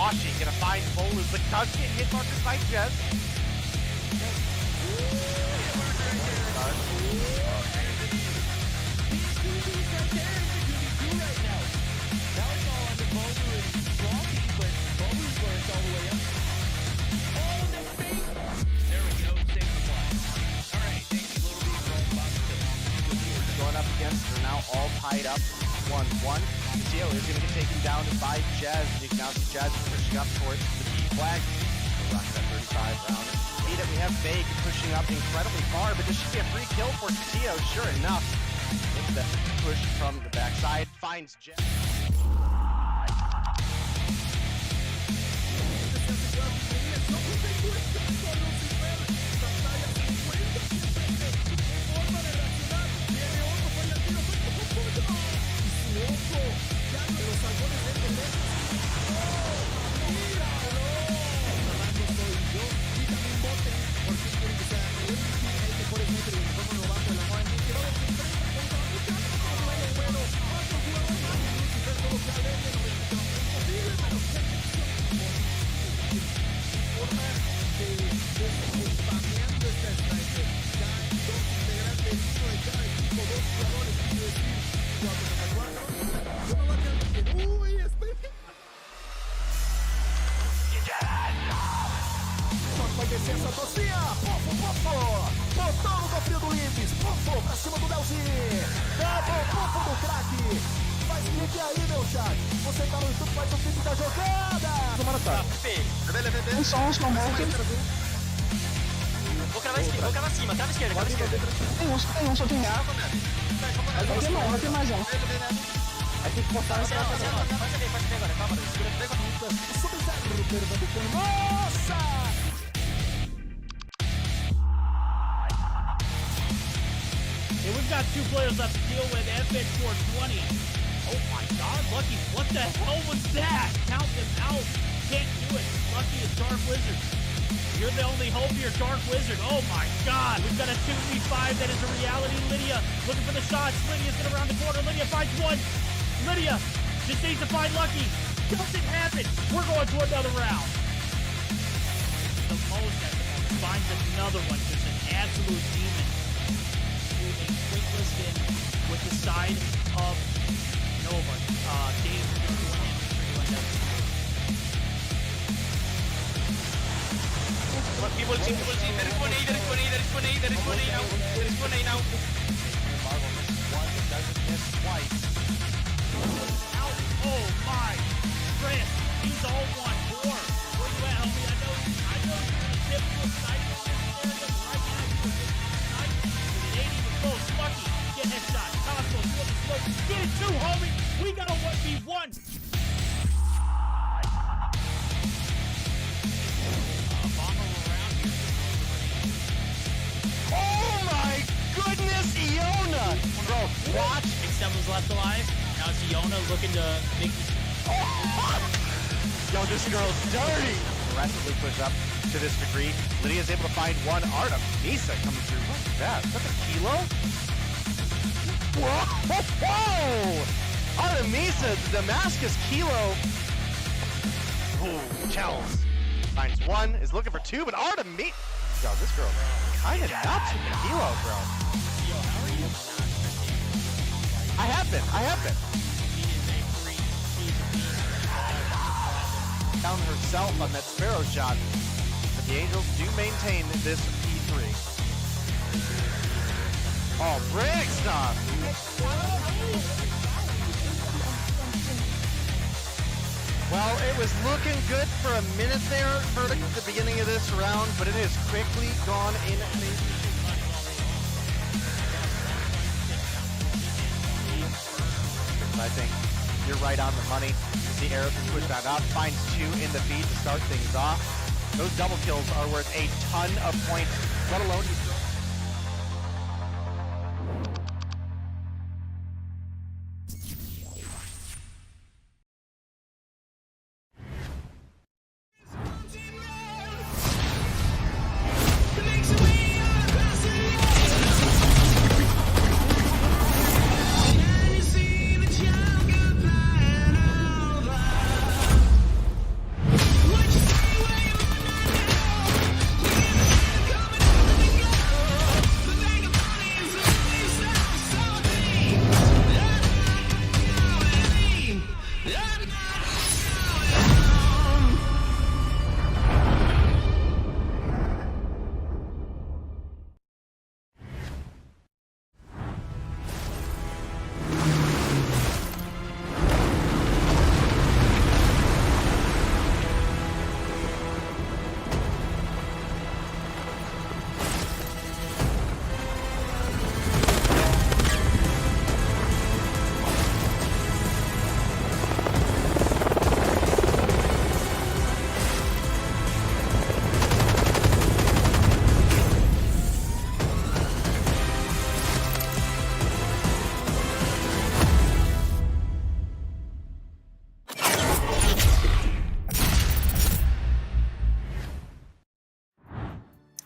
Washi gonna find Bolu, but does get hit markers by Jez. Going up against, they're now all tied up 1-1. Castillo is going to get taken down by Jazz. You can now see Jazz pushing up towards the B flag. We're rocking that 35 round. See that we have Vague pushing up incredibly far, but this should be a free kill for Castillo. Sure enough, it's the push from the backside, finds Jazz. Licença, Tocinha! Pofo! Botão no cofrinho do Limpes! Pofo pra cima do Delzinho! Double pofo do craque! Faz clique aí, meu chat! Você tá no YouTube, faz o clipe da jogada! Tomara tá! Um som, Vou cravar cima, crava esquerda, crava esquerda. Tem um, só tem A. Vai ter mais um. Aí tem que botar essa Pode ver agora, calma, segura. Nossa! And we've got two players left to deal with. FN 420. Oh my god, Lucky, what the hell was that? Count them out. Can't do it. Lucky is Dark Wizard. You're the only hope here, Dark Wizard. Oh my god. We've got a 2v5 that is a reality. Lydia looking for the shots. Lydia's gonna round the corner. Lydia finds one. Lydia just needs to find Lucky. Doesn't happen. We're going to another round. The most at the moment. Finds another one. Just an absolute demon. Moving weightless in with the side of Nova. Dave, you're going in. People see, there is one A now. Marvel misses one, but doesn't miss twice. Out. Oh my. Chris, he's all one. Four. Where you at, homie? I know you're in a typical snipe on this area, but right now you're getting sniped. It ain't even close. Lucky. Get headshot. Costco, you want the smoke. Get it too, homie. We got a 1v1. Oh my goodness, Iona! Bro, watch. X7 was left alive. Now it's Iona looking to make this. Yo, this girl's dirty! Aggressively push up to this degree. Lydia's able to find one. Artemisa coming through. What's that? Is that a kilo? Whoa! Artemisa, the Damascus kilo. Ooh, Chels finds one, is looking for two, but Artemisa. Yo, this girl kinda nuts with the kilo, bro. Yo, how are you? I have been. Down herself on that Sparrow shot. But the Angels do maintain this P3. Oh, break stuff! Well, it was looking good for a minute there for the beginning of this round, but it has quickly gone in favor. I think you're right on the money. The arrow can push that up, finds two in the feed to start things off. Those double kills are worth a ton of points, let alone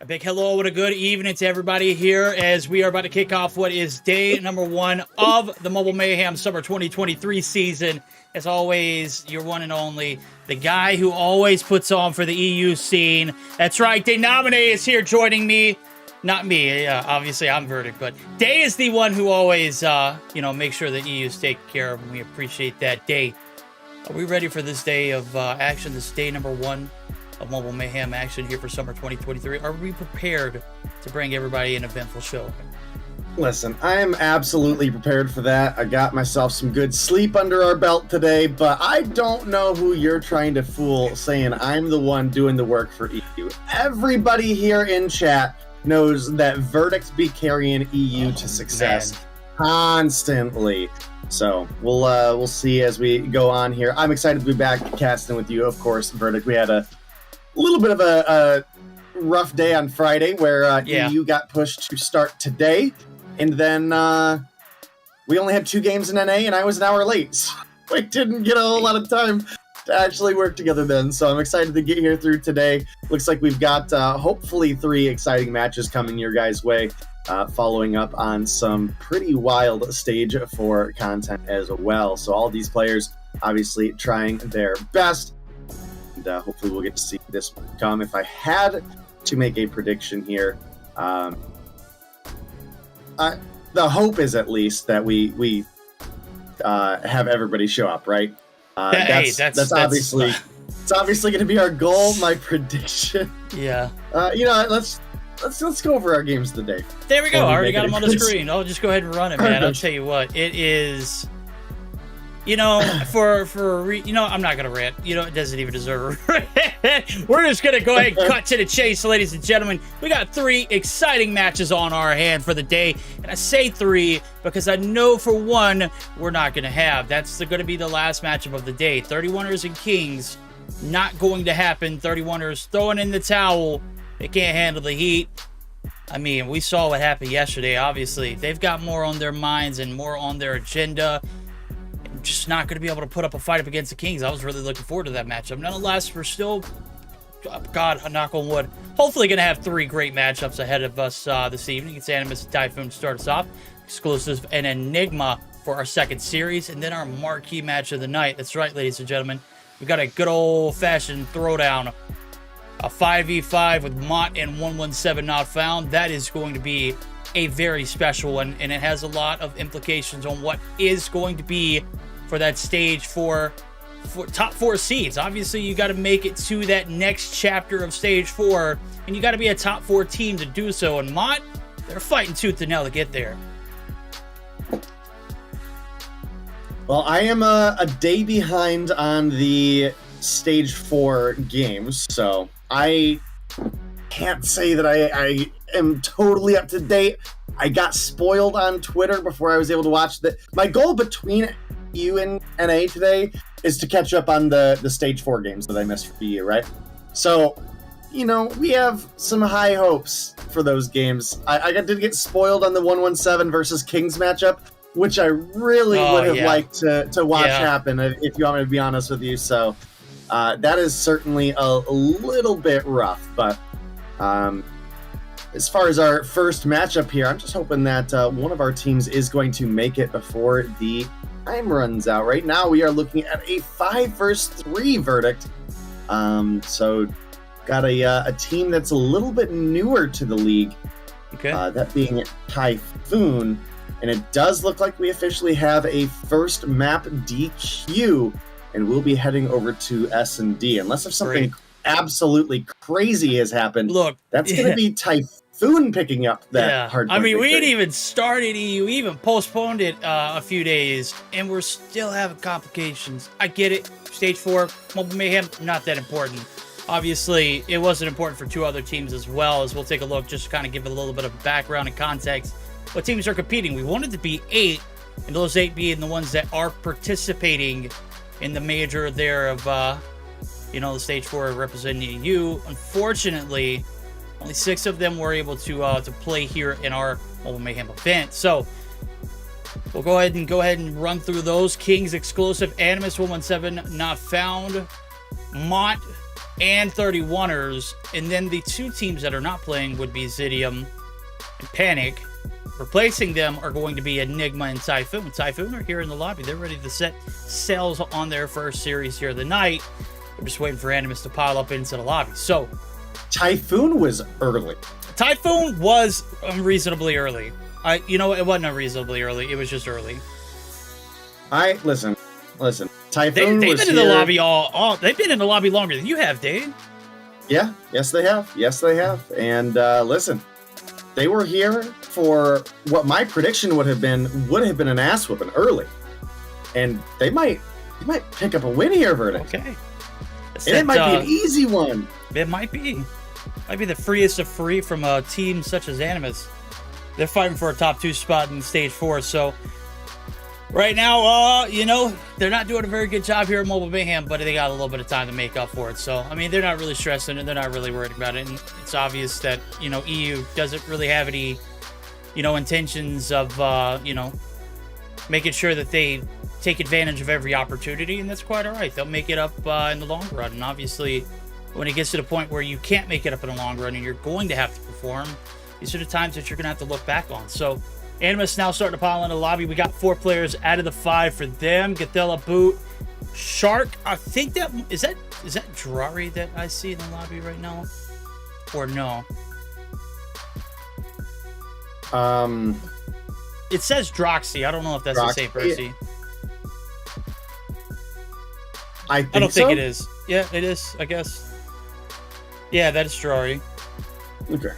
A big hello and a good evening to everybody here as we are about to kick off what is day number 1 of the Mobile Mayhem Summer 2023 season. As always, your one and only, the guy who always puts on for the EU scene. That's right, Day is here joining me. Not me, obviously I'm Verdict, but Day is the one who always, makes sure the EU's taken care of, and we appreciate that. Day, are we ready for this day of action, this day number 1 of Mobile Mayhem action here for summer 2023? Are we prepared to bring everybody an eventful show? Listen, I am absolutely prepared for that. I got myself some good sleep under our belt today, but I don't know who you're trying to fool saying I'm the one doing the work for EU. Everybody here in chat knows that Verdict be carrying EU to success constantly. So we'll see as we go on here. I'm excited to be back casting with you, of course, Verdict. We had a little bit of a rough day on Friday where EU got pushed to start today, and then we only had 2 games in NA, and I was an hour late, so we didn't get a whole lot of time to actually work together then. So I'm excited to get here through today. Looks like we've got hopefully 3 exciting matches coming your guys' way, following up on some pretty wild stage 4 content as well. So all these players obviously trying their best. And hopefully we'll get to see this come. If I had to make a prediction here, the hope is at least that we have everybody show up, right? That's obviously it's obviously going to be our goal. My prediction. Yeah. Let's go over our games of the day. There we go. I already got them on the screen. I'll just go ahead and run it, man. I'll tell you what, it is. I'm not gonna rant. It doesn't even deserve a rant. We're just gonna go ahead and cut to the chase, ladies and gentlemen. We got 3 exciting matches on our hand for the day, and I say 3 because I know for one we're not gonna have. That's gonna be the last matchup of the day. 31ers and Kings, not going to happen. 31ers throwing in the towel. They can't handle the heat. I mean, we saw what happened yesterday. Obviously, they've got more on their minds and more on their agenda. Just not going to be able to put up a fight up against the Kings. I was really looking forward to that matchup. Nonetheless, we're still, God, knock on wood, hopefully going to have 3 great matchups ahead of us this evening. It's Animus and Typhoon to start us off, exclusive and Enigma for our second series, and then our marquee match of the night. That's right, ladies and gentlemen. We got a good old-fashioned throwdown, a 5v5 with Mott and 117 not found. That is going to be a very special one, and it has a lot of implications on what is going to be for that stage for top 4 seeds. Obviously, you got to make it to that next chapter of stage 4, and you got to be a top 4 team to do so. And Mott, they're fighting tooth and nail to get there. Well, I am a day behind on the stage 4 games, so I can't say that I am totally up to date. I got spoiled on Twitter before I was able to watch that. My goal between EU and NA today is to catch up on the stage 4 games that I missed for EU, right? So, we have some high hopes for those games. I did get spoiled on the 117 versus Kings matchup, which I really would have liked to watch happen, if you want me to be honest with you. So that is certainly a little bit rough, but as far as our first matchup here, I'm just hoping that one of our teams is going to make it before the time runs out. Right now, we are looking at a 5 versus 3 verdict. So got a team that's a little bit newer to the league. Okay. That being Typhoon. And it does look like we officially have a first map DQ, and we'll be heading over to S&D. Unless if something absolutely crazy has happened, look, that's going to be Typhoon picking up that hard point we victory. ain't even started EU, we even postponed it a few days, and we're still having complications. I get it. Stage 4, Mobile Mayhem, not that important. Obviously, it wasn't important for 2 other teams as well, as we'll take a look, just to kind of give it a little bit of background and context. What teams are competing? We wanted to be 8, and those 8 being the ones that are participating in the major there of, the stage 4 representing EU. Unfortunately, only 6 of them were able to play here in our Mobile Mayhem event. So we'll go ahead and run through those. Kings exclusive, Animus 117 not found, Mott and 31ers. And then the two teams that are not playing would be Zidium and Panic. Replacing them are going to be Enigma and Typhoon. Typhoon are here in the lobby. They're ready to set sails on their first series here of the night. We're just waiting for Animus to pile up into the lobby. So, Typhoon was early. Typhoon was unreasonably early. You know, it wasn't unreasonably early. It was just early. Listen. They've Typhoon been was in the here. lobby they've been in the lobby longer than you have, Dave. Yeah, yes they have. And listen, they were here for what my prediction would have been an ass whooping early, and they might pick up a win here, Verdict. Okay, And it might be an easy one. It might be the freest of free from a team such as Animus. They're fighting for a top 2 spot in stage 4. So right now, you know, they're not doing a very good job here at Mobile Mayhem, but they got a little bit of time to make up for it. So, I mean, they're not really stressing it. They're not really worried about it. And it's obvious that, you know, EU doesn't really have any, you know, intentions of, you know, making sure that they take advantage of every opportunity. And that's quite all right. They'll make it up in the long run. And obviously, when it gets to the point where you can't make it up in the long run and you're going to have to perform, these are the times that you're going to have to look back on. So, Animus now starting to pile into the lobby. We got 4 players out of the 5 for them. Gathella, Boot, Shark. I think that is that Drari that I see in the lobby right now, or no? It says Droxy. I don't know if that's the same person. I don't so. think it is. Yeah, it is. I guess. Yeah, that is Drari. Okay.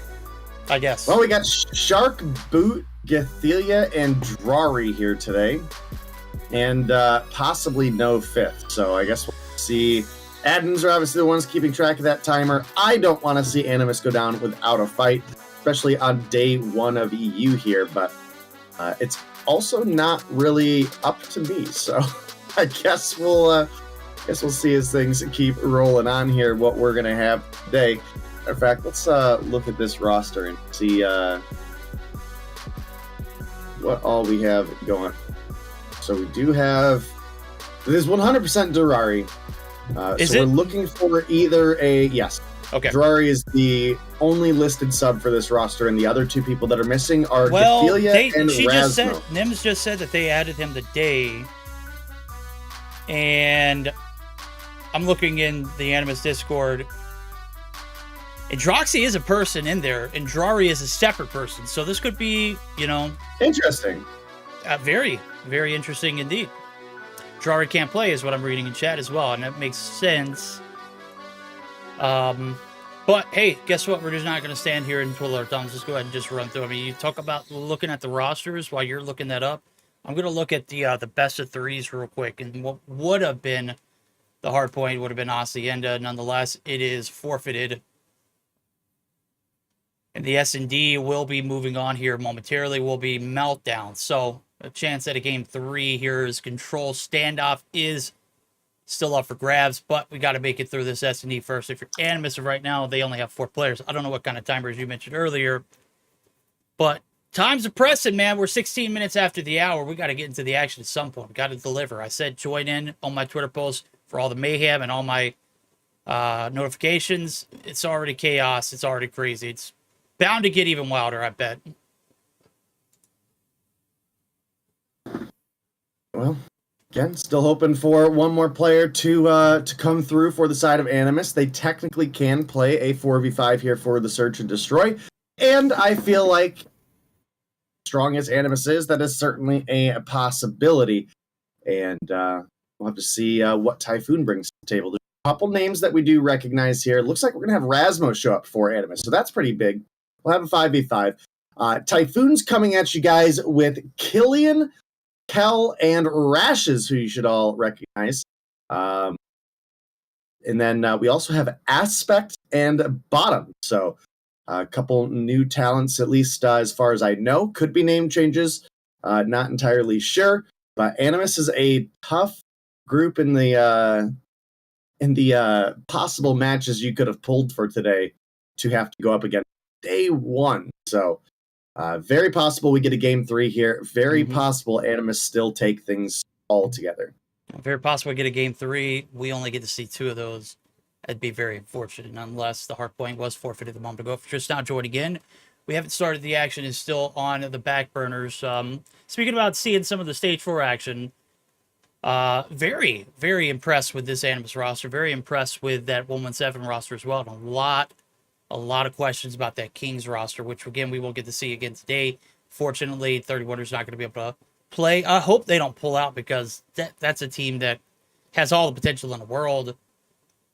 I guess. Well, we got Shark, Boot, Gathelia, and Drari here today, and possibly no 5th. So I guess we'll see. Admins are obviously the ones keeping track of that timer. I don't want to see Animus go down without a fight, especially on day 1 of EU here, but it's also not really up to me. So I guess we'll see as things keep rolling on here what we're gonna have today. In fact, let's look at this roster and see what all we have going. So we do have, this is 100% Durari. So we're looking for either yes. Okay. Durari is the only listed sub for this roster, and the other 2 people that are missing are Gathelia and Rasmo. Nims just said that they added him today, and I'm looking in the Animus Discord. And Droxy is a person in there, and Drari is a separate person. So this could be, you know... Interesting. Very, very interesting indeed. Drari can't play is what I'm reading in chat as well, and that makes sense. But, hey, guess what? We're just not going to stand here and twiddle our thumbs. Let's go ahead and just run through. I mean, you talk about looking at the rosters while you're looking that up. I'm going to look at the best of 3s real quick. And what would have been the hard point would have been Hacienda. Nonetheless, it is forfeited. And the S&D will be moving on here momentarily, will be Meltdown. So a chance at a game 3 here is Control. Standoff is still up for grabs, but we got to make it through this S&D first. If you're Animus right now, they only have 4 players. I don't know what kind of timers you mentioned earlier, but times are pressing, man. We're 16 minutes after the hour. We got to get into the action at some point. We got to deliver. I said join in on my Twitter post for all the mayhem and all my notifications. It's already chaos. It's already crazy. It's bound to get even wilder, I bet. Well, again, still hoping for one more player to come through for the side of Animus. They technically can play a 4v5 here for the Search and Destroy. And I feel like, strong as Animus is, that is certainly a possibility. And we'll have to see what Typhoon brings to the table. There's a couple names that we do recognize here. Looks like we're going to have Rasmo show up for Animus, so that's pretty big. We'll have a 5v5. Typhoon's coming at you guys with Killian, Kel, and Rashes, who you should all recognize. And then we also have Aspect and Bottom. So a couple new talents, at least as far as I know. Could be name changes. Not entirely sure. But Animus is a tough group in the possible matches you could have pulled for today to have to go up against day 1. So very possible we get a game 3 here. Very possible Animus still take things all together. Very possible we get a game 3. We only get to see 2 of those That'd be very unfortunate unless the hard point was forfeited a moment ago. If you're just now joining in, we haven't started the action, is still on the back burners. Speaking about seeing some of the Stage 4 action, very, very impressed with this Animus roster. Very impressed with that 117 roster as well. And a lot of questions about that Kings roster, which again, we will get to see again today. Fortunately, 31ers not going to be able to play. I hope they don't pull out because that's a team that has all the potential in the world,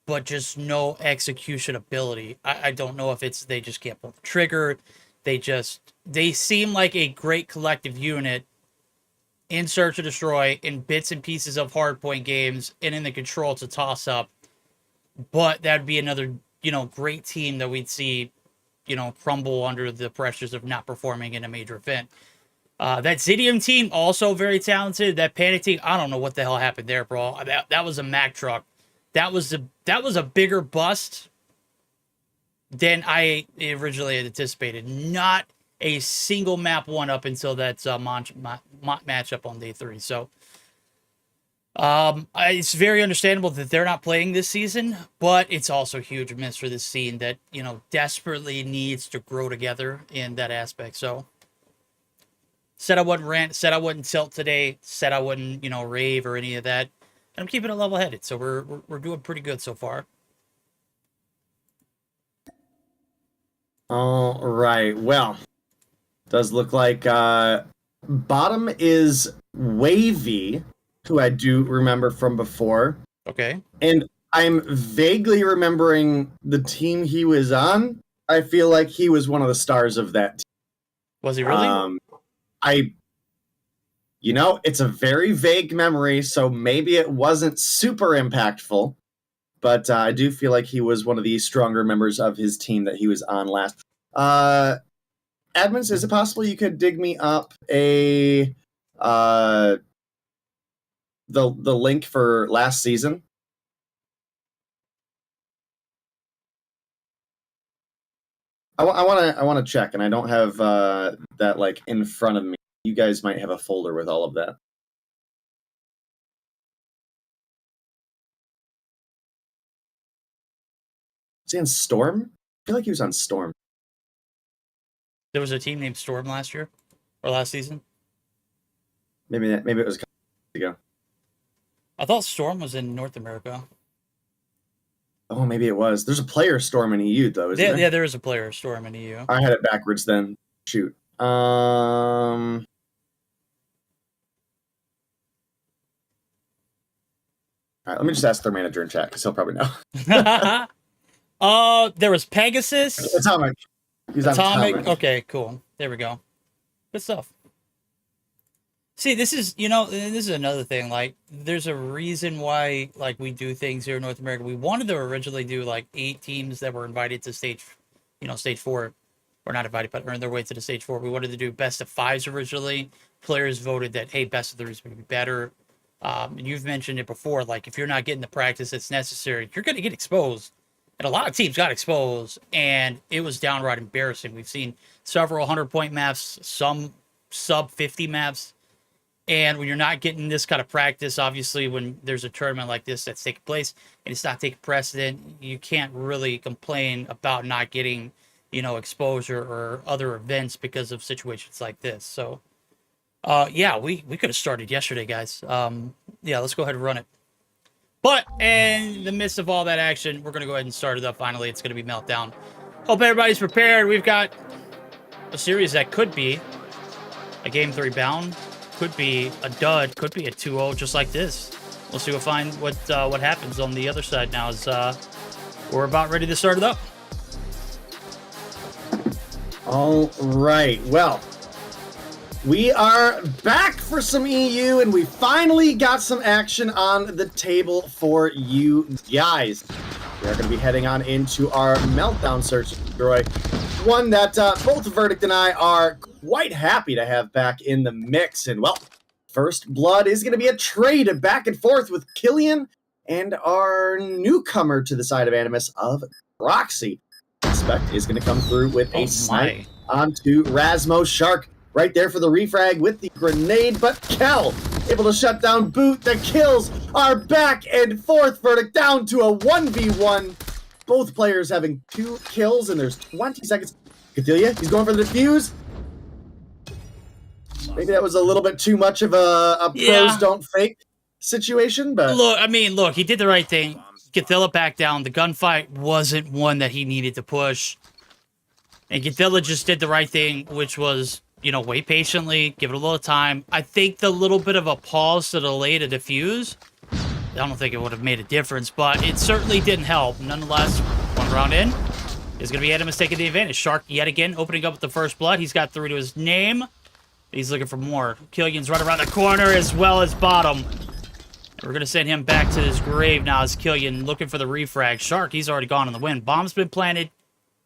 but just no execution ability. I don't know if it's they just can't pull the trigger. They seem like a great collective unit in Search and Destroy, in bits and pieces of hardpoint games, and in the Control to toss up. But that'd be another, great team that we'd see, crumble under the pressures of not performing in a major event. That Zidium team, also very talented. That Panic team, I don't know what the hell happened there, bro. That was a Mack truck. That was a bigger bust than I originally had anticipated. Not a single map one up until that matchup on day 3. So it's very understandable that they're not playing this season, but it's also a huge miss for this scene that, desperately needs to grow together in that aspect. So said I wouldn't rant, said I wouldn't tilt today, said I wouldn't, rave or any of that. And I'm keeping it level-headed, so we're doing pretty good so far. All right. Well, does look like bottom is Wavy, who I do remember from before. Okay. And I'm vaguely remembering the team he was on. I feel like he was one of the stars of that team. Was he really? It's a very vague memory, so maybe it wasn't super impactful, but I do feel like he was one of the stronger members of his team that he was on last. Admins, is it possible you could dig me up the link for last season? I want to check, and I don't have that in front of me. You guys might have a folder with all of that. Is he on Storm? I feel like he was on Storm. There was a team named Storm last year or last season. Maybe it was a couple years ago. I thought Storm was in North America. Oh, maybe it was. There's a player Storm in EU though, isn't there? Yeah, there is a player Storm in EU. I had it backwards then. Shoot. All right, let me just ask their manager in chat because he'll probably know. There was Pegasus. Atomic. He's on Atomic. Okay, cool. There we go. Good stuff. See, this is another thing. There's a reason why, we do things here in North America. We wanted to originally do 8 teams that were invited to stage 4, or not invited, but earned their way to the stage 4. We wanted to do best of 5s originally. Players voted that, hey, best of 3s would be better. And you've mentioned it before, if you're not getting the practice that's necessary, you're going to get exposed. And a lot of teams got exposed, and it was downright embarrassing. We've seen several 100-point maps, some sub-50 maps. And when you're not getting this kind of practice, obviously, when there's a tournament like this that's taking place and it's not taking precedent, you can't really complain about not getting, exposure or other events because of situations like this. So, we could have started yesterday, guys. Let's go ahead and run it. But in the midst of all that action, we're going to go ahead and start it up finally. It's going to be Meltdown. Hope everybody's prepared. We've got a series that could be a Game 3 bound, could be a dud, could be a 2-0 just like this. We'll see what happens on the other side now as we're about ready to start it up. All right. Well, we are back for some EU, and we finally got some action on the table for you guys. We are going to be heading on into our Meltdown Search and Destroy, one that both Verdict and I are quite happy to have back in the mix. And, well, First Blood is going to be a trade back and forth with Killian and our newcomer to the side of Animus of Roxy. Suspect is going to come through with a snipe onto Rasmo Shark. Right there for the refrag with the grenade, but Kel able to shut down Boot. The kills are back and forth. Verdict down to a 1v1. both players having 2 kills, and there's 20 seconds. Cathelia, he's going for the defuse. Maybe that was a little bit too much of a pros don't fake situation, but Look, he did the right thing. Cathilla back down. The gunfight wasn't one that he needed to push. And Cathilla just did the right thing, which was, you know, wait patiently, give it a little time. I think the little bit of a pause to delay to defuse, I don't think it would have made a difference, but it certainly didn't help. Nonetheless, 1 round in, is going to be Animus taking the advantage. Shark yet again opening up with the first blood. He's got 3 to his name. He's looking for more. Killian's right around the corner as well as bottom. We're going to send him back to his grave now as Killian looking for the refrag. Shark, he's already gone on the win. Bomb's been planted.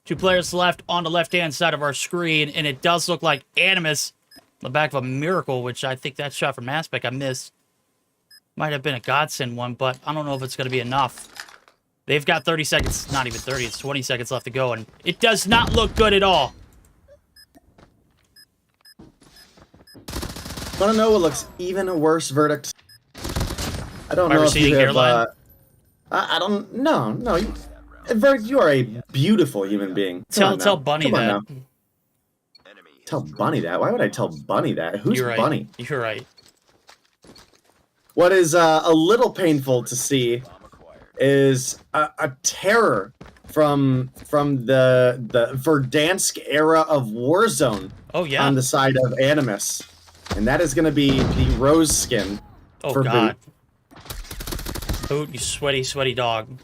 2 players left on the left-hand side of our screen, and it does look like Animus on the back of a miracle, which I think that shot from Aspect I missed. Might have been a godsend one, but I don't know if it's going to be enough. They've got 30 seconds, not even 30, it's 20 seconds left to go, and it does not look good at all. Want to know what looks even a worse verdict? I don't My know if receding you have. hairline? I don't. No. Verdict, you are a beautiful human being. Tell Bunny that. Tell Bunny that? Why would I tell Bunny that? Who's You're right. Bunny? You're right. What is a little painful to see is a terror from the Verdansk era of Warzone. Oh yeah. On the side of Animus, and that is going to be the rose skin. Oh for god. Boot, you sweaty dog.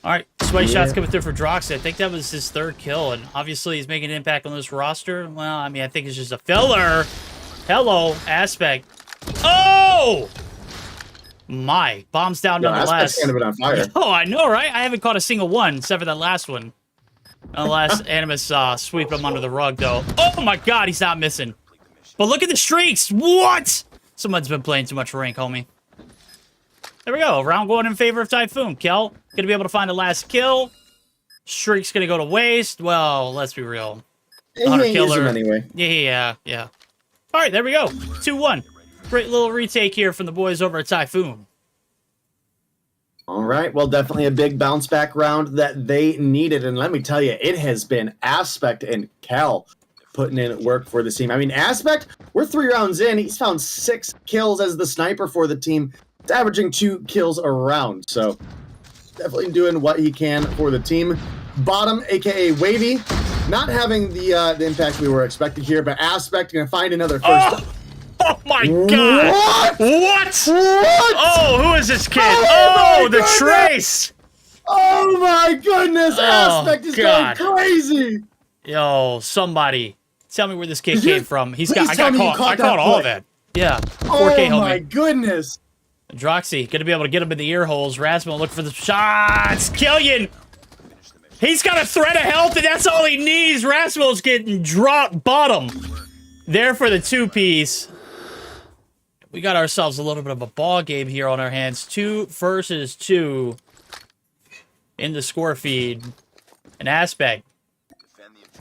Alright, sweaty shots coming through for Droxy. I think that was his 3rd kill, and obviously he's making an impact on this roster. Well, I mean, I think it's just a filler. Hello, Aspect. Oh! My. Bombs down nonetheless. Aspect's kind of been on fire. Oh, I know, right? I haven't caught a single one, except for that last one. Nonetheless, Animus sweep him under the rug, though. Oh my god, he's not missing. But look at the streaks! What? Someone's been playing too much rank, homie. There we go. Round going in favor of Typhoon. Kel gonna be able to find the last kill. Streak's gonna go to waste. Well, let's be real. He ain't use him anyway. Yeah. All right, there we go. 2-1. Great little retake here from the boys over at Typhoon. All right, well, definitely a big bounce back round that they needed, and let me tell you, it has been Aspect and Kel putting in work for the team. I mean, Aspect, we're 3 rounds in. He's found 6 kills as the sniper for the team. It's averaging 2 kills a round, so definitely doing what he can for the team. Bottom, a.k.a. Wavy, not having the impact we were expecting here, but Aspect going to find another first. Oh my god! What? Oh, who is this kid? Oh the Trace! Oh my goodness! Aspect is going crazy! Yo, somebody, tell me where this kid came from. I caught all of it. Yeah, 4K oh homie. My goodness! Droxy, gonna be able to get him in the ear holes. Rasmus look for the shots. Killian! He's got a threat of health, and that's all he needs. Rasmus getting dropped bottom. There for the 2-piece. We got ourselves a little bit of a ball game here on our hands. 2 versus 2 in the score feed. An Aspect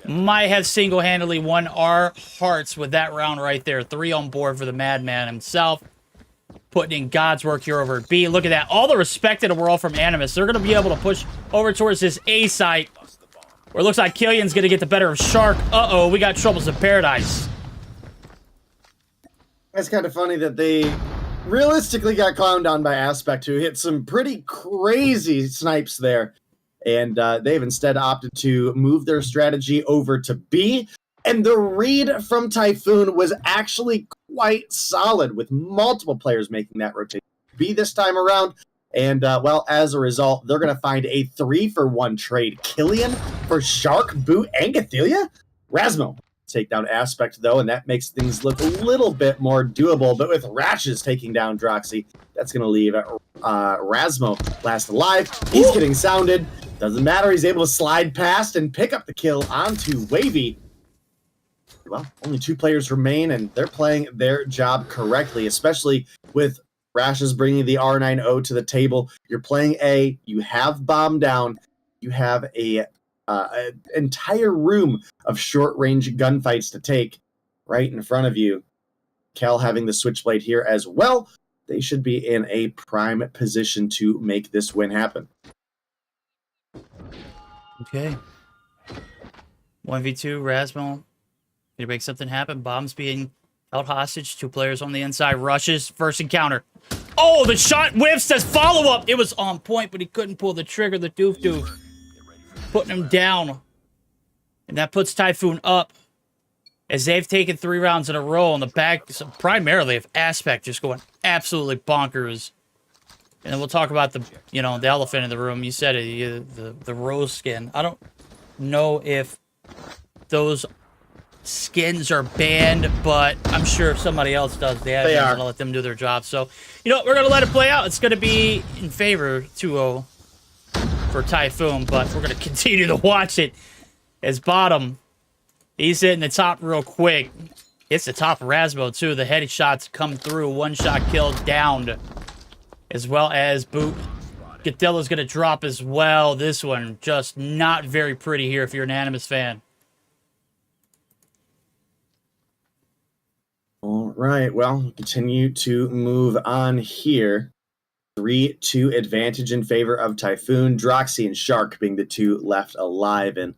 might have single-handedly won our hearts with that round right there. 3 on board for the madman himself. Putting in God's work here over at B. Look at that. All the respect in the world from Animus. They're going to be able to push over towards this A site. Where it looks like Killian's going to get the better of Shark. Uh-oh, we got troubles in paradise. It's kind of funny that they realistically got clowned on by Aspect, who hit some pretty crazy snipes there. And they've instead opted to move their strategy over to B. And the read from Typhoon was actually quite solid, with multiple players making that rotation B this time around. And, well, as a result, they're going to find a 3-for-1 trade. Killian for Shark, Boot, and Cathelia? Rasmo take down Aspect, though, and that makes things look a little bit more doable. But with Ratches taking down Droxy, that's going to leave Rasmo last alive. He's getting sounded. Doesn't matter. He's able to slide past and pick up the kill onto Wavy. Well, only 2 players remain, and they're playing their job correctly, especially with Rashes bringing the R9O to the table. You're playing A, you have bomb down, you have an entire room of short-range gunfights to take right in front of you. Kel having the Switchblade here as well. They should be in a prime position to make this win happen. Okay. 1v2, Rasmo. Gonna make something happen. Bombs being held hostage. 2 players on the inside. Rushes. First encounter. Oh, the shot whiffs as follow-up. It was on point, but he couldn't pull the trigger. The doof-doof. Putting him down. And that puts Typhoon up. As they've taken 3 rounds in a row on the back, primarily of Aspect just going absolutely bonkers. And then we'll talk about the, you know, the elephant in the room. You said it, the rose skin. I don't know if those skins are banned, but I'm sure if somebody else does, they are going to let them do their job. So, you know what? We're going to let it play out. It's going to be in favor 2-0 for Typhoon, but we're going to continue to watch it as Bottom. He's hitting the top real quick. Hits the top of Rasmo, too. The headshots come through. 1-shot kill downed. As well as Boot. Gatilla's going to drop as well. This one just not very pretty here if you're an Animus fan. All right, well, continue to move on here. 3-2 advantage in favor of Typhoon. Droxy and Shark being the 2 left alive, and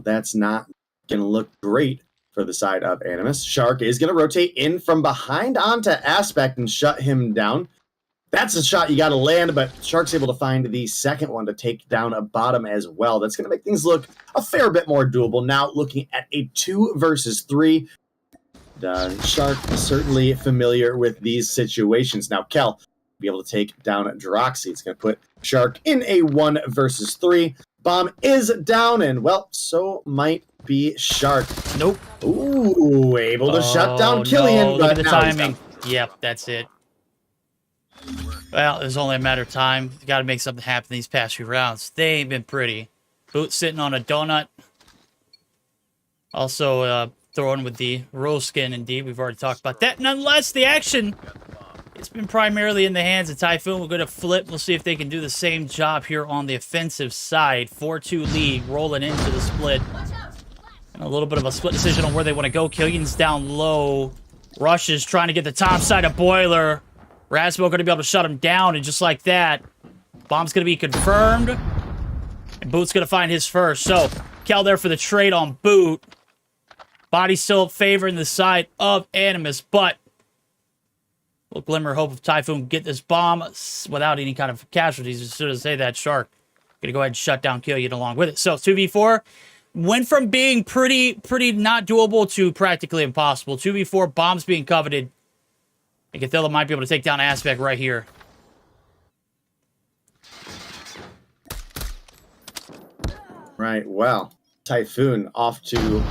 that's not going to look great for the side of Animus. Shark is going to rotate in from behind onto Aspect and shut him down. That's a shot you got to land, but Shark's able to find the second one to take down a Bottom as well. That's going to make things look a fair bit more doable. Now looking at a 2 versus 3. Shark is certainly familiar with these situations. Now Kel will be able to take down Droxy. It's going to put Shark in a 1 versus 3. Bomb is down, and, well, so might be Shark. Nope. Ooh, able to shut down Killian. No. Look at the now timing. Yep, that's it. Well, it was only a matter of time. You got to make something happen these past few rounds. They ain't been pretty. Boot sitting on a donut. Also, throwing with the rose skin, indeed. We've already talked about that. Nonetheless, the action, it's been primarily in the hands of Typhoon. We're going to flip. We'll see if they can do the same job here on the offensive side. 4-2 lead, rolling into the split. And a little bit of a split decision on where they want to go. Killian's down low. Rush is trying to get the top side of Boiler. Rasmo going to be able to shut him down, and just like that, bomb's going to be confirmed. And Boot's going to find his first. So, Kel there for the trade on Boot. Body still favoring the side of Animus, but little glimmer of hope of Typhoon get this bomb without any kind of casualties. As soon as I say that, Shark going to go ahead and shut down Killian along with it. So 2v4 went from being pretty not doable to practically impossible. 2v4, bombs being coveted. And Cathilla might be able to take down Aspect right here. Right, well, Typhoon off to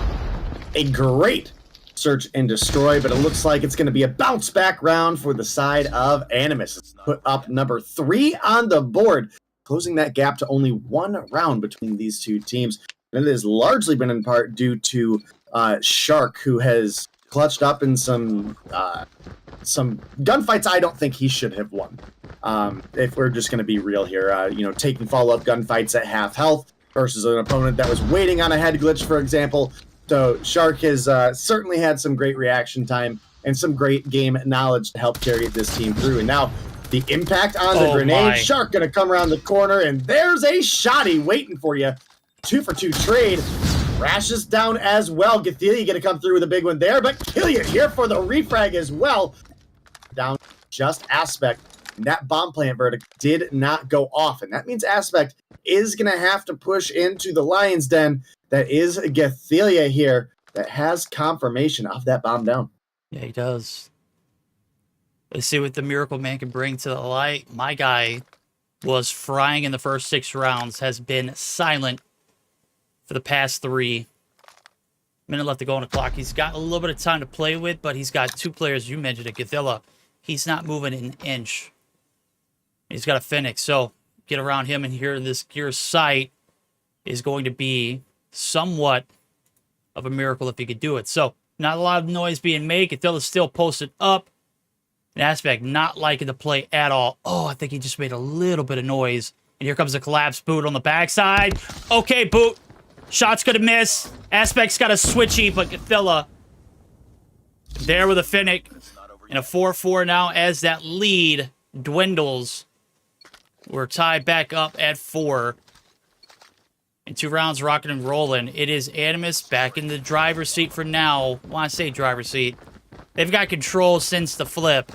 a great search and destroy, but it looks like it's going to be a bounce back round for the side of Animus. It's put up number 3 on the board, closing that gap to only 1 round between these 2 teams. And it has largely been in part due to Shark, who has clutched up in some gunfights I don't think he should have won. If we're just going to be real here, taking follow-up gunfights at half health versus an opponent that was waiting on a head glitch, for example. So Shark has certainly had some great reaction time and some great game knowledge to help carry this team through. And now the impact on the grenade. My. Shark going to come around the corner, and there's a shotty waiting for you. 2-for-2 trade. Rashes down as well. Gathelia going to come through with a big one there, but Killian here for the refrag as well. Down just Aspect. And that bomb plant verdict did not go off, and that means Aspect is going to have to push into the Lion's Den. That is Gathelia here that has confirmation of that bomb down. Yeah, he does. Let's see what the Miracle Man can bring to the light. My guy was frying in the first 6 rounds, has been silent for the past 3. Minute left to go on the clock. He's got a little bit of time to play with, but he's got 2 players. You mentioned it, Gathilla. He's not moving an inch. He's got a Phoenix, so get around him, and here this gear sight is going to be somewhat of a miracle if he could do it. So, not a lot of noise being made. Gathilla's still posted up. An Aspect not liking the play at all. Oh, I think he just made a little bit of noise. And here comes a collapsed Boot on the backside. Okay, Boot. Shot's gonna miss. Aspect's got a switchy, but Gathilla there with a Finnick. And a 4-4 now as that lead dwindles. We're tied back up at 4. And 2 rounds rocking and rolling. It is Animus back in the driver's seat for now. When I say driver's seat, they've got control since the flip,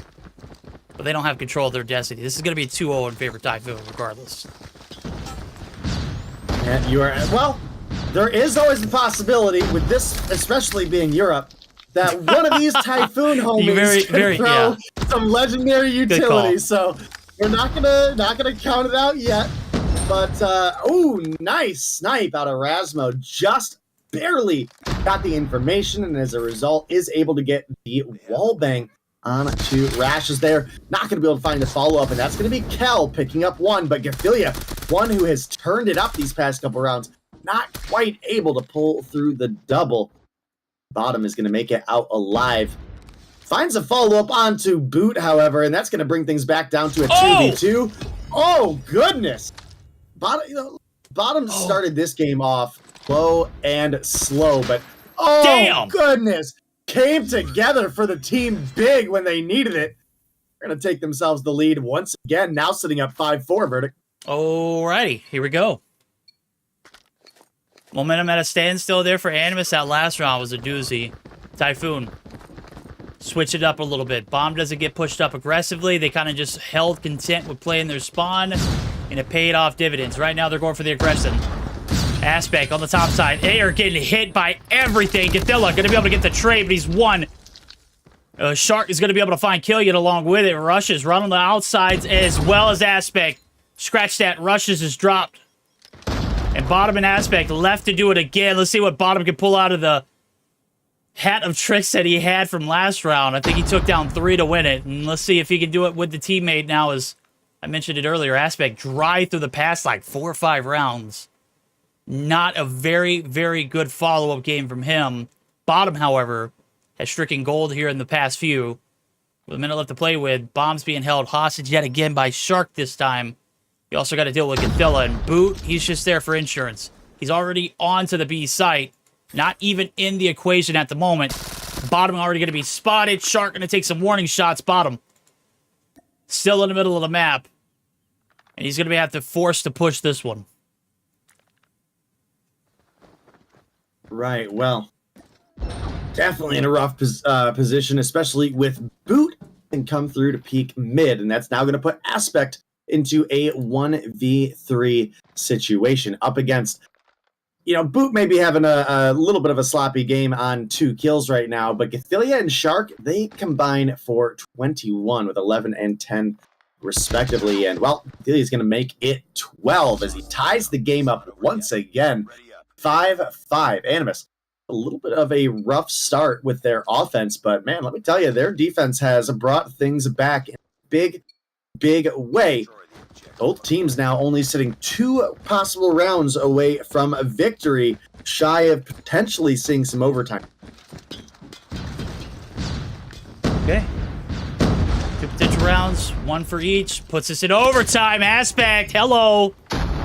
but they don't have control of their destiny. This is going to be 2-0 in favor of Typhoon, regardless. And you are, well, there is always the possibility, with this especially being Europe, that one of these Typhoon homies can throw some legendary utility. So we're not gonna count it out yet. But oh, nice snipe out of Rasmo. Just barely got the information, and as a result, is able to get the wall bang on to Rashes there. Not going to be able to find a follow-up, and that's going to be Kel picking up one. But Gaphilia, one who has turned it up these past couple rounds, not quite able to pull through the double. Bottom is going to make it out alive. Finds a follow-up onto Boot, however, and that's going to bring things back down to a 2v2. Oh, goodness. Bottom started this game off low and slow, but oh, goodness. Came together for the team big when they needed it. They're going to take themselves the lead once again, now sitting up 5-4, Verdict. Alrighty, here we go. Momentum at a standstill there for Animus. That last round was a doozy. Typhoon, switch it up a little bit. Bomb doesn't get pushed up aggressively. They kind of just held content with playing their spawn, and it paid off dividends. Right now, they're going for the aggression. Aspect on the top side. They are getting hit by everything. Gathilla going to be able to get the trade, but he's won. Shark is going to be able to find Killian along with it. Rushes run on the outsides as well as Aspect. Scratch that. Rushes is dropped. And Bottom and Aspect left to do it again. Let's see what Bottom can pull out of the hat of tricks that he had from last round. I think he took down 3 to win it. And let's see if he can do it with the teammate now. As I mentioned it earlier, Aspect dry through the past like 4 or 5 rounds. Not a very, very good follow-up game from him. Bottom, however, has stricken gold here in the past few. With a minute left to play with, Bomb's being held hostage yet again by Shark this time. You also got to deal with Gathilla and Boot. He's just there for insurance. He's already on to the B site. Not even in the equation at the moment. Bottom already going to be spotted. Shark going to take some warning shots. Bottom still in the middle of the map. And he's going to have to force to push this one. Right, well, definitely in a rough position, especially with Boot and come through to peak mid, and that's now going to put Aspect into a 1v3 situation up against, Boot may be having a little bit of a sloppy game on 2 kills right now, but Gaphilia and Shark, they combine for 21 with 11 and 10 respectively, and well, Gaphilia's going to make it 12 as he ties the game up once again. 5-5. Animus, a little bit of a rough start with their offense, but man, let me tell you, their defense has brought things back in a big, big way. Both teams now only sitting 2 possible rounds away from a victory, shy of potentially seeing some overtime. Okay. 2 potential rounds, 1 for each. Puts us in overtime. Aspect, hello.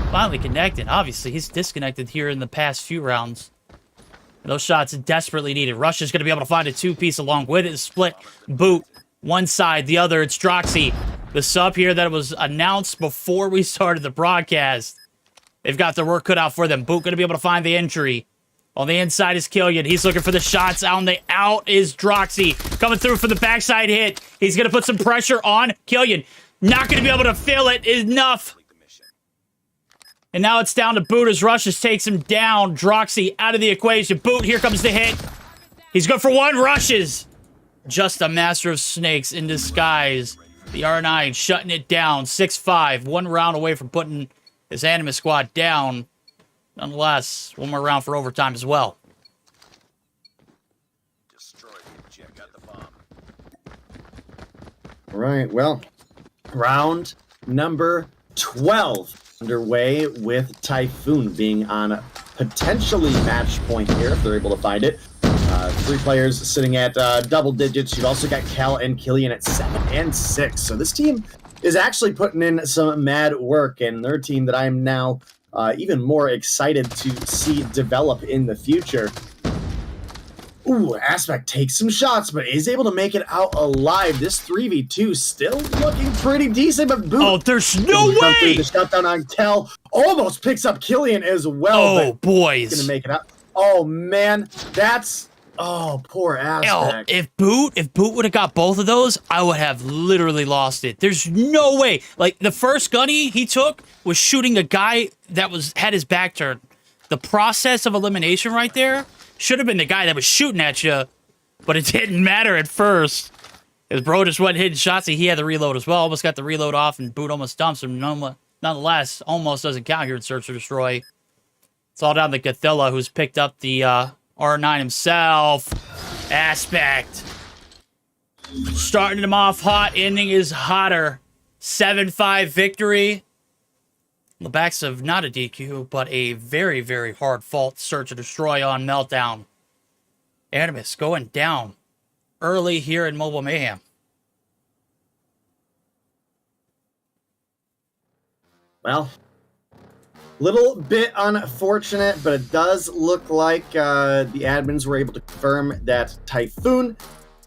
Finally connected. Obviously, he's disconnected here in the past few rounds. And those shots desperately needed. Rush is going to be able to find a 2-piece along with it. Split Boot. One side, the other. It's Droxy. The sub here that was announced before we started the broadcast. They've got their work cut out for them. Boot going to be able to find the entry. On the inside is Killian. He's looking for the shots. On the out is Droxy. Coming through for the backside hit. He's going to put some pressure on Killian. Not going to be able to fill it. Enough. And now it's down to Boot as Rushes takes him down. Droxy out of the equation. Boot, here comes the hit. He's good for 1. Rushes. Just a master of snakes in disguise. The R9 shutting it down. 6-5. 1 round away from putting his Animus squad down. Nonetheless, 1 more round for overtime as well. All right, well, round number 12 underway with Typhoon being on potentially match point here if they're able to find it. 3 players sitting at double digits. You've also got Cal and Killian at 7 and 6. So this team is actually putting in some mad work, and they're a team that I'm now even more excited to see develop in the future. Ooh, Aspect takes some shots, but is able to make it out alive. This 3v2 still looking pretty decent, but Boot. Oh, there's no way! The shutdown on Kel almost picks up Killian as well. Oh, but boys. Gonna make it out. Oh, man. That's... Oh, poor Aspect. If Boot would have got both of those, I would have literally lost it. There's no way. Like, the first gunny he took was shooting a guy that had his back turned. The process of elimination right there should have been the guy that was shooting at you, but it didn't matter at first. His bro just went hitting shots, and he had the reload as well. Almost got the reload off, and Boot almost dumps him. Nonetheless, almost doesn't count here in Search or Destroy. It's all down to Cathilla, who's picked up the R9 himself. Aspect. Starting him off hot, ending is hotter. 7-5 victory. The backs of not a DQ, but a very, very hard fault Search and Destroy on Meltdown. Animus going down early here in Mobile Mayhem. Well, little bit unfortunate, but it does look like the admins were able to confirm that Typhoon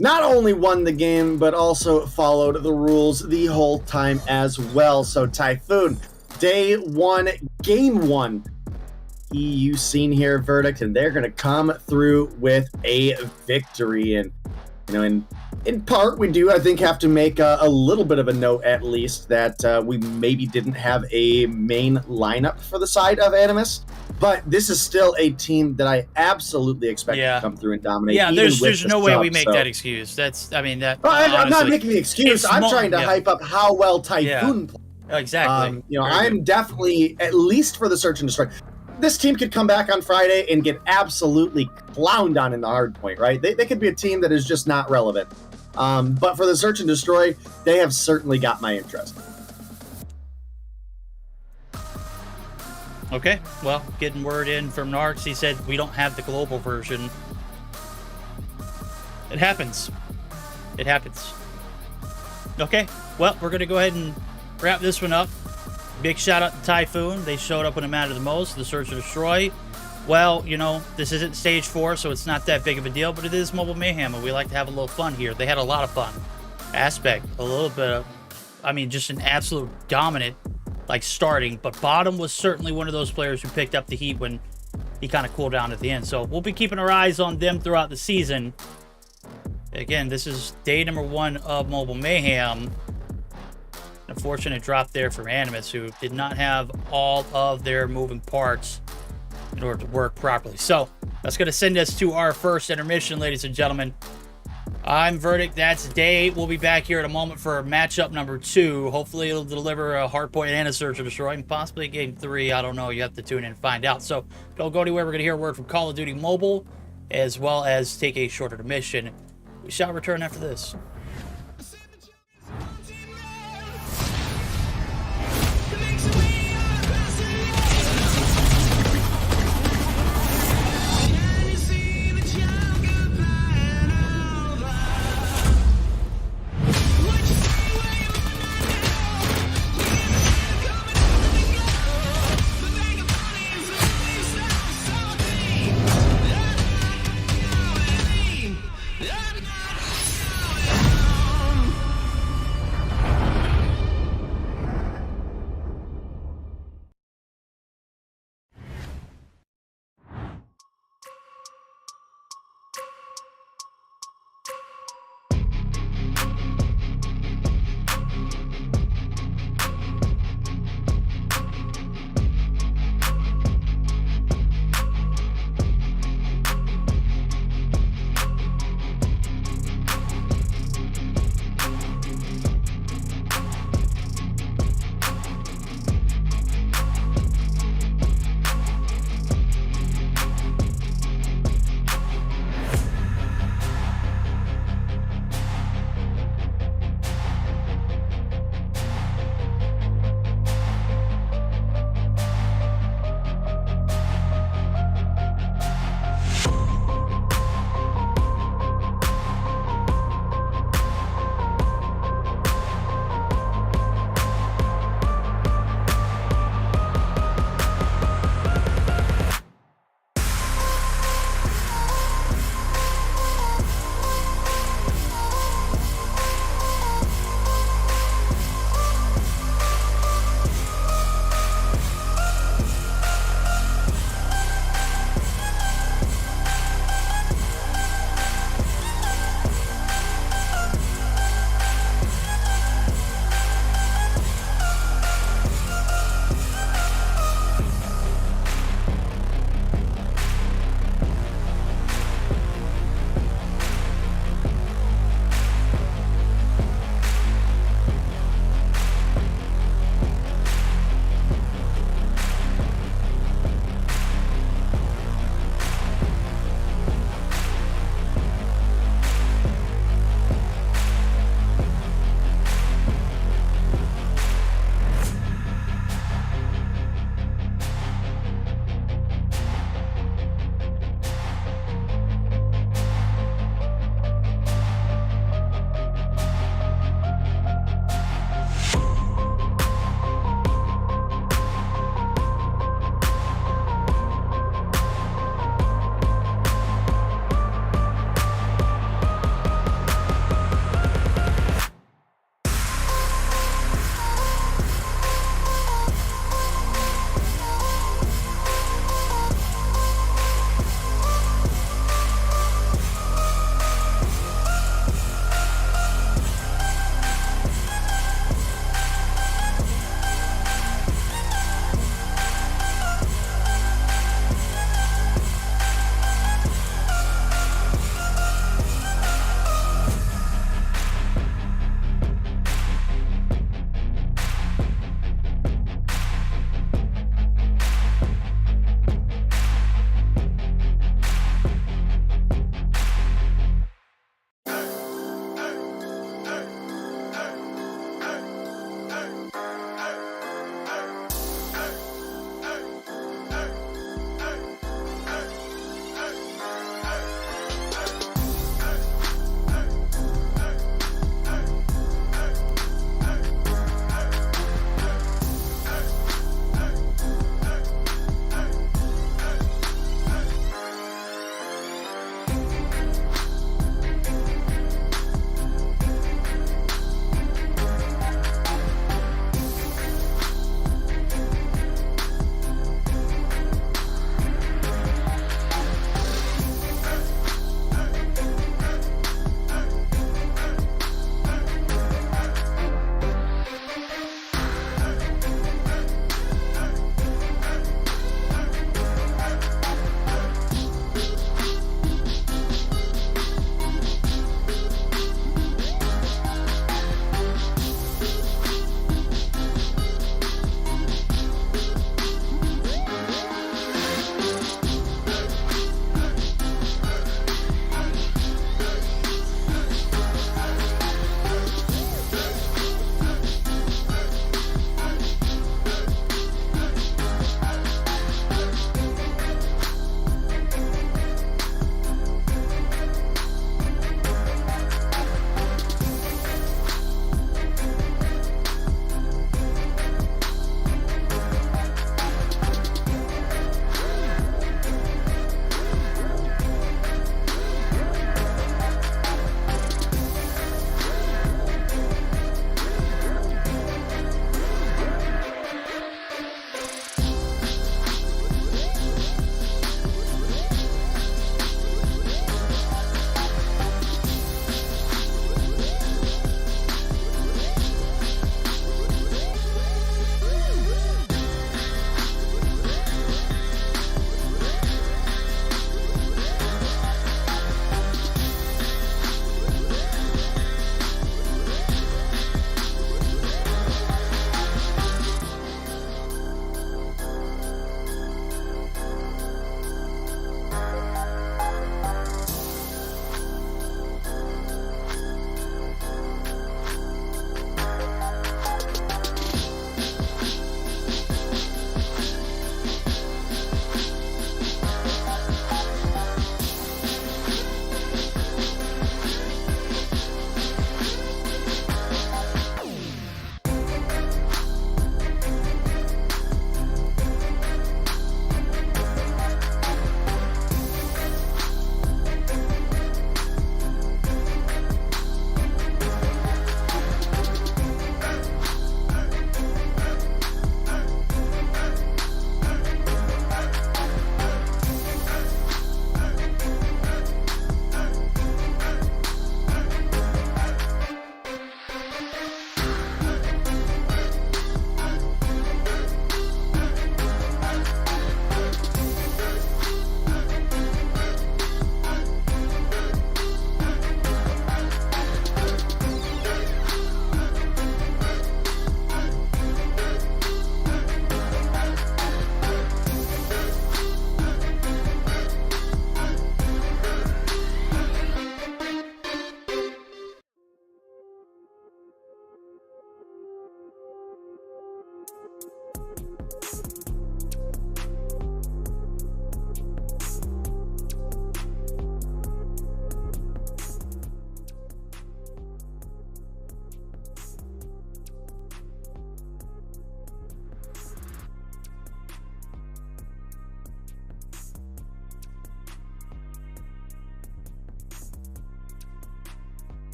not only won the game, but also followed the rules the whole time as well. So Typhoon, Day 1, Game 1, EU scene here verdict, and they're going to come through with a victory. And, you know, in part, we do, I think, have to make a little bit of a note, at least, that we maybe didn't have a main lineup for the side of Animus. But this is still a team that I absolutely expect to come through and dominate. Yeah, there's no way we make that excuse. I'm not making the excuse. I'm trying to hype up how well Typhoon plays. Exactly. I'm definitely, at least for the Search and Destroy, this team could come back on Friday and get absolutely clowned on in the hard point, right? They could be a team that is just not relevant. But for the Search and Destroy, they have certainly got my interest. Okay, well, getting word in from Narcs, he said we don't have the global version. It happens. It happens. Okay, well, we're going to go ahead and wrap this one up. Big shout out to Typhoon. They showed up when it mattered the most. The Search and Destroy. Well, you know, this isn't stage 4, so it's not that big of a deal, but it is Mobile Mayhem, and we like to have a little fun here. They had a lot of fun. Aspect, a little bit of, just an absolute dominant, starting, but Bottom was certainly one of those players who picked up the heat when he kind of cooled down at the end. So we'll be keeping our eyes on them throughout the season. Again, this is day number 1 of Mobile Mayhem. Unfortunate drop there from Animus, who did not have all of their moving parts in order to work properly. So that's going to send us to our first intermission, ladies and gentlemen. I'm Verdict. That's Day. We'll be back here in a moment for matchup number 2. Hopefully it'll deliver a Hardpoint and a Search and Destroy, and possibly Game 3. I don't know. You have to tune in and find out. So don't go anywhere. We're going to hear a word from Call of Duty Mobile, as well as take a short intermission. We shall return after this.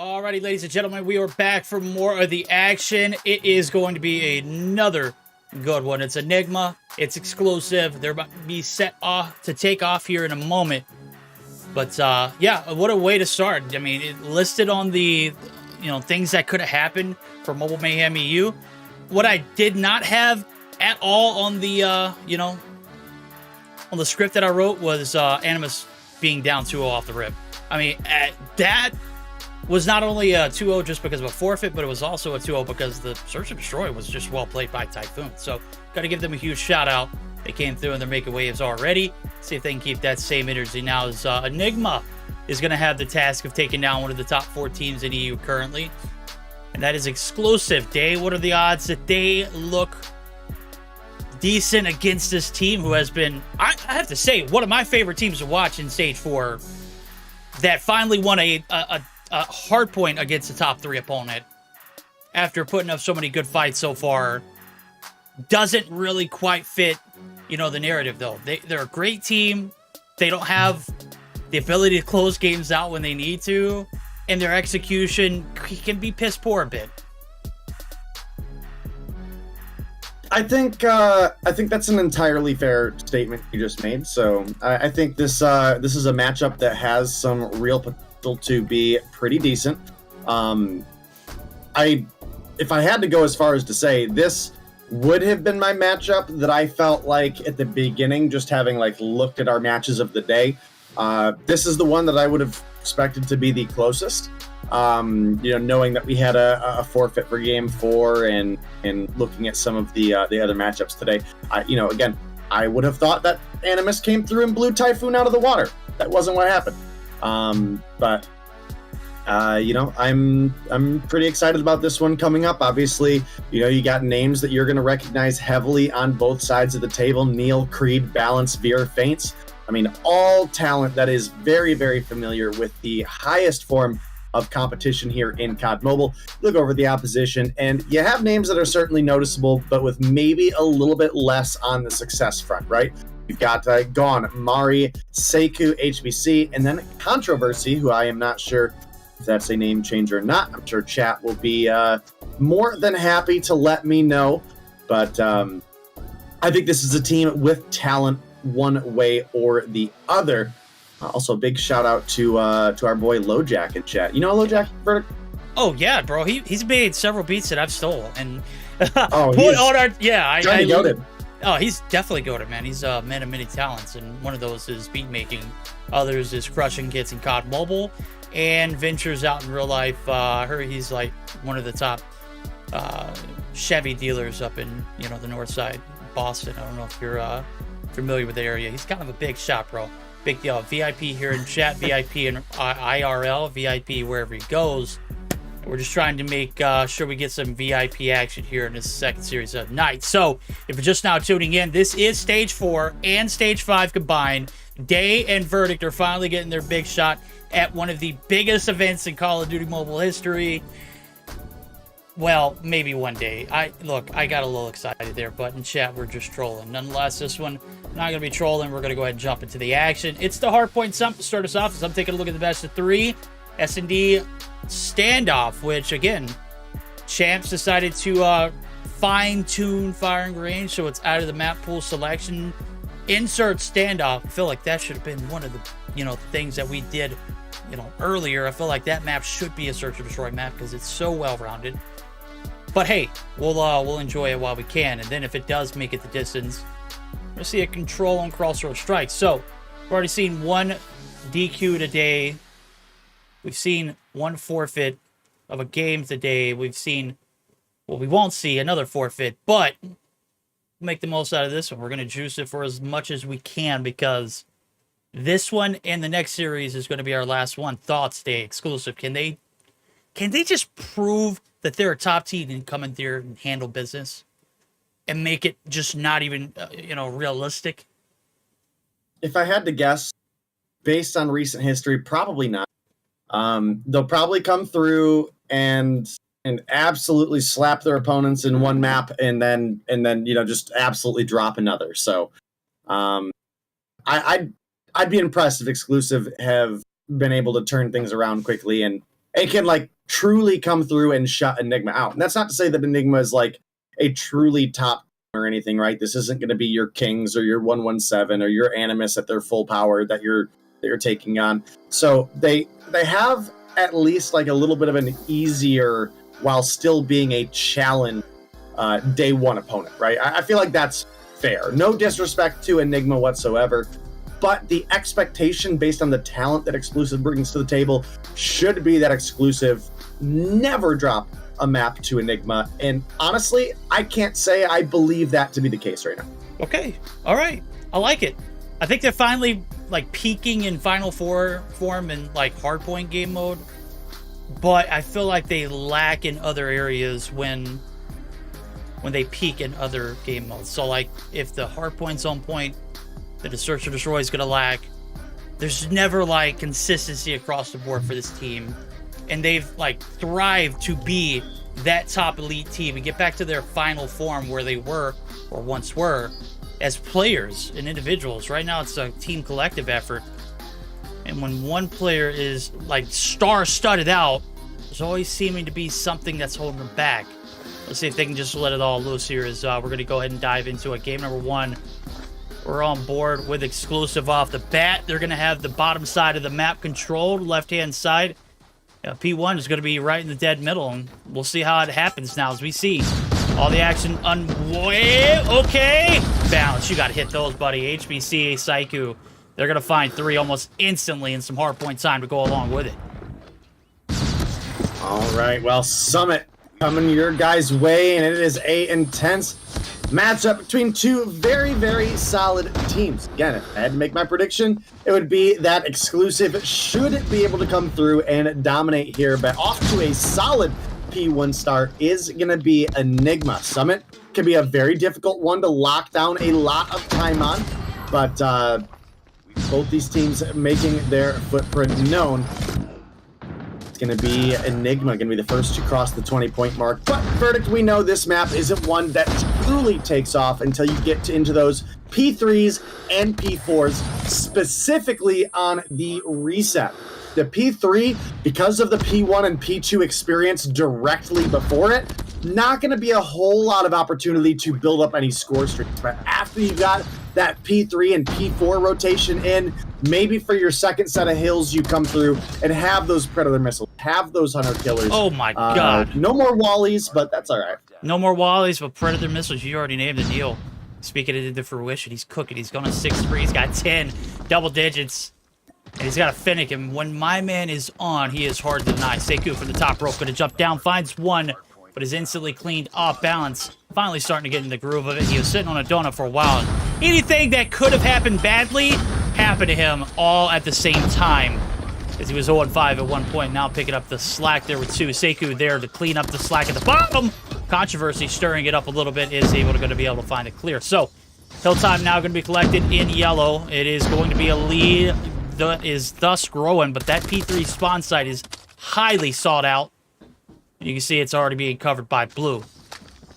Alrighty, ladies and gentlemen, we are back for more of the action. It is going to be another good one. It's Enigma. It's exclusive. They're about to be set off to take off here in a moment. But yeah, what a way to start. I mean, it listed on the things that could have happened for Mobile Mayhem EU. What I did not have at all on the on the script that I wrote was Animus being down 2-0 off the rip. I mean, that was not only a 2-0 just because of a forfeit, but it was also a 2-0 because the Search and Destroy was just well played by Typhoon. So, got to give them a huge shout out. They came through and they're making waves already. See if they can keep that same energy now as Enigma is going to have the task of taking down one of the top 4 teams in EU currently. And that is exclusive. Day, what are the odds that they look decent against this team who has been, I have to say, one of my favorite teams to watch in Stage 4 that finally won a hard point against the top 3 opponent after putting up so many good fights so far. Doesn't really quite fit, the narrative, though. They're a great team. They don't have the ability to close games out when they need to, and their execution can be piss poor a bit. I think that's an entirely fair statement you just made. So I think this is a matchup that has some real potential to be pretty decent. If I had to go as far as to say, this would have been my matchup that I felt like at the beginning, just having looked at our matches of the day. This is the one that I would have expected to be the closest. Knowing that we had a forfeit for game 4 and looking at some of the other matchups today, again, I would have thought that Animus came through and blew Typhoon out of the water. That wasn't what happened. But I'm pretty excited about this one coming up. Obviously, you got names that you're going to recognize heavily on both sides of the table: Neil, Creed, Balance, Veer, Faints. I mean, all talent that is very, very familiar with the highest form of competition here in COD Mobile. Look over the opposition, and you have names that are certainly noticeable, but with maybe a little bit less on the success front, right? You've got Gone, Mari, Seku, HBC, and then Controversy, who I am not sure if that's a name change or not. I'm sure chat will be more than happy to let me know, but I think this is a team with talent one way or the other. Also, a big shout out to our boy LoJack in chat. You know LoJack, Verdict? Oh yeah, bro. He's made several beats that I've stolen and Johnny goated. Oh, he's definitely goated, man. He's a man of many talents, and one of those is beat making. Others is crushing hits in COD Mobile, and ventures out in real life. I heard he's like one of the top Chevy dealers up in the north side, Boston. I don't know if you're familiar with the area. He's kind of a big shot, bro. Big deal. VIP here in chat, VIP in IRL, VIP wherever he goes. We're just trying to make sure we get some VIP action here in this second series of night. So, if you're just now tuning in, this is Stage 4 and Stage 5 combined. Day and Verdict are finally getting their big shot at one of the biggest events in Call of Duty Mobile history. Well, maybe one day. I got a little excited there, but in chat, we're just trolling. Nonetheless, this one, not going to be trolling. We're going to go ahead and jump into the action. It's the hardpoint sump to start us off as I'm taking a look at the best of 3 S&D standoff, which, again, Champs decided to fine-tune firing range, so it's out of the map pool selection. Insert standoff. I feel like that should have been one of the, things that we did, earlier. I feel like that map should be a search and destroy map because it's so well-rounded. But hey, we'll enjoy it while we can, and then if it does make it the distance, we'll see a control on crossroad strike. So, we've already seen one DQ today. We've seen one forfeit of a game today. We've seen, we won't see another forfeit, but we'll make the most out of this one. We're going to juice it for as much as we can because this one and the next series is going to be our last one. Thoughts Day exclusive. Can they just prove that they're a top team and come in there and handle business and make it just not even, realistic? If I had to guess, based on recent history, probably not. They'll probably come through and absolutely slap their opponents in one map and then just absolutely drop another. So I'd be impressed if exclusive have been able to turn things around quickly and and can like truly come through and shut Enigma out. And that's not to say that Enigma is like a truly top or anything, right? This isn't going to be your Kings or your 117 or your Animus at their full power that you're taking on. So they have at least like a little bit of an easier, while still being a challenge, day one opponent, right? I feel like that's fair. No disrespect to Enigma whatsoever, but the expectation based on the talent that Exclusive brings to the table should be that Exclusive never drop a map to Enigma. And honestly, I can't say I believe that to be the case right now. Okay. All right. I like it. I think they're finally like peaking in Final Four form and like hardpoint game mode. But I feel like they lack in other areas when they peak in other game modes. So like if the hardpoint's on point, the Search or Destroy is gonna lack. There's never like consistency across the board for this team. And they've like thrived to be that top elite team and get back to their final form where they were or once were as players and individuals. Right now it's a team collective effort. And when one player is like star-studded out, there's always seeming to be something that's holding them back. Let's see if they can just let it all loose here as we're going to go ahead and dive into it. Game number one. We're on board with Exclusive off the bat. They're going to have the bottom side of the map controlled, left-hand side. P1 is going to be right in the dead middle, and we'll see how it happens now as we see all the action. Okay. Balance. You got to hit those, buddy. HBC, Saiku. They're going to find 3 almost instantly and some hardpoint time to go along with it. All right, well, Summit coming your guys' way, and it is a intense matchup between two very, very solid teams. Again, if I had to make my prediction, it would be that Exclusive should be able to come through and dominate here, but off to a solid P1 start is going to be Enigma. Summit can be a very difficult one to lock down a lot of time on, but both these teams making their footprint known. It's going to be Enigma, going to be the first to cross the 20-point mark. But Verdict, we know this map isn't one that truly takes off until you get into those P3s and P4s, specifically on the reset. The P3, because of the P1 and P2 experience directly before it, not going to be a whole lot of opportunity to build up any score streaks. But after you got that P3 and P4 rotation in, maybe for your second set of hills, you come through and have those Predator missiles, have those Hunter killers. Oh my God. No more Wallies, but that's all right. No more Wallies, but Predator missiles. You already named the deal. Speaking of the fruition, he's cooking. He's going to 6-3. He's got 10 double digits. And he's got a Finnick. And when my man is on, he is hard to deny. Sekou from the top rope. Going to jump down. Finds one, but is instantly cleaned off balance. Finally starting to get in the groove of it. He was sitting on a donut for a while. Anything that could have happened badly happened to him all at the same time. As he was 0-5 at one point, now picking up the slack there with 2. Sekou there to clean up the slack at the bottom. Controversy stirring it up a little bit, is going to be able to find it clear. So, hill time now going to be collected in yellow. It is going to be a lead that is thus growing, but that P3 spawn site is highly sought out. You can see it's already being covered by blue.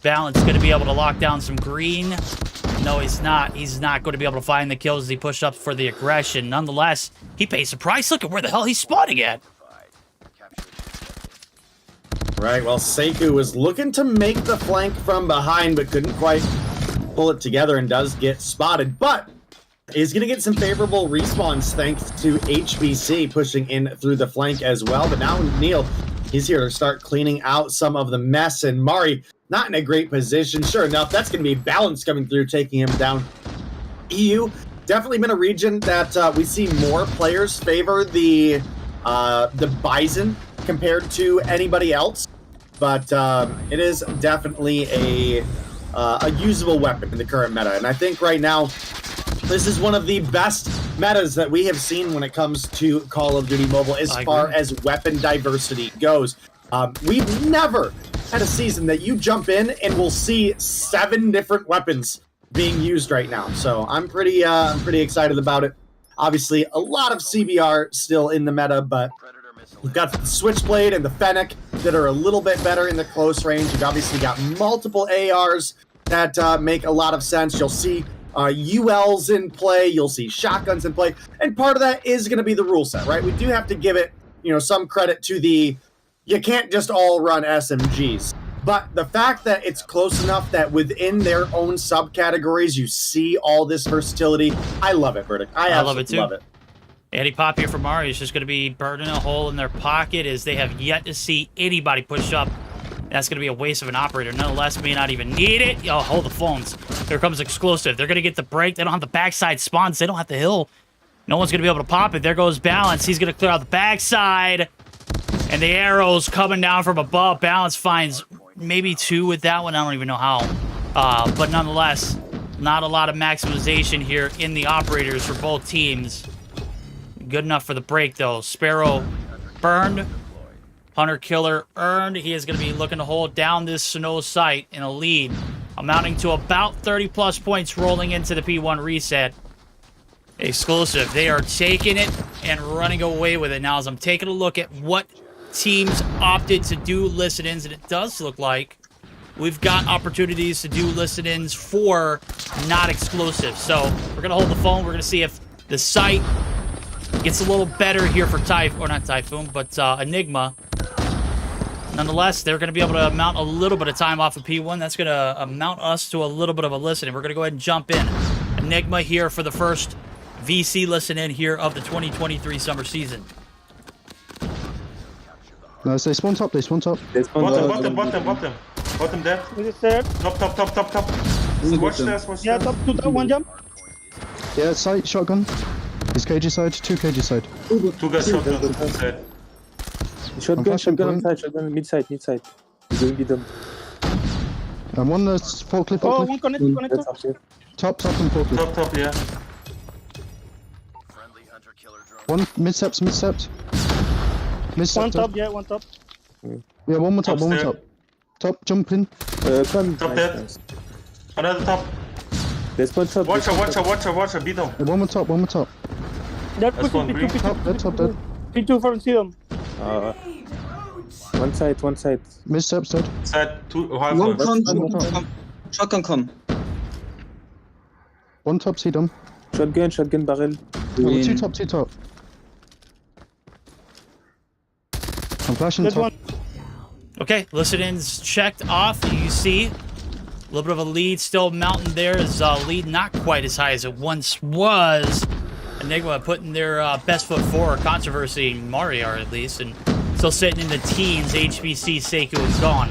Balance going to be able to lock down some green. No, he's not. He's not going to be able to find the kills as he pushed up for the aggression. Nonetheless, he pays the price. Look at where the hell he's spawning at. Right, well, Sekou was looking to make the flank from behind, but couldn't quite pull it together and does get spotted. But is going to get some favorable respawns thanks to HBC pushing in through the flank as well. But now Neil, he's here to start cleaning out some of the mess. And Mari, not in a great position. Sure enough, that's going to be Balance coming through, taking him down. EU, definitely been a region that we see more players favor the Bison compared to anybody else. But it is definitely a usable weapon in the current meta. And I think right now, this is one of the best metas that we have seen when it comes to Call of Duty Mobile as far as weapon diversity goes. We've never had a season that you jump in and we'll see 7 different weapons being used right now. So I'm pretty excited about it. Obviously, a lot of CBR still in the meta, but you've got the Switchblade and the Fennec that are a little bit better in the close range. You've obviously got multiple ARs that make a lot of sense. You'll see ULs in play, you'll see shotguns in play, and part of that is going to be the rule set, right? We do have to give it, some credit to the you can't just all run SMGs. But the fact that it's close enough that within their own subcategories you see all this versatility, I love it, Verdict. I love it too. Love it. Anti-pop here for Mari is just going to be burning a hole in their pocket as they have yet to see anybody push up. That's going to be a waste of an operator. Nonetheless, may not even need it. Oh, hold the phones. Here comes Exclusive. They're going to get the break. They don't have the backside spawns. They don't have the hill. No one's going to be able to pop it. There goes Balance. He's going to clear out the backside. And the arrows coming down from above. Balance finds maybe 2 with that one. I don't even know how. But nonetheless, not a lot of maximization here in the operators for both teams. Good enough for the break, though. Sparrow burned. Hunter Killer earned. He is going to be looking to hold down this Snow site in a lead, amounting to about 30-plus points rolling into the P1 reset. Exclusive. They are taking it and running away with it. Now, as I'm taking a look at what teams opted to do listen-ins, and it does look like we've got opportunities to do listen-ins for not Exclusive. So we're going to hold the phone. We're going to see if the site gets a little better here for Typhoon, but Enigma. Nonetheless, they're going to be able to mount a little bit of time off of P1. That's going to amount us to a little bit of a listen. We're going to go ahead and jump in. Enigma here for the first VC listen-in here of the 2023 summer season. No, they spawn top, they spawn top. Bottom dead. Is it there? Top. Watch this, watch Yeah, this. top to top, one jump. Yeah, side, shotgun. He's KG side, 2 KG side. 2 guys shotgun side. Shotgun, mid side. He's going to them. And one forklift. Oh, one connector. Top and forklift. Top, yeah. One mid-steps. One top, yeah, one top. Yeah, one more top. Top, jump in. Come. Top dead. Another top. There's one top. Watch her, beat them. Yeah, one more top. That That's one green. P2, Top dead. P2 from Serum. One side. Mid-steps dead. Side 2, half One one. con. Shotgun con. One top, see them. Shotgun barrel. Oh, 2 top. I'm flashing That top. one. Okay, listen-ins checked off. You see a little bit of a lead still mounting there. Is lead not quite as high as it once was. Enigma putting their best foot forward. Controversy, Mario at least, and still sitting in the teens. HBC Seiko is gone.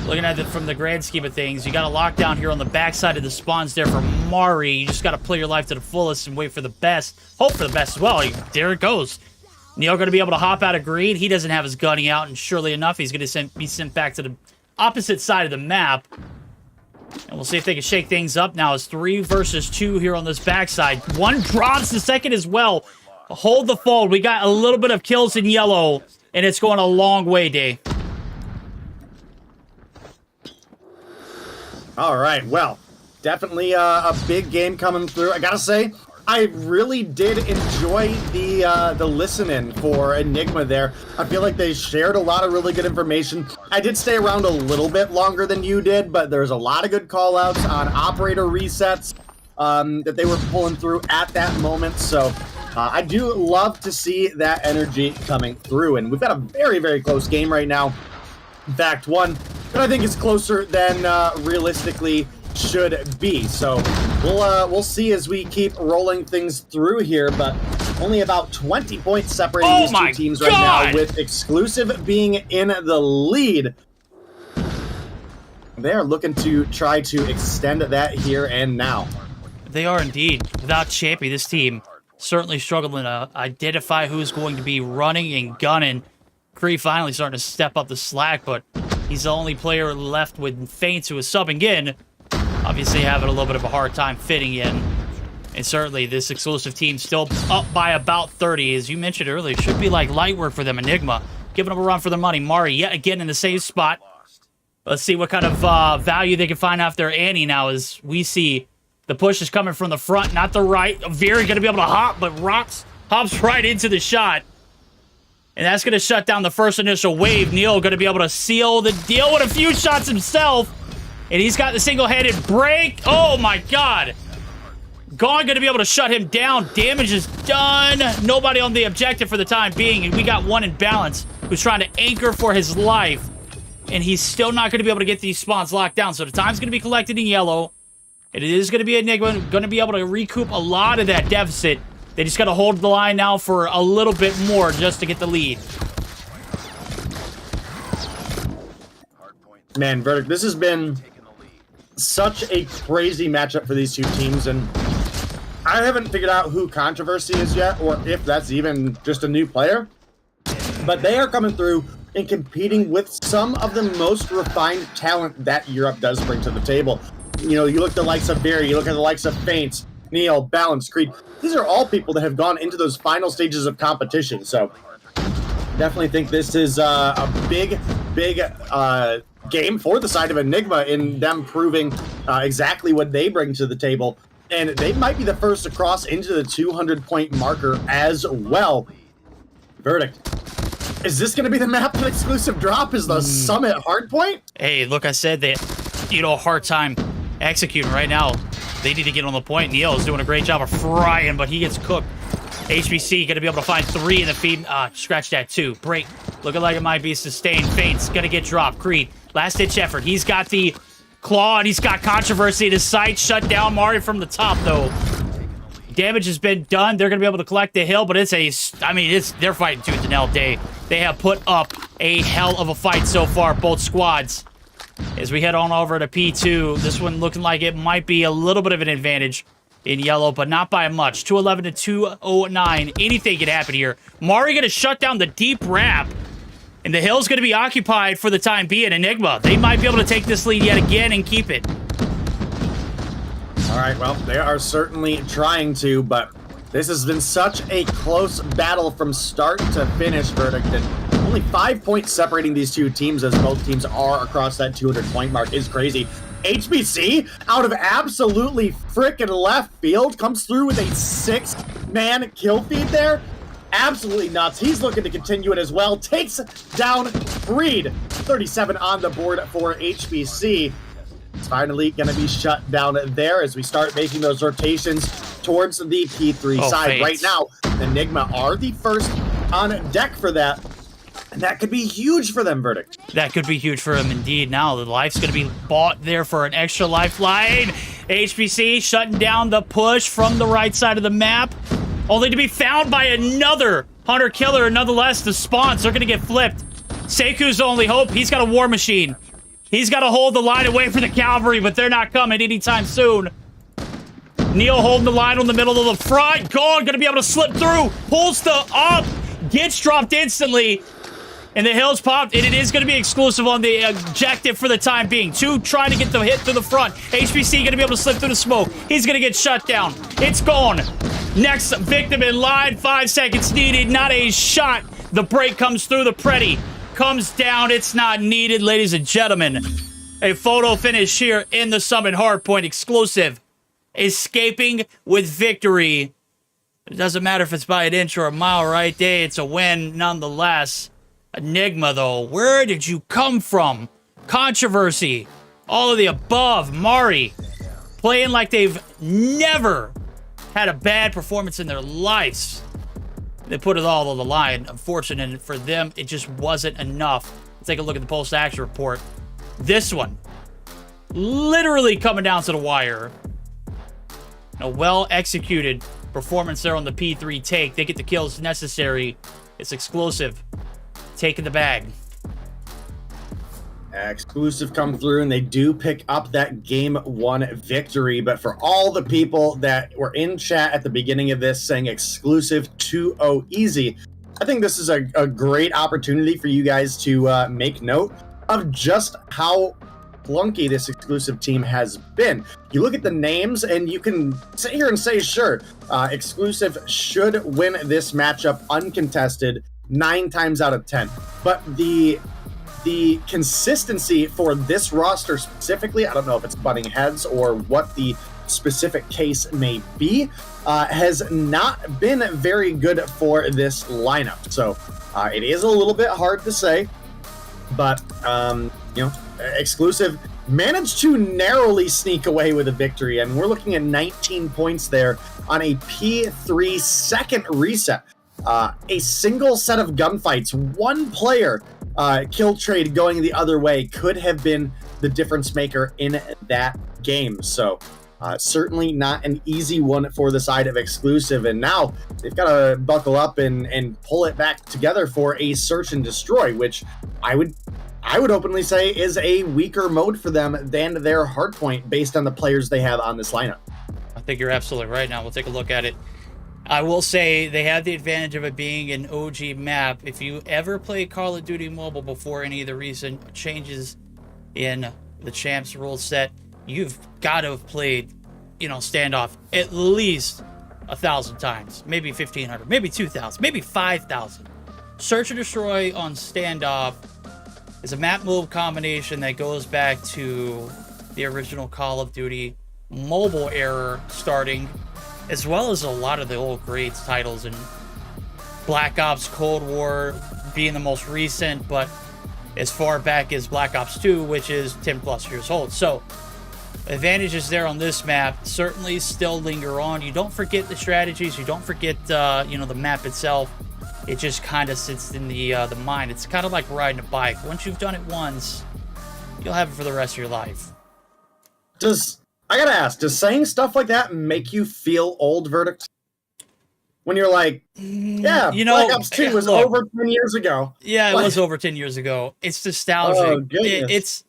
Looking at it from the grand scheme of things, you got a lockdown here on the backside of the spawns there for Mari. You just got to play your life to the fullest and wait for the best. Hope for the best as well. There it goes. Neil going to be able to hop out of green. He doesn't have his gunning out, and surely enough, he's going to be sent back to the opposite side of the map. And we'll see if they can shake things up now. It's 3 versus 2 here on this backside. One drops the second as well. Hold the fold. We got a little bit of kills in yellow, and it's going a long way, Day. All right, well, definitely a big game coming through. I gotta say, I really did enjoy the listen-in for Enigma there. I feel like they shared a lot of really good information. I did stay around a little bit longer than you did, but there's a lot of good call-outs on operator resets that they were pulling through at that moment. So I do love to see that energy coming through. And we've got a very, very close game right now. In fact, one that I think is closer than realistically should be. So we'll see as we keep rolling things through here, but only about 20 points separating these two teams right now, with Exclusive being in the lead. They're looking to try to extend that here and now. They are indeed. Without Champy, this team certainly struggling to identify who's going to be running and gunning. Cree finally starting to step up the slack, but he's the only player left with Feints who is subbing in. Obviously having a little bit of a hard time fitting in. And certainly this Exclusive team still up by about 30. As you mentioned earlier, should be like light work for them. Enigma giving them a run for their money. Mari yet again in the same spot. Let's see what kind of value they can find after Annie now, as we see the push is coming from the front, not the right. Very going to be able to hop, but hops right into the shot. And that's going to shut down the first initial wave. Neil going to be able to seal the deal with a few shots himself. And he's got the single-handed break. Oh, my God. Gone going to be able to shut him down. Damage is done. Nobody on the objective for the time being. And we got one in balance. who's trying to anchor for his life, and he's still not going to be able to get these spawns locked down. So the time's going to be collected in yellow, and it is going to be Enigma going to be able to recoup a lot of that deficit. They just got to hold the line now for a little bit more just to get the lead. Man, Verdict, this has been such a crazy matchup for these two teams, and I haven't figured out who Controversy is yet, or if that's even just a new player. But they are coming through and competing with some of the most refined talent that Europe does bring to the table. You know, you look at the likes of Barry, you look at the likes of Feints, Neil, Balance, Creed. These are all people that have gone into those final stages of competition. So definitely think this is a big game for the side of Enigma in them proving exactly what they bring to the table. And they might be the first to cross into the 200-point marker as well. Verdict. Is this going to be the map that exclusive drop? Is the Summit Hardpoint? Hey, look, I said that, you know, a hard time executing right now. They need to get on the point. Neil is doing a great job of frying, but he gets cooked. HBC going to be able to find 3 in the feed. Scratch that 2. Break. Looking like it might be sustained. Feints going to get dropped. Creed. Last ditch effort. He's got the claw, and he's got Controversy in his sight. Shut down Mario from the top, though. Damage has been done. They're going to be able to collect the hill, but they're fighting tooth and nail day. They have put up a hell of a fight so far, both squads. As we head on over to P2, this one looking like it might be a little bit of an advantage in yellow, but not by much. 211 to 209. Anything could happen here. Mari going to shut down the deep ramp, and the hill's going to be occupied for the time being. Enigma, they might be able to take this lead yet again and keep it. All right, well, they are certainly trying to, but this has been such a close battle from start to finish, Verdict, and only 5 points separating these two teams as both teams are across that 200-point mark is crazy. HBC, out of absolutely frickin' left field, comes through with a 6-man kill feed there. Absolutely nuts. He's looking to continue it as well. Takes down Creed. 37 on the board for HBC. It's finally going to be shut down there as we start making those rotations towards the P3 side. Right now, Enigma are the first on deck for that. And that could be huge for them, Verdict. That could be huge for them indeed. Now the life's going to be bought there for an extra lifeline. HBC shutting down the push from the right side of the map. Only to be found by another Hunter Killer. Nonetheless, the spawns are going to get flipped. Seku's only hope. He's got a war machine. He's got to hold the line away for the cavalry, but they're not coming anytime soon. Neil holding the line on the middle of the front. Gone, going to be able to slip through. Pulls the up. Gets dropped instantly. And the hill's popped, and it is going to be exclusive on the objective for the time being. 2 trying to get the hit to the front. HBC going to be able to slip through the smoke. He's going to get shut down. It's gone. Next victim in line. 5 seconds needed. Not a shot. The break comes through. The Pretty comes down. It's not needed, ladies and gentlemen. A photo finish here in the Summit Hardpoint exclusive. Escaping with victory. It doesn't matter if it's by an inch or a mile right there. It's a win nonetheless. Enigma, though, where did you come from? Controversy, all of the above. Mari, playing like they've never had a bad performance in their lives. They put it all on the line. Unfortunate for them, it just wasn't enough. Let's take a look at the post-action report. This one, literally coming down to the wire. A well-executed performance there on the P3 take. They get the kills necessary. It's exclusive. Taking the bag. Exclusive come through, and they do pick up that game 1 victory. But for all the people that were in chat at the beginning of this saying exclusive 2-0 easy, I think this is a great opportunity for you guys to make note of just how clunky this exclusive team has been. You look at the names, and you can sit here and say, sure, exclusive should win this matchup uncontested 9 times out of 10. But the consistency for this roster specifically, I don't know if it's butting heads or what the specific case may be, has not been very good for this lineup. So it is a little bit hard to say, but exclusive managed to narrowly sneak away with a victory, and we're looking at 19 points there on a P3 second reset. a single set of gunfights, one player kill trade going the other way could have been the difference maker in that game. So certainly not an easy one for the side of Exclusive, and now they've got to buckle up and pull it back together for a search and destroy, which I would openly say is a weaker mode for them than their hardpoint based on the players they have on this lineup. I think you're absolutely right. Now we'll take a look at it. I will say they have the advantage of it being an OG map. If you ever play Call of Duty Mobile before any of the recent changes in the Champs rule set, you've got to have played, Standoff at least 1,000 times, maybe 1,500, maybe 2,000, maybe 5,000. Search and Destroy on Standoff is a map move combination that goes back to the original Call of Duty Mobile era starting, as well as a lot of the old greats titles, and Black Ops Cold War being the most recent, but as far back as Black Ops 2, which is 10 plus years old. So advantages there on this map certainly still linger on. You don't forget the strategies, you don't forget the map itself. It just kind of sits in the mind. It's kind of like riding a bike. Once you've done it once, you'll have it for the rest of your life. I gotta ask, does saying stuff like that make you feel old, Verdict? When you're like, yeah, Black Ops 2 was over 10 years ago. Yeah, it was over 10 years ago. It's nostalgic. Oh, goodness.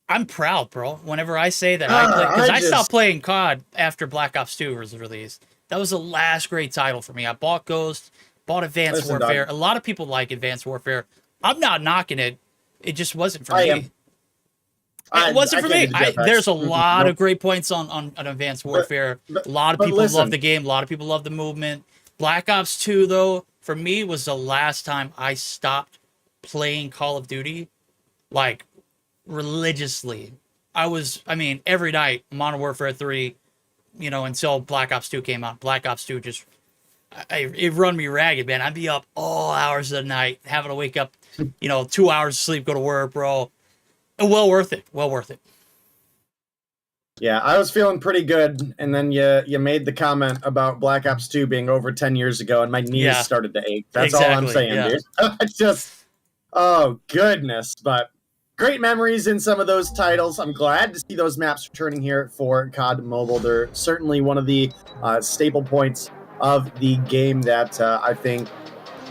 I'm proud, bro. Whenever I say that, I stopped playing COD after Black Ops 2 was released. That was the last great title for me. I bought Ghost, bought Advanced Warfare. A lot of people like Advanced Warfare. I'm not knocking it. It just wasn't for me. It wasn't for me. There's a lot of great points on Advanced Warfare. A lot of people love the game. A lot of people love the movement. Black Ops 2, though, for me, was the last time I stopped playing Call of Duty, like, religiously. Every night, Modern Warfare 3, until Black Ops 2 came out. Black Ops 2 just, it run me ragged, man. I'd be up all hours of the night, having to wake up, 2 hours of sleep, go to work, bro. Well worth it. Well worth it. Yeah, I was feeling pretty good, and then you made the comment about Black Ops 2 being over 10 years ago, and my knees started to ache. That's all I'm saying, dude. It's just, oh, goodness. But great memories in some of those titles. I'm glad to see those maps returning here for COD Mobile. They're certainly one of the staple points of the game that I think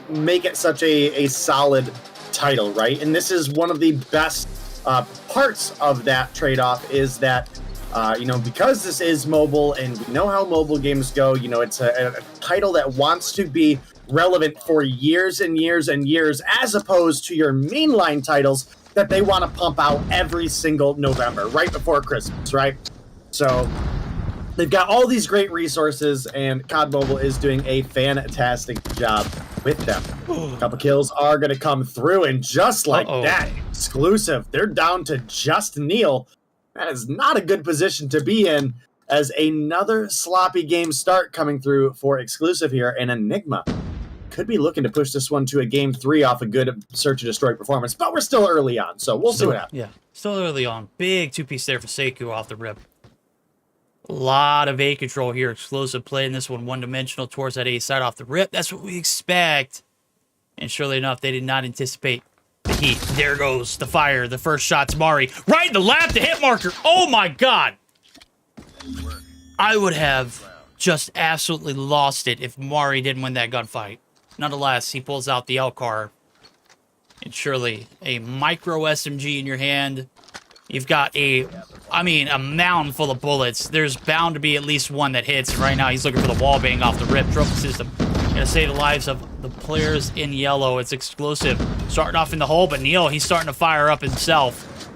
make it such a solid title, right? And this is one of the best parts of that trade-off is that, because this is mobile and we know how mobile games go, it's a title that wants to be relevant for years and years and years, as opposed to your mainline titles that they want to pump out every single November, right before Christmas, right? So they've got all these great resources, and COD Mobile is doing a fantastic job with them. A couple kills are going to come through, and just like that, Exclusive, they're down to just Neil. That is not a good position to be in, as another sloppy game start coming through for Exclusive here, and Enigma could be looking to push this one to a game 3 off a good search and destroy performance, but we're still early on, so we'll see what happens. Yeah, still early on. Big two-piece there for Sekou off the rip. A lot of A control here. Exclusive playing this one one-dimensional towards that A side off the rip. That's what we expect. And surely enough, they did not anticipate the heat. There goes the fire. The first shot's Mari. Right in the lap, the hit marker. Oh my god. I would have just absolutely lost it if Mari didn't win that gunfight. Nonetheless, he pulls out the L-car. And surely a micro SMG in your hand. You've got a mound full of bullets. There's bound to be at least one that hits. Right now, he's looking for the wall bang off the rip. Trophy system. Gonna save the lives of the players in yellow. It's Exclusive. Starting off in the hole, but Neil, he's starting to fire up himself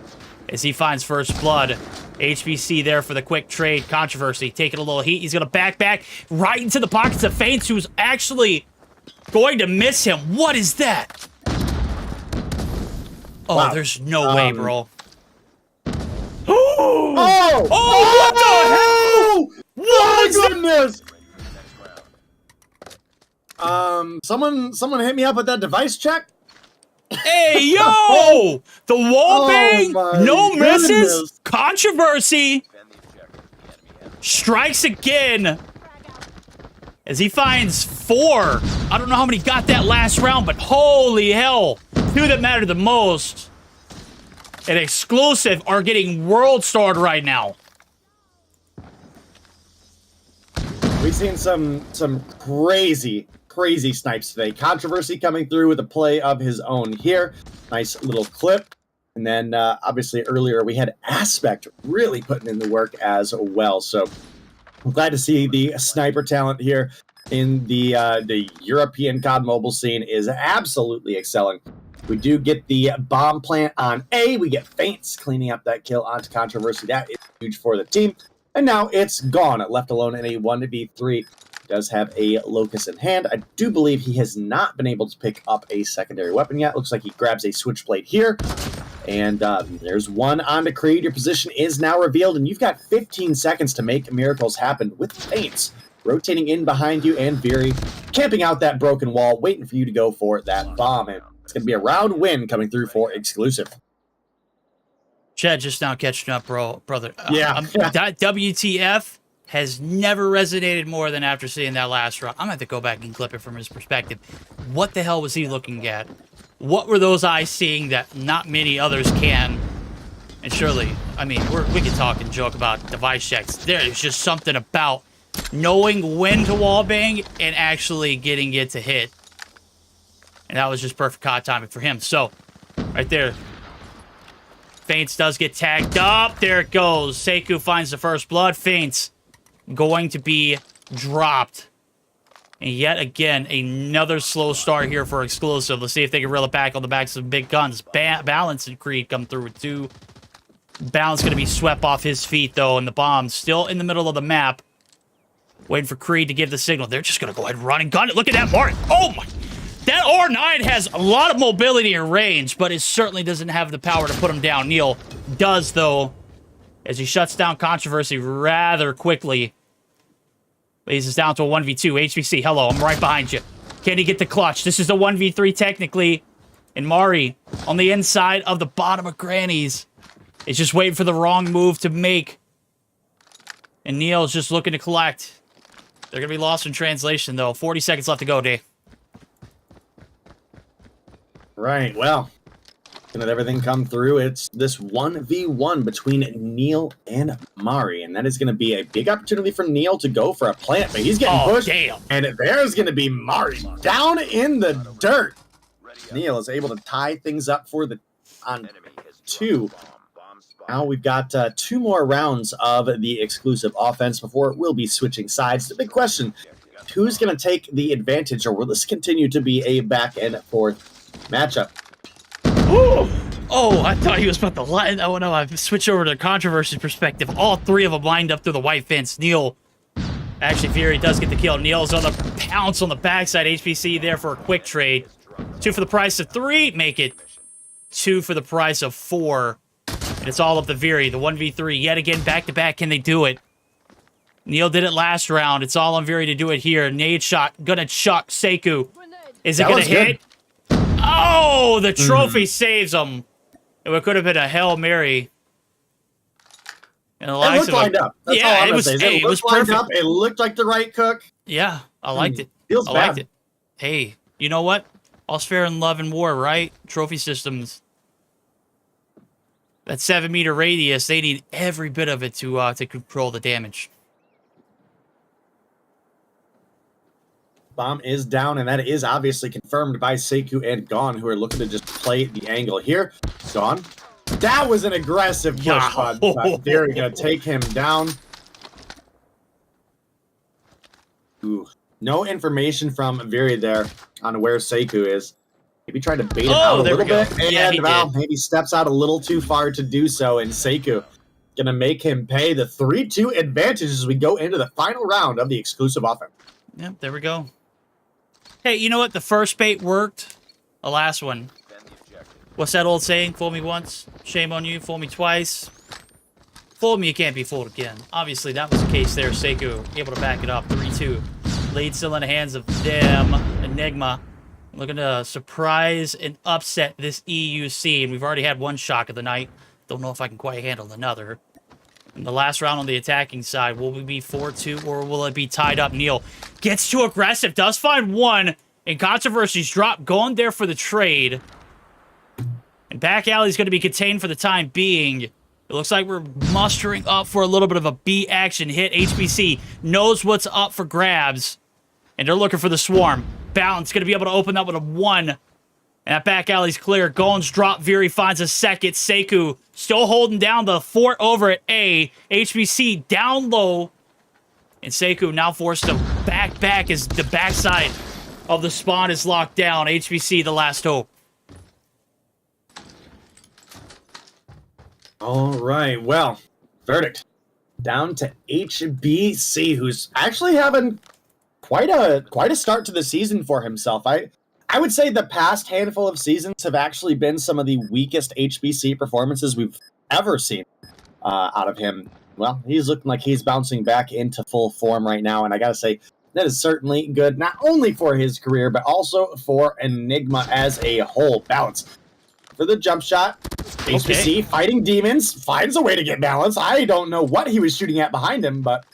as he finds first blood. HBC there for the quick trade. Controversy. Taking a little heat. He's gonna back right into the pockets of Faints, who's actually going to miss him. What is that? Oh, wow. There's no way, bro. Oh, what the hell? What? My goodness! Someone hit me up with that device check. Hey, yo! The wall bang, no misses, controversy. Strikes again. as he finds 4. I don't know how many got that last round, but holy hell. 2 that matter the most. And Exclusive are getting world starred right now. We've seen some crazy snipes today. Controversy coming through with a play of his own here. Nice little clip. And then obviously earlier we had Aspect really putting in the work as well. So I'm glad to see the sniper talent here in the European COD mobile scene is absolutely excelling. We do get the bomb plant on A. We get Feints cleaning up that kill onto Controversy. That is huge for the team. And now it's gone, left alone in a 1v3. Does have a Locust in hand. I do believe he has not been able to pick up a secondary weapon yet. Looks like he grabs a Switchblade here. And there's one on to Creed. Your position is now revealed, and you've got 15 seconds to make miracles happen with Feints rotating in behind you and Veery camping out that broken wall, waiting for you to go for that bomb. And it's going to be a round win coming through for Exclusive. Chad just now catching up, brother. Yeah. That WTF has never resonated more than after seeing that last round. I'm going to have to go back and clip it from his perspective. What the hell was he looking at? What were those eyes seeing that not many others can? And surely, I mean, we can talk and joke about device checks. There is just something about knowing when to wallbang and actually getting it to hit. And that was just perfect COD timing for him. So, right there. Feints does get tagged up. There it goes. Sekou finds the first blood. Feints going to be dropped. And yet again, another slow start here for Exclusive. Let's see if they can reel it back on the backs of big guns. Balance and Creed come through with 2. Balance going to be swept off his feet, though, and the bomb still in the middle of the map. Waiting for Creed to give the signal. They're just going to go ahead and run and gun it. Look at that mark. Oh, my. That R9 has a lot of mobility and range, but it certainly doesn't have the power to put him down. Neil does, though, as he shuts down Controversy rather quickly. Lays us down to a 1v2. HBC, hello, I'm right behind you. Can he get the clutch? This is a 1v3 technically. And Mari on the inside of the bottom of Granny's is just waiting for the wrong move to make. And Neil's just looking to collect. They're going to be lost in translation, though. 40 seconds left to go, Dave. Right, well, and let everything come through. It's this 1v1 between Neil and Mari, and that is going to be a big opportunity for Neil to go for a plant, but he's getting pushed. Damn. And there's going to be Mari down in the dirt. Neil is able to tie things up for the on 2. Now we've got 2 more rounds of the Exclusive offense before we'll be switching sides. The big question, who's going to take the advantage, or will this continue to be a back and forth matchup? Oh, I thought he was about to line. Oh, no, I've switched over to Controversy's perspective. All 3 of them lined up through the white fence. Neil, actually, Fury does get the kill. Neil's on the pounce on the backside. HPC there for a quick trade. 2 for the price of 3. Make it 2 for the price of 4. And it's all up to Fury. The 1v3 yet again, back-to-back. Can they do it? Neil did it last round. It's all on Fury to do it here. Nade shot. Gonna chuck Sekou. Is it gonna hit? Oh, the trophy saves him. It could have been a Hail Mary. And the It looked lined up. That's all I'm gonna say. It was perfect. Up. It looked like the right cook. Yeah, I liked it. Feels I bad. liked it. Hey, you know what? All's fair in love and war, right? Trophy systems. That 7-meter radius, they need every bit of it to control the damage. Bomb is down, and that is obviously confirmed by Sekou and Gon, who are looking to just play the angle here. Gon, that was an aggressive push, bud. They're going to take him down. Ooh, no information from Viri there on where Sekou is. Maybe trying to bait him out a little bit, and Val maybe steps out a little too far to do so, and Sekou going to make him pay the 3-2 advantage as we go into the final round of the Exclusive offense. Yep, there we go. Hey, you know what? The first bait worked. The last one. What's that old saying? Fool me once, shame on you. Fool me twice. Fool me, you can't be fooled again. Obviously, that was the case there. Sekou able to back it up. 3-2. Lead still in the hands of them. Enigma looking to surprise and upset this EU scene. We've already had one shock of the night. Don't know if I can quite handle another. in the last round on the attacking side. Will we be 4-2 or will it be tied up? Neil gets too aggressive, does find one, and Controversy's drop, going there for the trade. And back alley's going to be contained for the time being. It looks like we're mustering up for a little bit of a B action hit. HBC knows what's up for grabs, and they're looking for the swarm. Balance going to be able to open up with a 1. And that back alley's clear. Goins drop. Veery finds a second. Seku still holding down the fort over at A. HBC down low. And Seku now forced to back as the backside of the spawn is locked down. HBC, the last hope. All right, well, verdict. Down to HBC, who's actually having quite a start to the season for himself. I would say the past handful of seasons have actually been some of the weakest HBC performances we've ever seen out of him. Well, he's looking like he's bouncing back into full form right now, and I gotta say, that is certainly good, not only for his career, but also for Enigma as a whole. Balance for the jump shot. HBC fighting demons, finds a way to get balance. I don't know what he was shooting at behind him, but...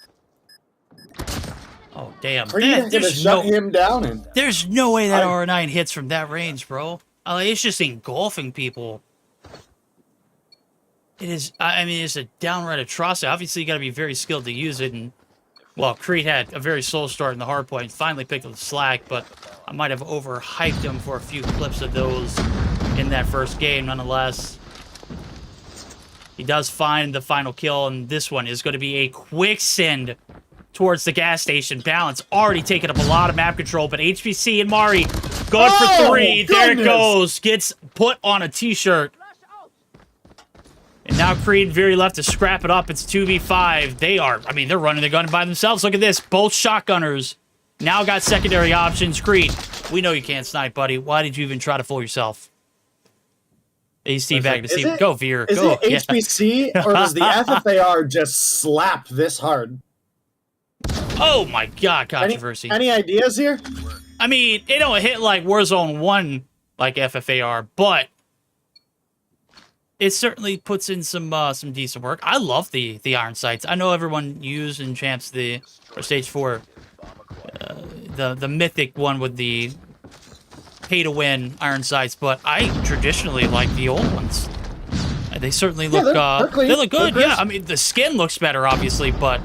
Oh, damn. Creed gonna shut him down. And there's no way that R9 hits from that range, bro. It's just engulfing people. It is, I mean, it's a downright atrocity. Obviously, you got to be very skilled to use it. And, well, Creed had a very slow start in the hard point. Finally picked up the slack, but I might have overhyped him for a few clips of those in that first game, nonetheless. He does find the final kill, and this one is going to be a quick send towards the gas station. Balance already taking up a lot of map control, but HBC and Mari going for 3. There it goes. Gets put on a t-shirt. And now Creed and Veery left to scrap it up. It's 2v5. They're running the gun by themselves. Look at this. Both shotgunners now got secondary options. Creed, we know you can't snipe, buddy. Why did you even try to fool yourself? He's teabagging to see. Go, Veer. Is Go. it HBC, or does the FFAR just slap this hard? Oh my God, Controversy. Any ideas here? I mean, it don't hit like Warzone 1 like FFAR, but it certainly puts in some decent work. I love the iron sights. I know everyone used and champs or stage 4 the mythic one with the pay to win iron sights, but I traditionally like the old ones. They certainly look they look good. Yeah, I mean the skin looks better obviously, but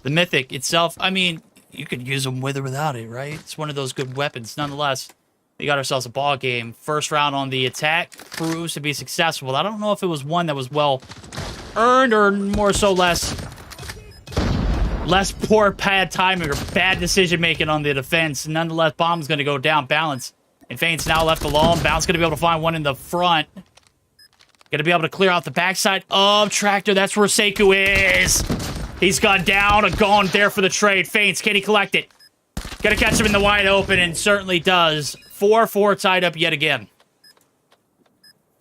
the mythic itself, I mean, you could use them with or without it, right? It's one of those good weapons. Nonetheless, we got ourselves a ball game. First round on the attack proves to be successful. I don't know if it was one that was well earned or more so less poor pad timing or bad decision making on the defense. Nonetheless, bomb's going to go down. Balance and Feint's now left alone. Balance going to be able to find one in the front. Going to be able to clear out the backside of Tractor. That's where Seku is. He's gone down and gone there for the trade. Feints, can he collect it? Gonna catch him in the wide open, and certainly does. 4-4 tied up yet again.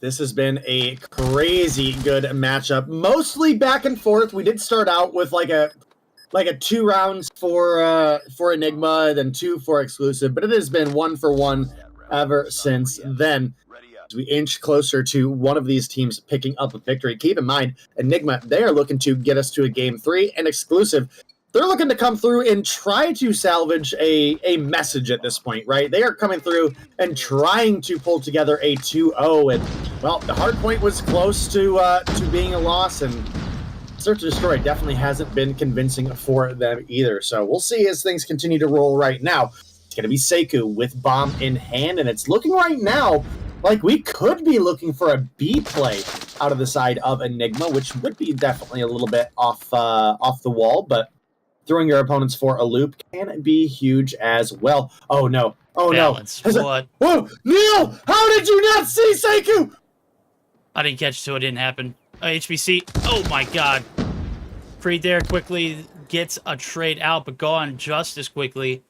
This has been a crazy good matchup. Mostly back and forth. We did start out with like a 2 rounds for Enigma, then 2 for exclusive, but it has been 1 for 1 ever since then. As we inch closer to one of these teams picking up a victory. Keep in mind, Enigma, they are looking to get us to a game 3, and exclusive, they're looking to come through and try to salvage a message at this point, right? They are coming through and trying to pull together a 2-0, and, well, the hard point was close to being a loss, and Search and Destroy definitely hasn't been convincing for them either. So we'll see as things continue to roll right now. It's going to be Seku with bomb in hand, and it's looking right now like we could be looking for a B play out of the side of Enigma, which would be definitely a little bit off the wall, but throwing your opponents for a loop can be huge as well. Oh no! Oh Balance. No! What? Whoa, Neil! How did you not see Seku? I didn't catch it, so it didn't happen. HBC. Oh my God! Creed there quickly gets a trade out, but gone just as quickly.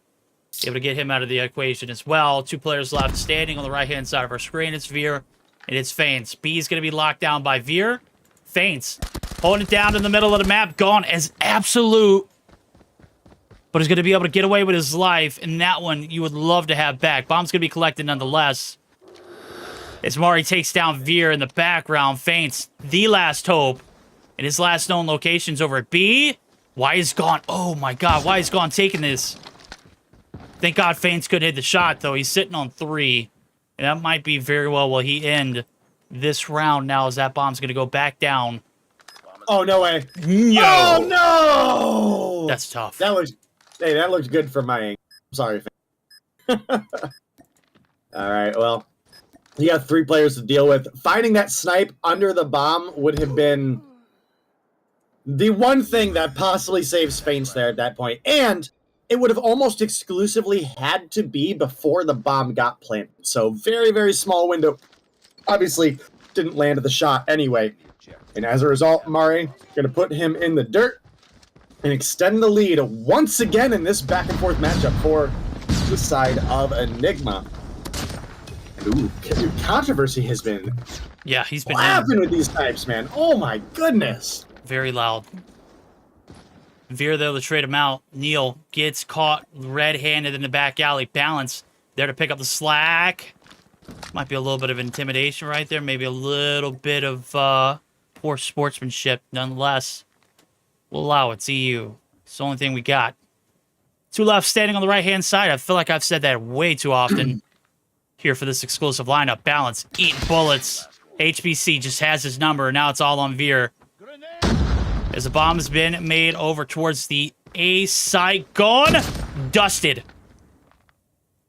Able to get him out of the equation as well. 2 players left standing on the right-hand side of our screen. It's Veer and it's Feints. B is going to be locked down by Veer. Feints holding it down in the middle of the map. Gone as absolute. But he's going to be able to get away with his life. And that one you would love to have back. Bomb's going to be collected nonetheless. As Mari takes down Veer in the background. Feints, the last hope. And his last known location's over at B. Why is Gone? Oh my god, why is Gone taking this? Thank God Feints couldn't hit the shot, though. He's sitting on 3. And that might be very well will he end this round now as that bomb's going to go back down. Oh, no way. No. Oh, no! That's tough. That looks good from my angle. I'm sorry. All right, well, you got 3 players to deal with. Finding that snipe under the bomb would have been the one thing that possibly saves Feints there at that point. And it would have almost exclusively had to be before the bomb got planted. So very, very small window. Obviously, didn't land the shot anyway. And as a result, Mari going to put him in the dirt and extend the lead once again in this back-and-forth matchup for the side of Enigma. Ooh, Controversy has been he's been laughing with these types, man. Oh my goodness. very loud. Veer, though, to trade him out. Neil gets caught red-handed in the back alley. Balance there to pick up the slack. Might be a little bit of intimidation right there. Maybe a little bit of poor sportsmanship. Nonetheless, we'll allow it. EU. It's the only thing we got. 2 left standing on the right-hand side. I feel like I've said that way too often here for this exclusive lineup. Balance, eating bullets. HBC just has his number, and now it's all on Veer. As the bomb has been made over towards the A site. Gone. Dusted.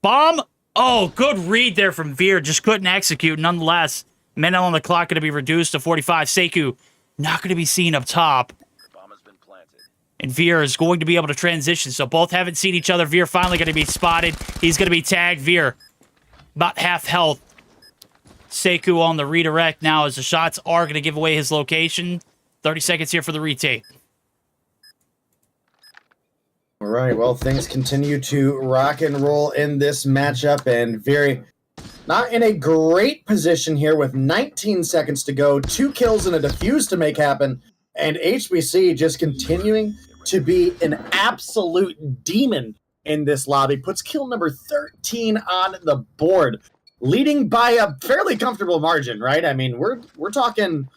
Bomb. Oh, good read there from Veer. Just couldn't execute. Nonetheless, men on the clock going to be reduced to 45. Sekou not going to be seen up top. And Veer is going to be able to transition. So both haven't seen each other. Veer finally going to be spotted. He's going to be tagged. Veer about half health. Sekou on the redirect now as the shots are going to give away his location. 30 seconds here for the retake. All right, well, things continue to rock and roll in this matchup, and very not in a great position here with 19 seconds to go, 2 kills and a defuse to make happen, and HBC just continuing to be an absolute demon in this lobby. Puts kill number 13 on the board, leading by a fairly comfortable margin, right? I mean, we're talking,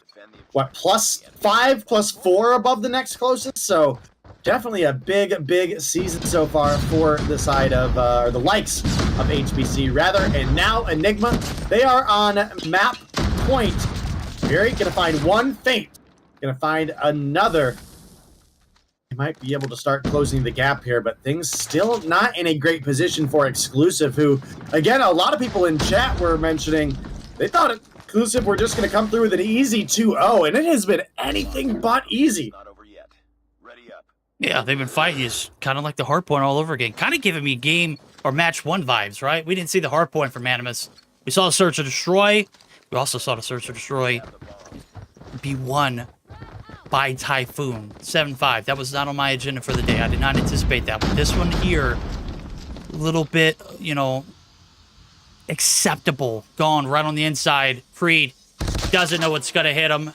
what, +5, +4 above the next closest? So definitely a big season so far for the side of, or the likes of HBC, rather. And now Enigma, they are on map point. Very gonna find one Feint. Gonna find another. They might be able to start closing the gap here, but things still not in a great position for Exclusive, who, again, a lot of people in chat were mentioning they thought Exclusive were just going to come through with an easy 2-0, and it has been anything but easy. Yeah, they've been fighting just kind of like the hardpoint all over again. Kind of giving me game or match 1 vibes, right? We didn't see the hardpoint from Animus. We saw the Search or Destroy. We also saw the Search or Destroy be won by Typhoon. 7-5. That was not on my agenda for the day. I did not anticipate that. But this one here, a little bit, you know, acceptable. Gone right on the inside. Freed doesn't know what's going to hit him.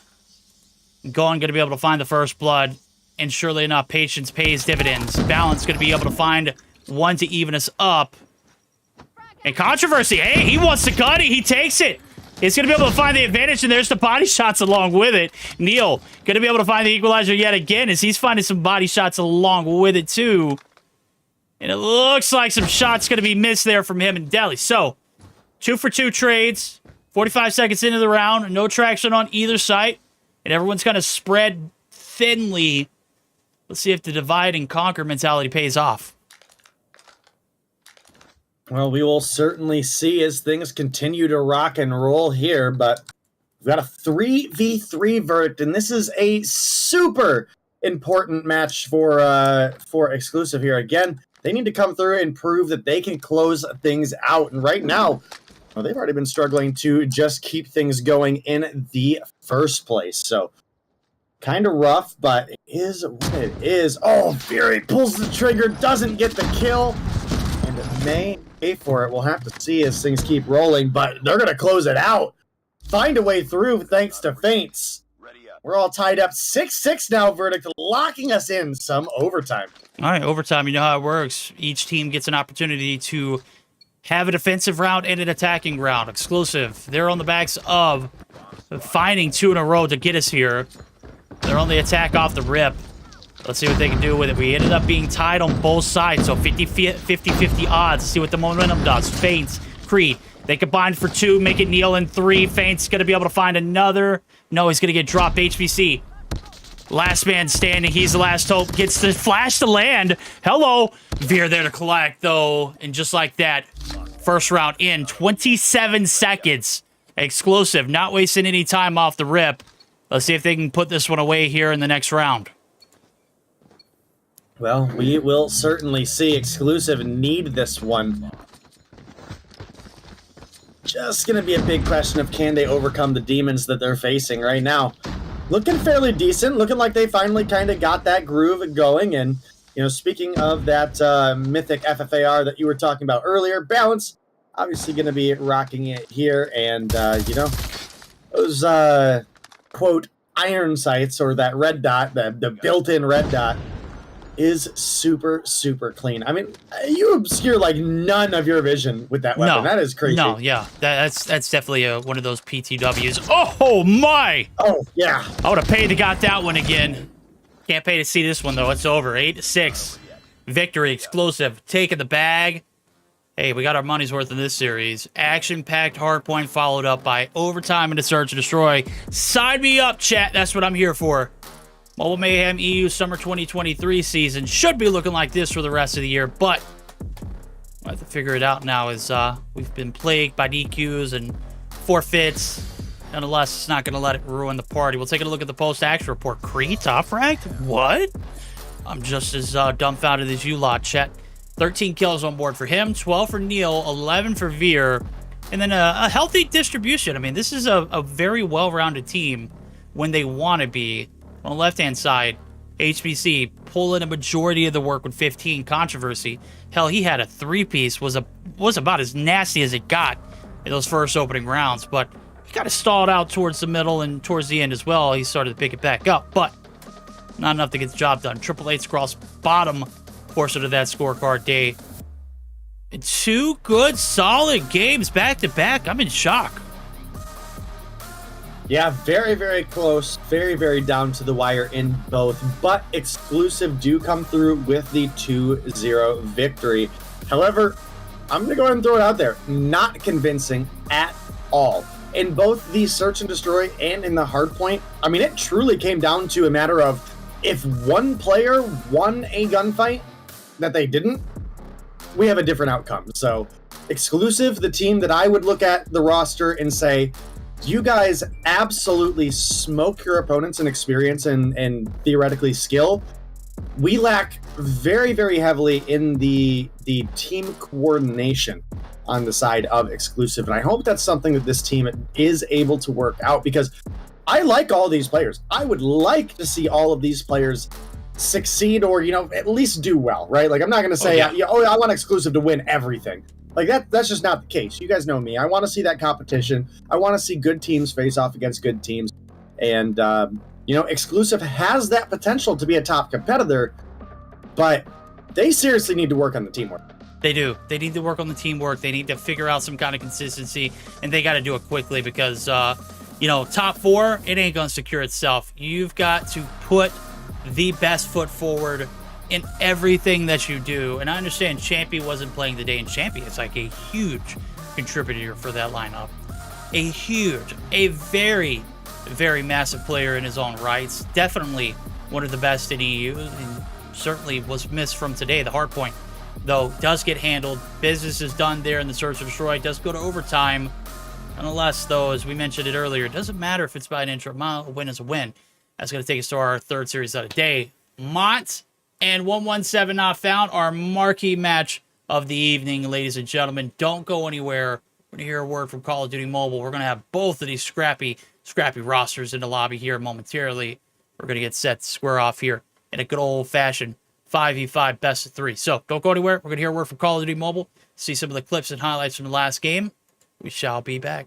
Gone going to be able to find the first blood. And surely enough, patience pays dividends. Balance going to be able to find one to even us up. And Controversy, hey, he wants to cut it. He takes it. He's going to be able to find the advantage, and there's the body shots along with it. Neil going to be able to find the equalizer yet again as he's finding some body shots along with it, too. And it looks like some shots going to be missed there from him and Deli. So, 2-for-2 trades. 45 seconds into the round. No traction on either side. And everyone's kind of spread thinly. Let's see if the divide and conquer mentality pays off. Well, we will certainly see as things continue to rock and roll here, but we've got a 3v3 verdict, and this is a super important match for Exclusive here. Again, they need to come through and prove that they can close things out, and right now, well, they've already been struggling to just keep things going in the first place, so kind of rough, but it is what it is. Oh, Fury pulls the trigger, doesn't get the kill, and it may pay for it. We'll have to see as things keep rolling, but they're going to close it out. Find a way through thanks to Feints. We're all tied up 6-6 now, verdict, locking us in some overtime. All right, overtime, you know how it works. Each team gets an opportunity to have a defensive round and an attacking round. Exclusive, they're on the backs of finding 2 in a row to get us here. They're on the attack off the rip. Let's see what they can do with it. We ended up being tied on both sides, so 50-50 odds. Let's see what the momentum does. Feints, Creed. They combine for 2, make it kneel in 3. Feint's going to be able to find another. No, he's going to get dropped. HBC. Last man standing. He's the last hope. Gets the flash to land. Hello. Veer there to collect, though. And just like that, first round in 27 seconds. Exclusive. Not wasting any time off the rip. Let's see if they can put this one away here in the next round. Well, we will certainly see. Exclusive need this one. Just going to be a big question of can they overcome the demons that they're facing right now. Looking fairly decent. Looking like they finally kind of got that groove going. And, you know, speaking of that mythic FFAR that you were talking about earlier, Balance, obviously going to be rocking it here. And, you know, those, quote, iron sights or that red dot, the built-in red dot, is super, super clean. I mean, you obscure like none of your vision with that weapon. That is crazy. No, yeah. That's definitely one of those PTWs. Oh, my! Oh, yeah. I would have paid to got that one again. Can't pay to see this one, though. It's over. 8-6. Victory. Exclusive. Taking the bag. Hey, we got our money's worth in this series. Action-packed hardpoint followed up by overtime into Search and Destroy. Sign me up, chat. That's what I'm here for. Mobile Mayhem EU Summer 2023 season should be looking like this for the rest of the year, but I have to figure it out now as we've been plagued by DQs and forfeits. Nonetheless, it's not going to let it ruin the party. We'll take a look at the post-action report. Creed top ranked? What? I'm just as dumbfounded as you lot, chat. 13 kills on board for him, 12 for Neil, 11 for Veer, and then a healthy distribution. I mean, this is a very well-rounded team when they want to be. On the left-hand side, HBC pulling a majority of the work with 15. Controversy. Hell, he had a 3-piece, was about as nasty as it got in those first opening rounds, but he got it stalled out towards the middle and towards the end as well. He started to pick it back up, but not enough to get the job done. 888 across bottom portion of that scorecard day. And 2 good, solid games back-to-back. I'm in shock. Yeah, very, very close. Very, very down to the wire in both. But Exclusive do come through with the 2-0 victory. However, I'm going to go ahead and throw it out there. Not convincing at all. In both the Search and Destroy and in the Hardpoint, I mean, it truly came down to a matter of if one player won a gunfight that they didn't, we have a different outcome. So, Exclusive, the team that I would look at the roster and say, you guys absolutely smoke your opponents in experience and theoretically skill. We lack very, very heavily in the team coordination on the side of Exclusive. And I hope that's something that this team is able to work out, because I like all these players. I would like to see all of these players succeed or, you know, at least do well, right? Like, I'm not going to say, I want Exclusive to win everything. Like, that's just not the case. You guys know me. I want to see that competition. I want to see good teams face off against good teams. And, you know, Exclusive has that potential to be a top competitor, but they seriously need to work on the teamwork. They do. They need to work on the teamwork. They need to figure out some kind of consistency, and they got to do it quickly because, you know, top 4, it ain't going to secure itself. You've got to put the best foot forward in everything that you do. And I understand Champy wasn't playing today, and Champy is like a huge contributor for that lineup. A very, very massive player in his own rights. Definitely one of the best in EU, and certainly was missed from today. The hard point, though, does get handled. Business is done there in the Search and Destroy. It does go to overtime. Nonetheless, though, as we mentioned it earlier, it doesn't matter if it's by an inch or a mile. A win is a win. That's going to take us to our third series of the day. Mont and 117 Not Found, our marquee match of the evening, ladies and gentlemen. Don't go anywhere. We're going to hear a word from Call of Duty Mobile. We're going to have both of these scrappy rosters in the lobby here momentarily. We're going to get set to square off here in a good old-fashioned 5v5 best of 3. So don't go anywhere. We're going to hear a word from Call of Duty Mobile, see some of the clips and highlights from the last game. We shall be back.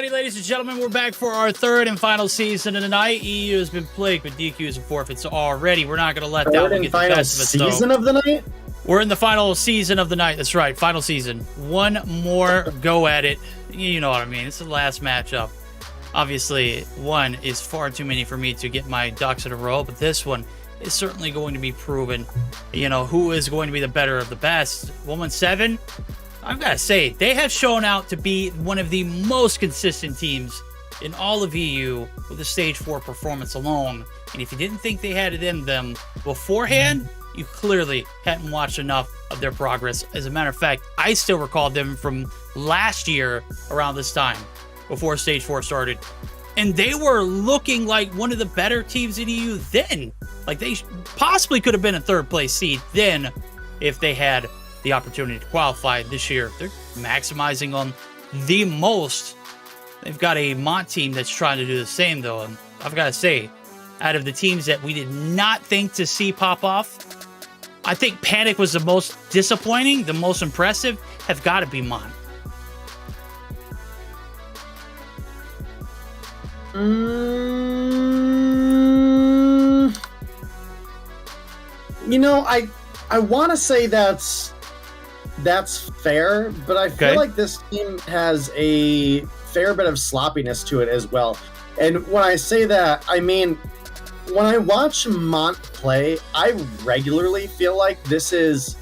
Alrighty, ladies and gentlemen, we're back for our third and final season of the night. EU has been plagued with DQs and forfeits already. We're not going to let that one get the best of us, though. Season of the night? We're in the final season of the night. That's right, final season. One more go at it. You know what I mean. It's the last matchup. Obviously, one is far too many for me to get my ducks in a row, but this one is certainly going to be proven. You know, who is going to be the better of the best. 117, I've got to say, they have shown out to be one of the most consistent teams in all of EU with a Stage 4 performance alone. And if you didn't think they had it in them beforehand, you clearly hadn't watched enough of their progress. As a matter of fact, I still recall them from last year around this time, before Stage 4 started. And they were looking like one of the better teams in EU then. Like, they possibly could have been a third place seed then if they had the opportunity to qualify this year. They're maximizing on the most. They've got a Mont team that's trying to do the same, though. And I've got to say, out of the teams that we did not think to see pop off, I think Panic was the most disappointing, the most impressive, have got to be Mont. You know, I want to say that's fair, but I feel like this team has a fair bit of sloppiness to it as well. And when I say that, I mean, when I watch Mont play, I regularly feel like this is,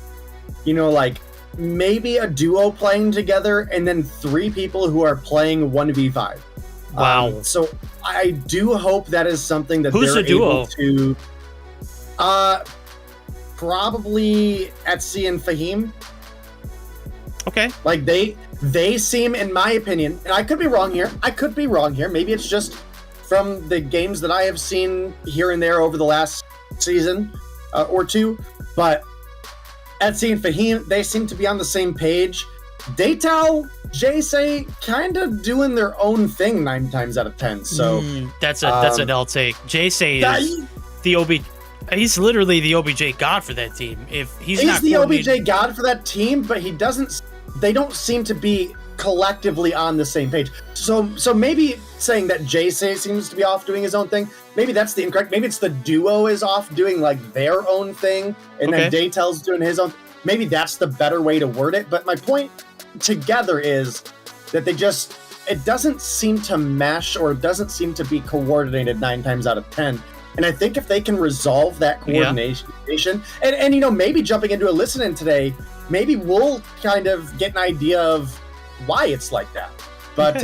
you know, like maybe a duo playing together and then three people who are playing 1v5. Wow. So I do hope that is something that Who's they're the duo? able to... Probably Etsy and Fahim. Okay. Like they seem, in my opinion, and I could be wrong here. Maybe it's just from the games that I have seen here and there over the last season or two. But Etsy and Fahim, they seem to be on the same page. Daytal, Jay kind of doing their own thing 9 times out of 10. So that's an L take. Jay is the OB. He's literally the OBJ god for that team. If he's not the OBJ god for that team, but he doesn't. They don't seem to be collectively on the same page. So maybe saying that Jay seems to be off doing his own thing, maybe that's the incorrect. Maybe it's the duo is off doing like their own thing, and then Daytel's doing his own. Maybe that's the better way to word it. But my point together is that it doesn't seem to mesh or it doesn't seem to be coordinated 9 times out of 10. And I think if they can resolve that coordination, and you know, maybe jumping into a listen-in today, maybe we'll kind of get an idea of why it's like that. But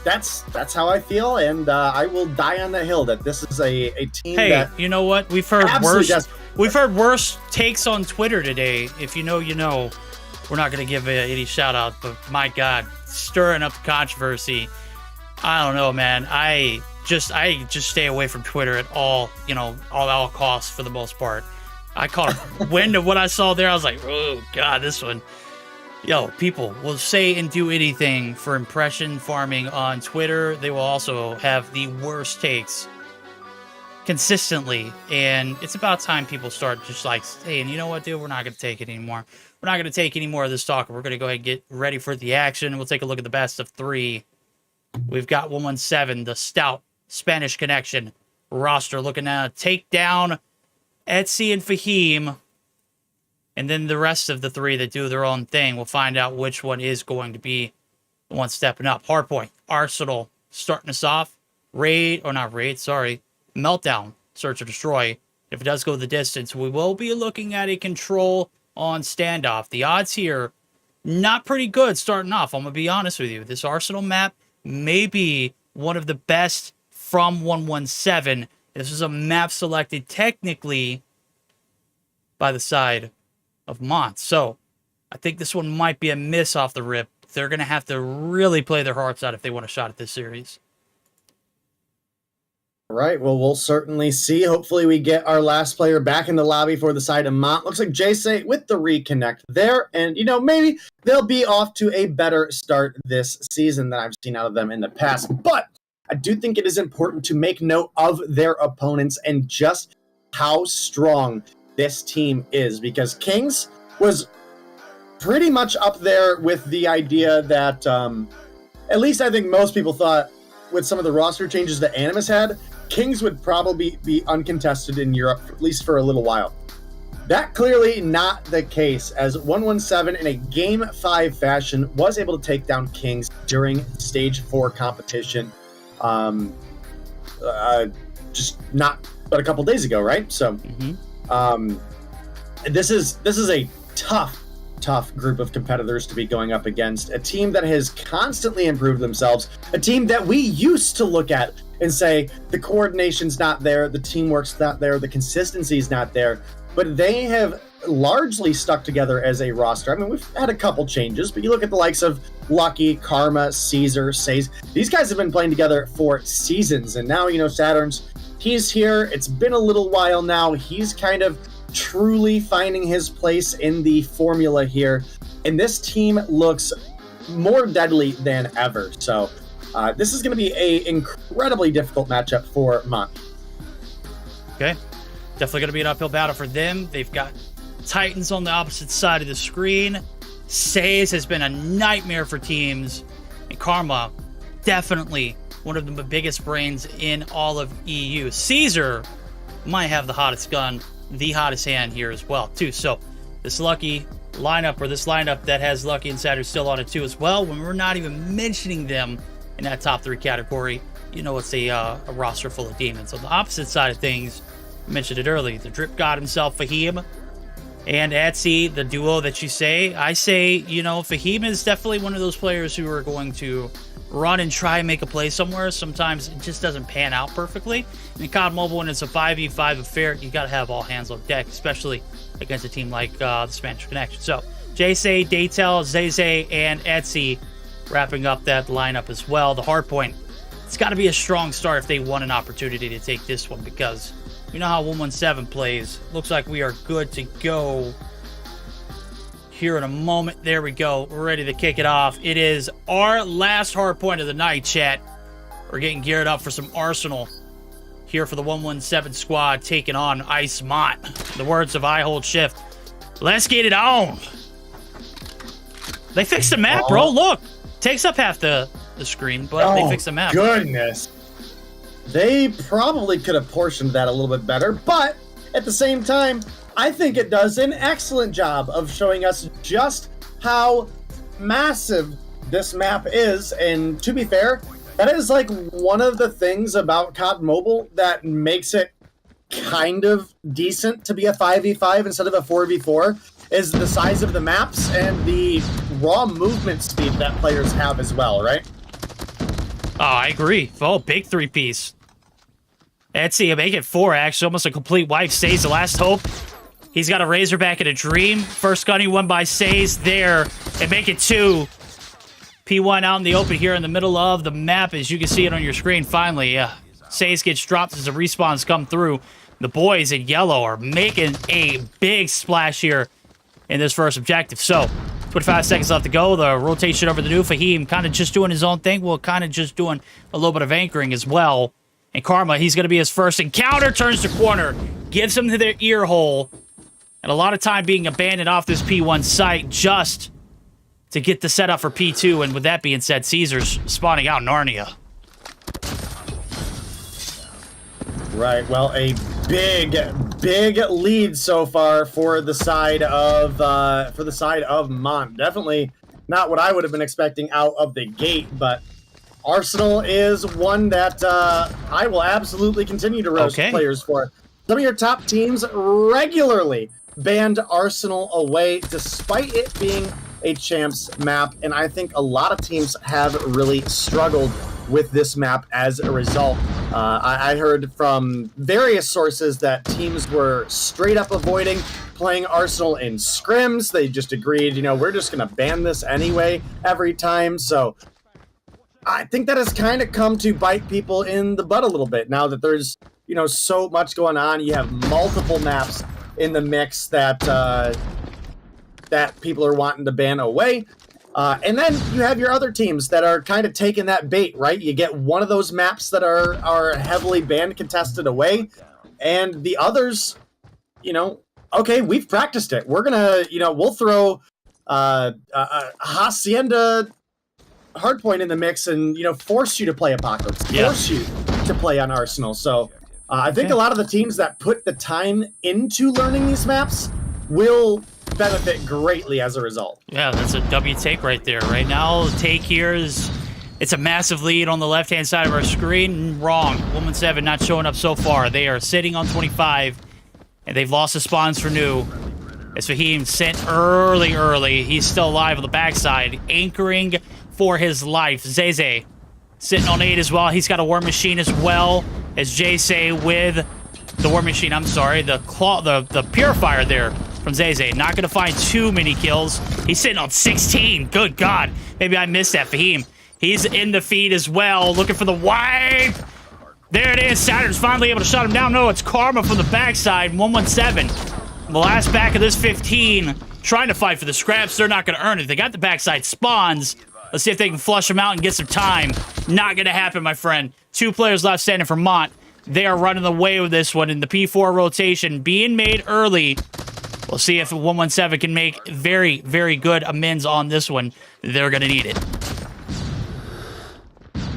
that's how I feel, and I will die on the hill that this is a team that... you know what? We've heard worse takes on Twitter today. If you know, you know. We're not going to give any shout-out, but my God, stirring up the controversy. I don't know, man. I just stay away from Twitter at all, you know, all costs for the most part. I caught wind of what I saw there. I was like, oh God, this one. Yo, people will say and do anything for impression farming on Twitter. They will also have the worst takes consistently. And it's about time people start just like saying, you know what, dude, we're not going to take it anymore. We're not going to take any more of this talk. We're going to go ahead and get ready for the action. We'll take a look at the best of 3. We've got 117, the stout Spanish connection roster, looking to take down Etsy and Fahim. And then the rest of the 3 that do their own thing. We'll find out which one is going to be the one stepping up. Hardpoint, Arsenal starting us off. Meltdown, Search or Destroy. If it does go the distance, we will be looking at a control on standoff. The odds here, not pretty good starting off. I'm going to be honest with you. This Arsenal map may be one of the best from 117. This is a map selected technically by the side of Mont. So I think this one might be a miss off the rip. They're going to have to really play their hearts out if they want a shot at this series. All right, well, we'll certainly see. Hopefully we get our last player back in the lobby for the side of Mont. Looks like Jay with the reconnect there. And, you know, maybe they'll be off to a better start this season than I've seen out of them in the past. But I do think it is important to make note of their opponents and just how strong this team is. Because Kings was pretty much up there with the idea that at least I think most people thought with some of the roster changes that Animus had, Kings would probably be uncontested in Europe, at least for a little while. That clearly not the case, as 117 in a Game 5 fashion was able to take down Kings during Stage 4 competition. Just not but a couple days ago, right? So this is a tough group of competitors to be going up against. A team that has constantly improved themselves, a team that we used to look at and say the coordination's not there, the teamwork's not there, the consistency's not there, but they have largely stuck together as a roster. I mean, we've had a couple changes, but you look at the likes of Lucky, Karma, Caesar, Says. These guys have been playing together for seasons, and now, Saturn's, he's here. It's been a little while now. He's kind of truly finding his place in the formula here, and this team looks more deadly than ever. So this is going to be an incredibly difficult matchup for Mont. Okay. Definitely going to be an uphill battle for them. They've got Titans on the opposite side of the screen. Says has been a nightmare for teams. And Karma, definitely one of the biggest brains in all of EU. Caesar might have the hottest gun, the hottest hand here as well, too. So this Lucky lineup, or this lineup that has Lucky and Saturn still on it, too, as well, when we're not even mentioning them in that top 3 category, it's a roster full of demons. On the opposite side of things, I mentioned it earlier, the Drip God himself, Fahim, and Etsy, the duo that you say. I say, Fahim is definitely one of those players who are going to run and try and make a play somewhere. Sometimes it just doesn't pan out perfectly. In COD Mobile, when it's a 5v5 affair, you got to have all hands on deck, especially against a team like the Spanish Connection. So, Jay-Say, Daytel, Zay, and Etsy wrapping up that lineup as well. The hardpoint, it's got to be a strong start if they want an opportunity to take this one, because you know how 117 plays. Looks like we are good to go here in a moment. There we go. We're ready to kick it off. It is our last hard point of the night, chat. We're getting geared up for some Arsenal here for the 117 squad taking on Ice Mont. The words of I Hold Shift. Let's get it on. They fixed the map, bro. Look. Takes up half the screen, but they fixed the map. Goodness. They probably could have portioned that a little bit better, but at the same time, I think it does an excellent job of showing us just how massive this map is. And to be fair, that is like one of the things about COD Mobile that makes it kind of decent to be a 5v5 instead of a 4v4, is the size of the maps and the raw movement speed that players have as well, right? Oh, I agree. Oh, big 3-piece. Etsy, make it 4, actually. Almost a complete wipe. Says the last hope. He's got a Razorback and a Dream. First gunny one by Says there. And make it 2. P1 out in the open here in the middle of the map, as you can see it on your screen. Finally, Says gets dropped as the respawns come through. The boys in yellow are making a big splash here in this first objective. So, 25 seconds left to go. The rotation over the new Fahim, kind of just doing his own thing. Well, kind of just doing a little bit of anchoring as well. And Karma, he's going to be his first encounter. Turns the corner. Gives him to their ear hole. And a lot of time being abandoned off this P1 site just to get the setup for P2. And with that being said, Caesar's spawning out Narnia. Right. Well, a big lead so far for the side of Mont. Definitely not what I would have been expecting out of the gate, but Arsenal is one that I will absolutely continue to roast players for. Some of your top teams regularly banned Arsenal away, despite it being a champs map, and I think a lot of teams have really struggled with this map as a result. I heard from various sources that teams were straight up avoiding playing Arsenal in scrims. They just agreed, we're just going to ban this anyway every time. So I think that has kind of come to bite people in the butt a little bit now that there's, so much going on. You have multiple maps in the mix that that people are wanting to ban away. And then you have your other teams that are kind of taking that bait, right? You get one of those maps that are heavily banned contested away, and the others, okay, we've practiced it. We're gonna, we'll throw Hacienda Hardpoint in the mix and, force you to play Apocalypse, Yeah. force you to play on Arsenal. So I think a lot of the teams that put the time into learning these maps will benefit greatly as a result. Yeah, that's a W take right there. Right now, the take here is it's a massive lead on the left-hand side of our screen. Wrong. 117 not showing up so far. They are sitting on 25, and they've lost the spawns for new. As Fahim sent early. He's still alive on the backside, anchoring for his life. Zeze sitting on 8 as well. He's got a War Machine as well as Jay with the War Machine. I'm sorry, the Purifier there from Zeze. Not going to find too many kills. He's sitting on 16. Good God. Maybe I missed that, Fahim. He's in the feed as well, looking for the wipe. There it is. Saturn's finally able to shut him down. No, it's Karma from the backside. 117. The last back of this 15, trying to fight for the scraps. They're not going to earn it. They got the backside spawns. Let's see if they can flush them out and get some time. Not going to happen, my friend. 2 players left standing for Mont. They are running away with this one in the P4 rotation being made early. We'll see if 117 can make very, very good amends on this one. They're going to need it.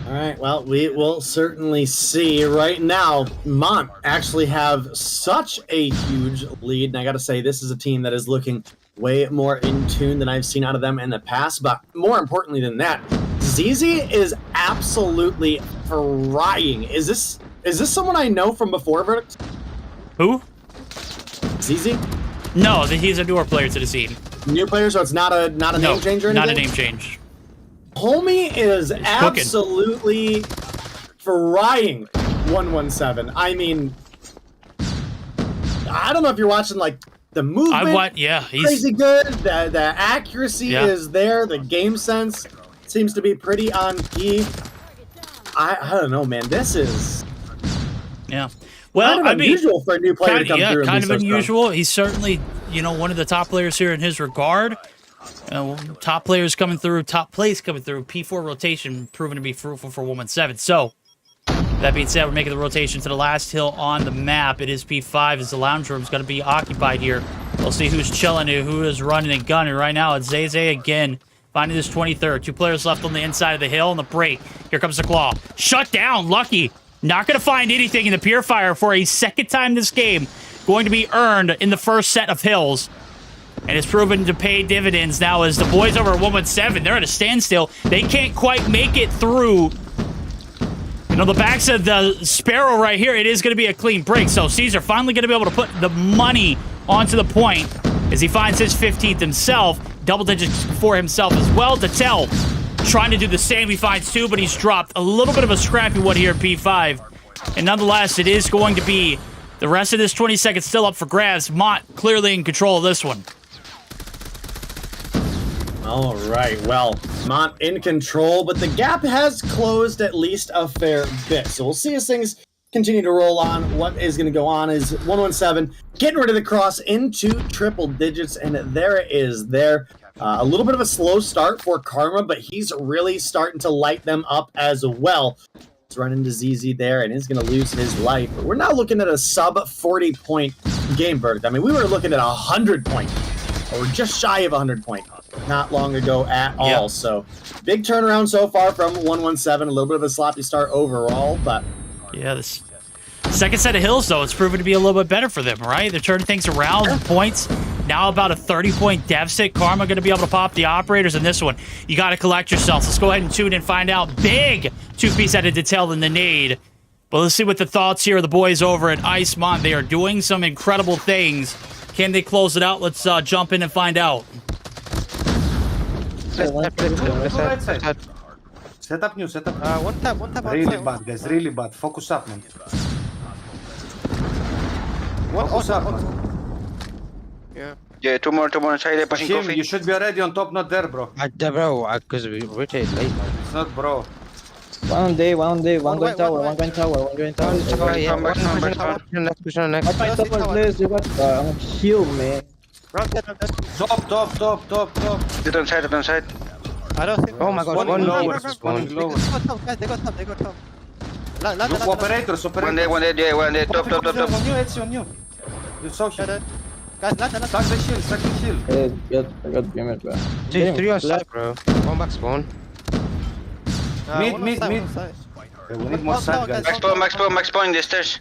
All right, well, we will certainly see. Right now, Mont actually have such a huge lead, and I got to say, this is a team that is looking way more in tune than I've seen out of them in the past, but more importantly than that, ZZ is absolutely frying. Is this someone I know from before, Verdict? Who? ZZ? No, he's a newer player to the scene. New player, so it's not a name change or anything? Not a name change. Homie is absolutely frying 117. I mean, I don't know if you're watching like the movement. He's crazy good. The accuracy is there. The game sense seems to be pretty on key. I don't know, man. This is well, kind of unusual for a new player to come through. And kind be of so unusual. He's certainly one of the top players here in his regard. Top players coming through, top plays coming through. P4 rotation proving to be fruitful for 117. So, that being said, we're making the rotation to the last hill on the map. It is P5 as the lounge room is going to be occupied here. We'll see who's chilling and who is running and gunning. Right now, it's Zeze again, finding this 23rd. 2 players left on the inside of the hill on the break. Here comes the claw. Shut down, Lucky. Not going to find anything in the Purifier for a second time this game. Going to be earned in the first set of hills. And it's proven to pay dividends now as the boys over at 117, they're at a standstill. They can't quite make it through. The backs of the Sparrow right here, it is going to be a clean break. So Caesar finally going to be able to put the money onto the point as he finds his 15th himself. Double digits for himself as well. Tatel trying to do the same. He finds 2, but he's dropped a little bit of a scrappy one here at P5. And nonetheless, it is going to be the rest of this 20 seconds still up for grabs. Mont clearly in control of this one. All right, well, Mont in control, but the gap has closed at least a fair bit. So we'll see as things continue to roll on. What is going to go on is 117 getting rid of the cross into triple digits, and there it is there. A little bit of a slow start for Karma, but he's really starting to light them up as well. He's running into ZZ there, and he's going to lose his life. But we're now looking at a sub 40-point game, Verdict. I mean, we were looking at 100-point, or just shy of 100-point. Not long ago at all. So big turnaround so far from 117. A little bit of a sloppy start overall, but this second set of hills, though, it's proven to be a little bit better for them, right? They're turning things around. Points now about a 30-point deficit. Karma going to be able to pop the operators in this one. You got to collect yourself. Let's go ahead and tune in and find out. Big 2-piece out of Detail in the nade. But let's see what the thoughts here of the boys over at Icemont. They are doing some incredible things. Can they close it out? Let's jump in and find out. Set up new, set up. One tap really bad, guys, really bad. Focus up, man. Focus up, man. Yeah, two more inside. Pushing Jim, coffee. you should be already on top, not there, bro. Bro, because we rotate late, man. It's not, bro. One day, one going tower, one going tower. Next, push on next. I find tower, please, you got heal, man. Top. Get on side. I don't think. Oh my god, one lower. They got top. Look, operators. One day, top. On you. You saw him. Guys, land. Stack the shield. I got game it, bro. 3 on side, bro. One back spawn. Mid, one mid, side, mid. one side. We need more side, guys. Max spawn in the stairs.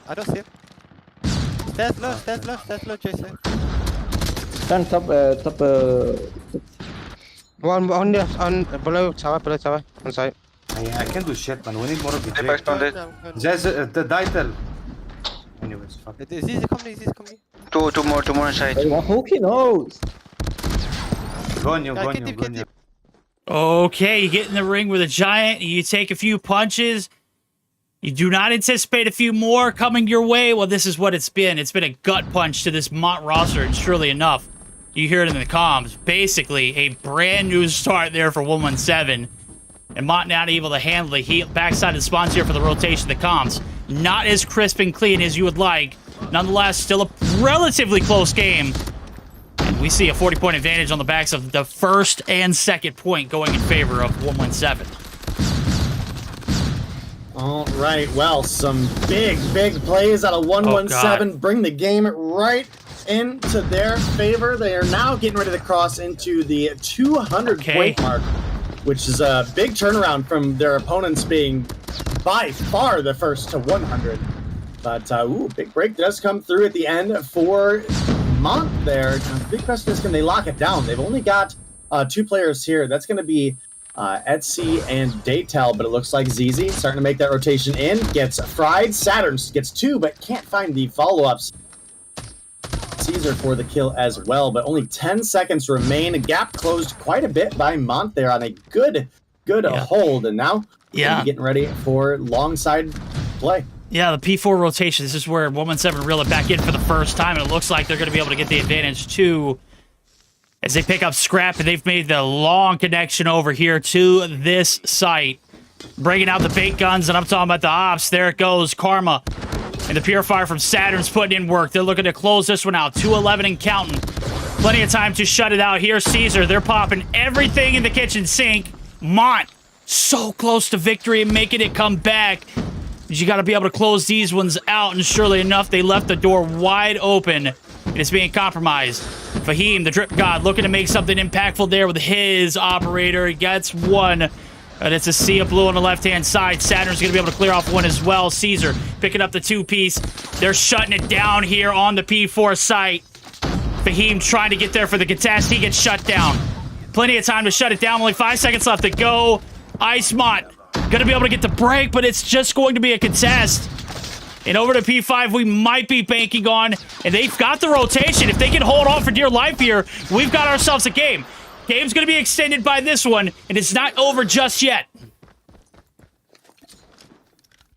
I don't see him. Stairs low, JC. Stand top, One on below tower, on side. I can't do shit, man. We need more of the Back spawn dead. There's the title. Anyways, fuck. It's easy coming. Two more inside. Hooky knows. Go on you. Okay, you get in the ring with a giant, you take a few punches. You do not anticipate a few more coming your way. Well, this is what it's been. It's been a gut punch to this Mont roster, and surely enough, you hear it in the comms. Basically, a brand new start there for 117. And Mont not able to handle the heat. Backside of spawns here for the rotation of the comms. Not as crisp and clean as you would like. Nonetheless, still a relatively close game. And we see a 40-point advantage on the backs of the first and second point going in favor of 117. All right, well, some big plays out of 117 bring the game right into their favor. They are now getting ready to cross into the 200-point mark, which is a big turnaround from their opponents being by far the first to 100. But, big break does come through at the end for Mont there. Now, the big question is, can they lock it down? They've only got 2 players here. That's going to be Etsy and Daytel, but it looks like ZZ starting to make that rotation in. Gets fried. Saturn gets 2, but can't find the follow-ups. Caesar for the kill as well, but only 10 seconds remain. A gap closed quite a bit by Mont there on a good hold, and now getting ready for long side play. Yeah, the P4 rotation. This is where 117 reel it back in for the first time, and it looks like they're going to be able to get the advantage too as they pick up scrap, and they've made the long connection over here to this site. Bringing out the bait guns, and I'm talking about the ops. There it goes, Karma. And the Purifier from Saturn's putting in work. They're looking to close this one out. 2:11 and counting. Plenty of time to shut it out. Here's Caesar. They're popping everything in the kitchen sink. Mont, so close to victory and making it come back. You got to be able to close these ones out, and surely enough, they left the door wide open, and it's being compromised. Fahim, the drip god, looking to make something impactful there with his operator. He gets one, and it's a sea of blue on the left-hand side. Saturn's going to be able to clear off one as well. Caesar picking up the 2-piece. They're shutting it down here on the P4 site. Fahim trying to get there for the contest. He gets shut down. Plenty of time to shut it down. Only 5 seconds left to go. Icemont gonna be able to get the break, but it's just going to be a contest. And over to P5, we might be banking on, and they've got the rotation. If they can hold on for dear life here, we've got ourselves a game. Game's gonna be extended by this one, and it's not over just yet.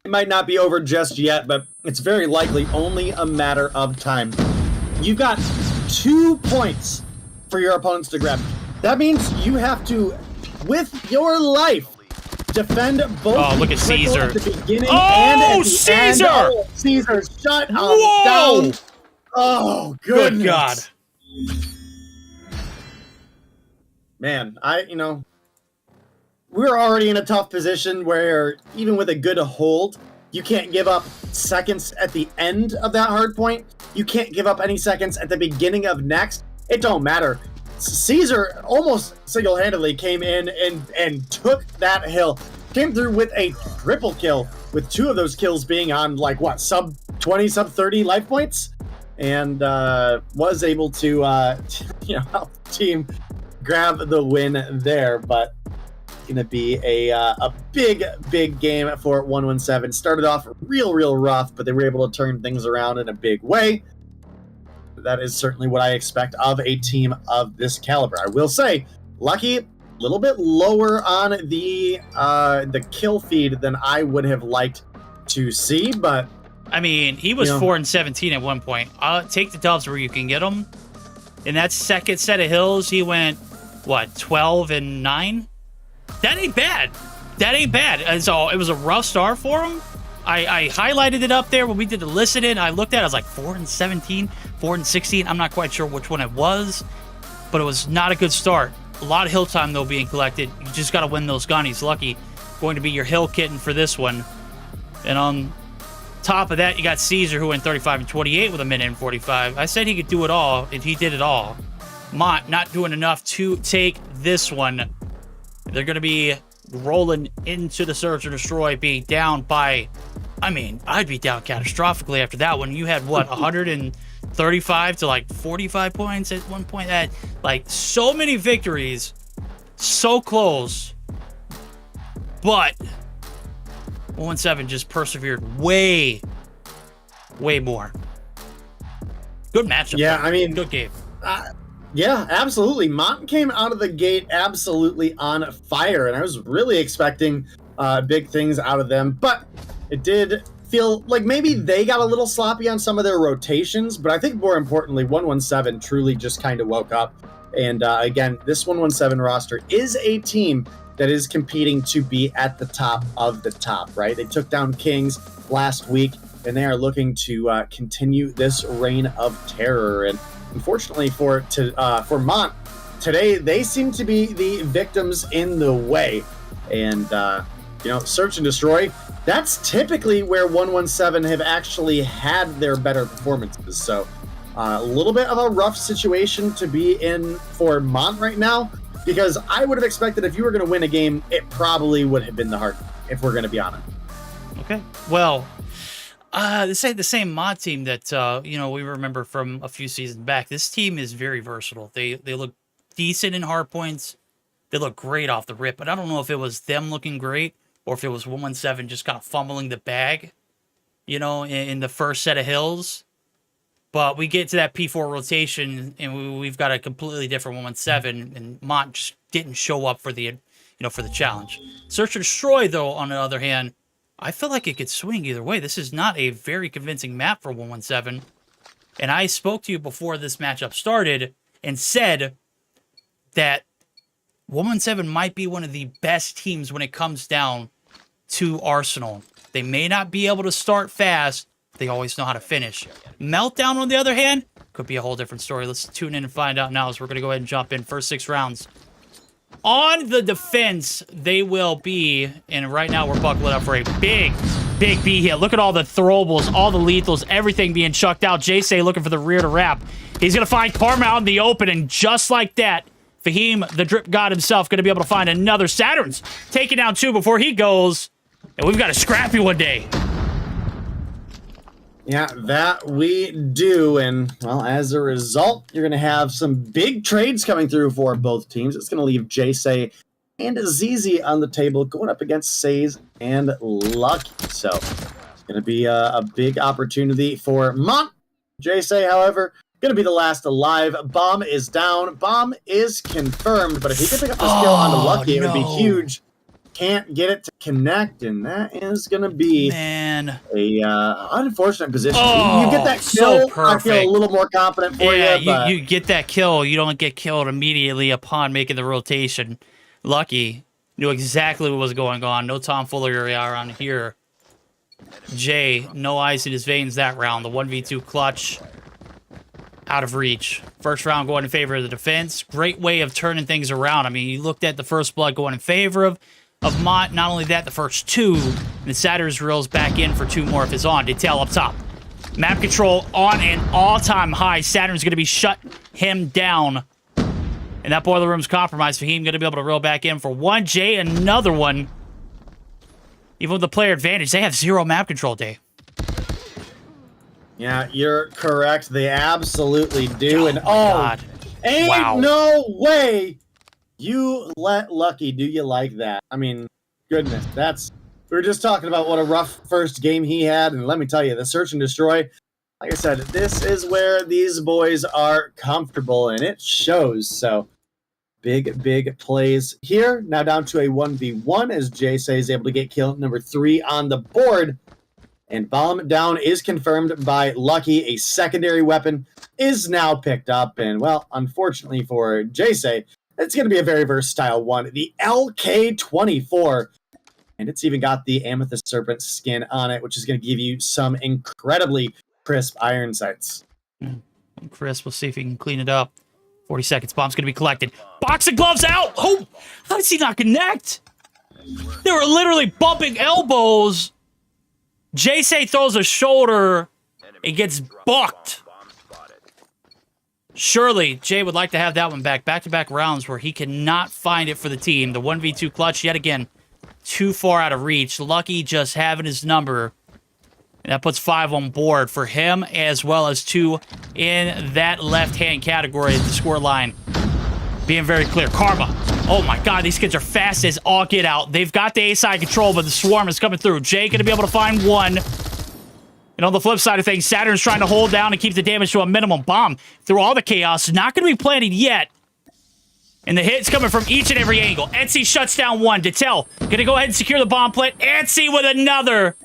It might not be over just yet, but it's very likely only a matter of time. You've got 2 points for your opponents to grab. That means you have to, with your life, defend both. Oh, look at Caesar. At the beginning and at the Caesar! End. Oh, Caesar shut him Whoa! down. Oh, goodness. Good God. Man, we're already in a tough position where even with a good hold, you can't give up seconds at the end of that hard point. You can't give up any seconds at the beginning of next. It don't matter. Caesar almost single-handedly came in and took that hill. Came through with a triple kill, with 2 of those kills being on, like, what, sub 20, sub 30 life points? And was able to, help the team grab the win there. But going to be a big game for 117. Started off real rough, but they were able to turn things around in a big way. That is certainly what I expect of a team of this caliber. I will say, Lucky, a little bit lower on the kill feed than I would have liked to see, but I mean, he was 4 and 17 at one point. Take the dubs where you can get them. In that second set of hills, he went, what, 12 and 9? That ain't bad. That ain't bad. And so it was a rough start for him. I highlighted it up there when we did the listening. I looked at it, I was like 4 and 17, 4 and 16. I'm not quite sure which one it was, but it was not a good start. A lot of hill time, though, being collected. You just got to win those gunnies. Lucky going to be your hill kitten for this one. And on top of that, you got Caesar, who went 35 and 28 with a minute and 45. I said he could do it all, and he did it all. Mont not doing enough to take this one. They're going to be rolling into the Search and Destroy, being down by, I mean, I'd be down catastrophically after that one. You had, what, 135 to, like, 45 points at one point? That, like, so many victories, so close, but 117 just persevered way more. Good matchup. Yeah, though. I mean, good game. Yeah, absolutely. Mont came out of the gate absolutely on fire, and I was really expecting big things out of them, but it did feel like maybe they got a little sloppy on some of their rotations, but I think more importantly, 117 truly just kind of woke up. And again, this 117 roster is a team that is competing to be at the top of the top, right? They took down Kings last week, and they are looking to continue this reign of terror. And unfortunately for Mont, today they seem to be the victims in the way. And, Search and Destroy, that's typically where 117 have actually had their better performances. So a little bit of a rough situation to be in for Mont right now, because I would have expected if you were going to win a game, it probably would have been the hard, if we're going to be honest. Okay. Well, this ain't the same mod team that we remember from a few seasons back. This team is very versatile. They look decent in hard points. They look great off the rip, but I don't know if it was them looking great or if it was 117 just kind of fumbling the bag, in the first set of hills. But we get to that P4 rotation, and we've got a completely different 117, and Mont just didn't show up for the challenge. Search and Destroy, though, on the other hand, I feel like it could swing either way. This is not a very convincing map for 117. And I spoke to you before this matchup started and said that 117 might be one of the best teams when it comes down to Arsenal. They may not be able to start fast. They always know how to finish. Meltdown, on the other hand, could be a whole different story. Let's tune in and find out now as we're going to go ahead and jump in. First 6 rounds. On the defense, they will be, and right now we're buckling up for a big B hit. Look at all the throwables, all the lethals, everything being chucked out. Jay looking for the rear to wrap. He's going to find Karma out in the open, and just like that, Fahim, the drip god himself, going to be able to find another. Saturn's taking down 2 before he goes, and we've got a scrappy one day. Yeah, that we do. And, well, as a result, you're going to have some big trades coming through for both teams. It's going to leave Jace and ZZ on the table going up against Says and Lucky. So it's going to be a big opportunity for Mont. Jace, however, going to be the last alive. Bomb is down. Bomb is confirmed. But if he can pick up the skill onto Lucky, it would be huge. Can't get it to connect, and that is going to be a unfortunate position. You get that kill, so I feel a little more confident for you. But you get that kill. You don't get killed immediately upon making the rotation. Lucky knew exactly what was going on. No tomfoolery around here. Jay, no ice in his veins that round. The 1v2 clutch out of reach. First round going in favor of the defense. Great way of turning things around. I mean, you looked at the first blood going in favor of Mont. Not only that, the first 2, and the Saturn's reels back in for 2 more if it's on. Detail up top. Map control on an all-time high. Saturn's going to be shut him down. And that boiler room's compromised. Fahim going to be able to reel back in for 1. Jay, another one. Even with the player advantage, they have 0 map control, Day. Yeah, you're correct. They absolutely do. And God. Ain't no way you let Lucky do you like that. I mean, goodness, we were just talking about what a rough first game he had, and let me tell you, the Search and Destroy, like I said, this is where these boys are comfortable, and it shows. So big plays here. Now down to a 1v1 as Jace is able to get kill number 3 on the board. And bomb down is confirmed by Lucky. A secondary weapon is now picked up. And, well, unfortunately for Jace, it's going to be a very versatile one. The LK24. And it's even got the Amethyst Serpent skin on it, which is going to give you some incredibly crisp iron sights. Chris, we'll see if he can clean it up. 40 seconds. Bomb's going to be collected. Box of gloves out. Oh, how does he not connect? They were literally bumping elbows. Jace throws a shoulder. It gets bucked. Surely, Jay would like to have that one back. Back-to-back rounds where he cannot find it for the team. The 1v2 clutch yet again too far out of reach. Lucky just having his number. And that puts 5 on board for him, as well as 2 in that left-hand category at the score line. Being very clear. Karma. Oh my god, these kids are fast as all get out. They've got the A-side control, but the swarm is coming through. Jay going to be able to find 1. And on the flip side of things, Saturn's trying to hold down and keep the damage to a minimum. Bomb through all the chaos. Not going to be planted yet. And the hit's coming from each and every angle. Etsy shuts down 1. Detel going to go ahead and secure the bomb plant. Etsy with another.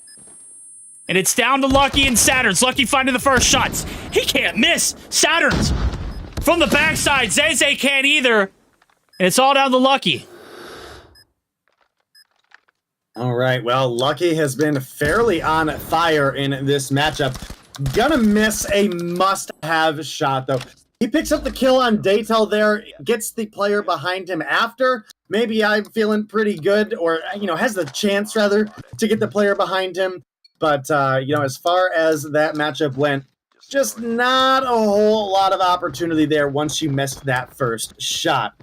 And it's down to Lucky and Saturn's. Lucky finding the first shots. He can't miss. Saturn's from the backside. Zeze can't either. And it's all down to Lucky. All right, well, Lucky has been fairly on fire in this matchup. Gonna miss a must-have shot, though. He picks up the kill on Daytel there, gets the player behind him after. Maybe I'm feeling pretty good, or, you know, has the chance, rather, to get the player behind him. But, you know, as far as that matchup went, just not a whole lot of opportunity there once you missed that first shot.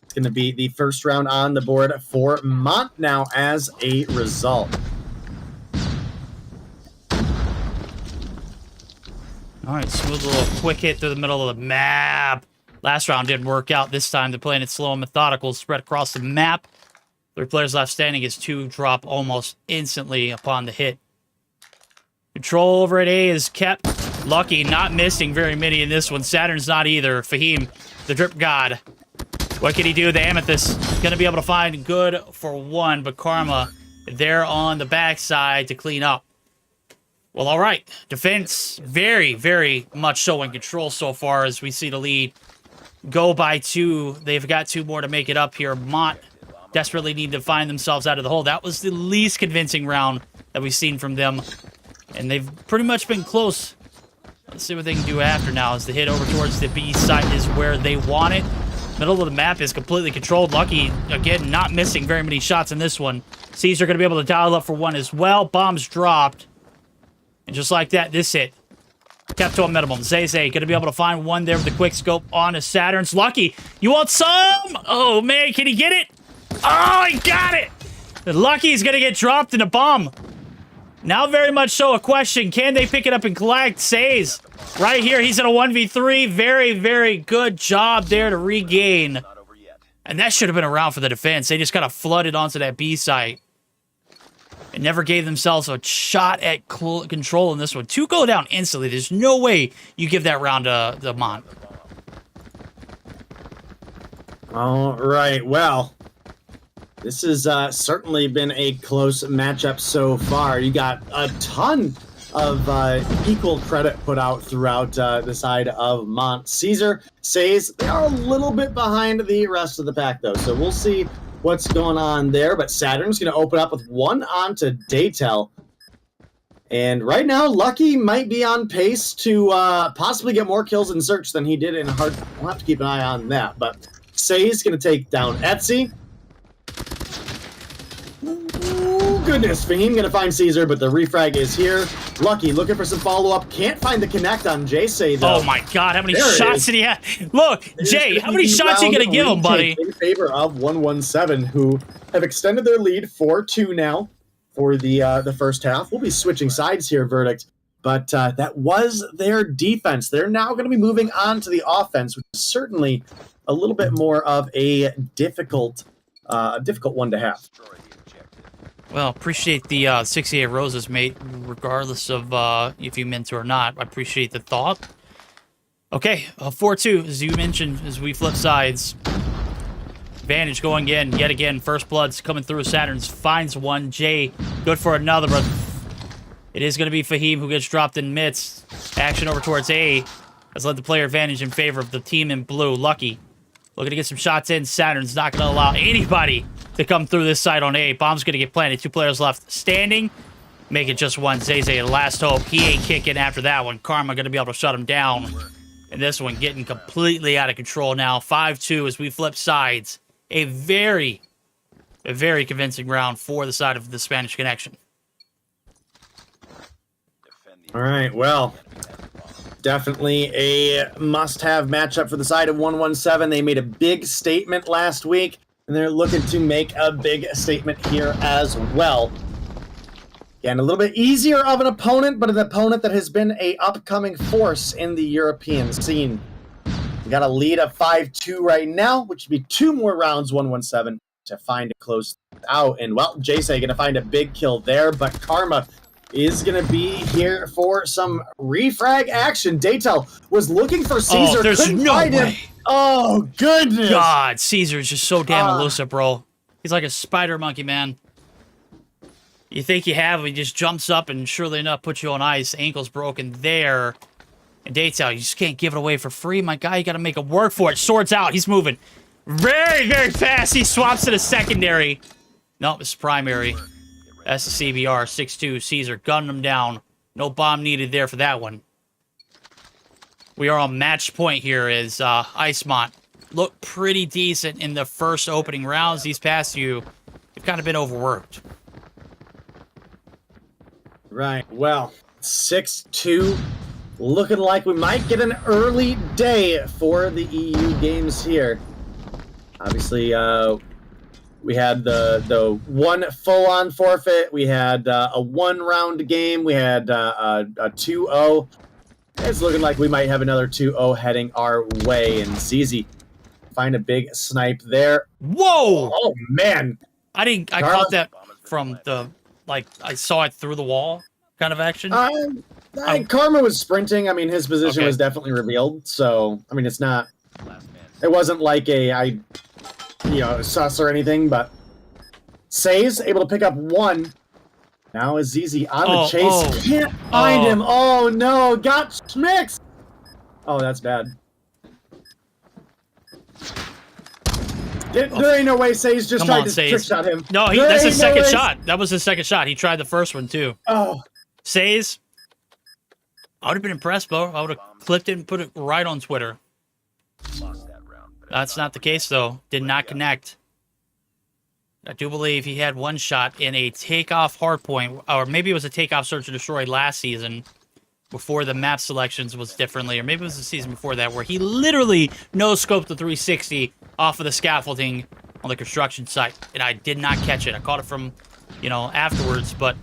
It's going to be the first round on the board for Mont now as a result. All right, smooth little quick hit through the middle of the map. Last round didn't work out. This time they're playing it slow and methodical, spread across the map. 3 players left standing as 2 drop almost instantly upon the hit. Control over at A is kept. Lucky not missing very many in this one. Saturn's not either. Fahim, the drip god. What can he do? The Amethyst going to be able to find good for 1, but Karma there on the backside to clean up. Well, all right. Defense very, very much so in control so far as we see the lead go by 2. They've got 2 more to make it up here. Mont desperately need to find themselves out of the hole. That was the least convincing round that we've seen from them. And they've pretty much been close. Let's see what they can do after now as the hit over towards the B side is where they want it. Middle of the map is completely controlled. Lucky, again, not missing very many shots in this one. Caesar going to be able to dial up for 1 as well. Bombs dropped. And just like that, this hit kept to a minimum. Zeze going to be able to find 1 there with the quick scope on to Saturn's. Lucky, you want some? Oh, man, can he get it? Oh, he got it! Lucky's going to get dropped in a bomb. Now very much so a question. Can they pick it up and collect? Says right here. He's in a 1v3. Very, very good job there to regain. And that should have been a round for the defense. They just kind of flooded onto that B site. And never gave themselves a shot at control in this one. 2 go down instantly. There's no way you give that round to the Mont. All right, well, this has certainly been a close matchup so far. You got a ton of equal credit put out throughout the side of Mont. Caesar says they are a little bit behind the rest of the pack, though, so we'll see what's going on there. But Saturn's going to open up with 1 onto Daytel. And right now, Lucky might be on pace to possibly get more kills in Search than he did in Hard. We'll have to keep an eye on that. But Say's going to take down Etsy. Ooh, goodness. Fahim going to find Caesar, but the refrag is here. Lucky looking for some follow-up. Can't find the connect on Jay, though. Oh, my God. How many shots did he have? Look, Jay, how many shots are you going to give him, buddy? In favor of 117, who have extended their lead 4-2 now for the first half. We'll be switching sides here, Verdict. But that was their defense. They're now going to be moving on to the offense, which is certainly a little bit more of a difficult one to have. Well, appreciate the 68 roses, mate, regardless of if you meant to or not. I appreciate the thought. Okay, 4-2, as you mentioned, as we flip sides. Advantage going in, yet again. First blood's coming through. Saturn's finds 1. Jay, good for another, but it is going to be Fahim who gets dropped in midst. Action over towards A has led the player advantage in favor of the team in blue. Lucky looking to get some shots in. Saturn's not going to allow anybody to come through this side on A. Bomb's going to get planted. 2 players left standing. Make it just 1. Zeze, last hope. He ain't kicking after that one. Karma going to be able to shut him down. And this one getting completely out of control now. 5-2 as we flip sides. A very convincing round for the side of the Spanish Connection. All right, well, definitely a must-have matchup for the side of 117. They made a big statement last week. and they're looking to make a big statement here as well. Again, a little bit easier of an opponent, but an opponent that has been a upcoming force in the European scene. We got a lead of 5-2 right now, which would be 2 more rounds, 1-1-7, to find it close out. And, well, Jace going to find a big kill there, but Karma is going to be here for some refrag action. Daytel was looking for Caesar. Oh, there's couldn't no find way. him. Oh, goodness. God, Caesar's just so damn elusive, bro. He's like a spider monkey, man. You think you have him, he just jumps up and surely enough puts you on ice. Ankle's broken there. And Daytel, you just can't give it away for free, my guy. You got to make him work for it. Swords out. He's moving very, very fast. He swaps to the secondary. Nope, it's primary. That's the CBR. 6-2. Caesar gunning him down. No bomb needed there for that one. We are on match point here as Icemont looked pretty decent in the first opening rounds. These past few, they've kind of been overworked. Right, well, 6-2. Looking like we might get an early day for the EU games here. Obviously, we had the one full-on forfeit. We had a one-round game. We had a 2-0. It's looking like we might have another 2-0 heading our way. And ZZ find a big snipe there. Whoa! Oh, man. I caught that from the, like, I saw it through the wall kind of action. Karma was sprinting. I mean, his position was definitely revealed. So, I mean, it's not... It wasn't like sus or anything, but... Say's able to pick up one. Now is ZZ on the chase. Can't find him. Oh, no. Got schmixed. Oh, that's bad. There ain't no way Say's just tried to trick shot him. No, that's his second shot. That was his second shot. He tried the first one, too. Oh. Say's, I would have been impressed, bro. I would have clipped it and put it right on Twitter. That's not the case, though. Did not connect. I do believe he had one shot in a takeoff hardpoint, or maybe it was a takeoff search and destroy last season before the map selections was differently, or maybe it was the season before that where he literally no-scoped the 360 off of the scaffolding on the construction site, and I did not catch it. I caught it from, afterwards, but,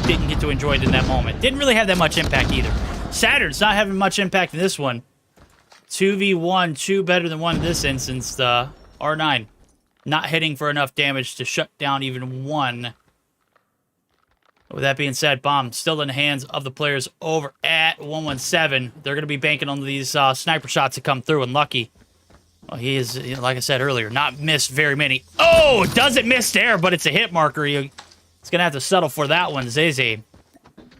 didn't get to enjoy it in that moment. Didn't really have that much impact either. Saturn's not having much impact in this one. 2v1, 2 better than 1 in this instance. The R9 not hitting for enough damage to shut down even one. With that being said, bomb still in the hands of the players over at 117. They're going to be banking on these sniper shots to come through, and Lucky, well, he is, like I said earlier, not missed very many. Oh, doesn't miss there, but it's a hit marker. He's going to have to settle for that one. Zeze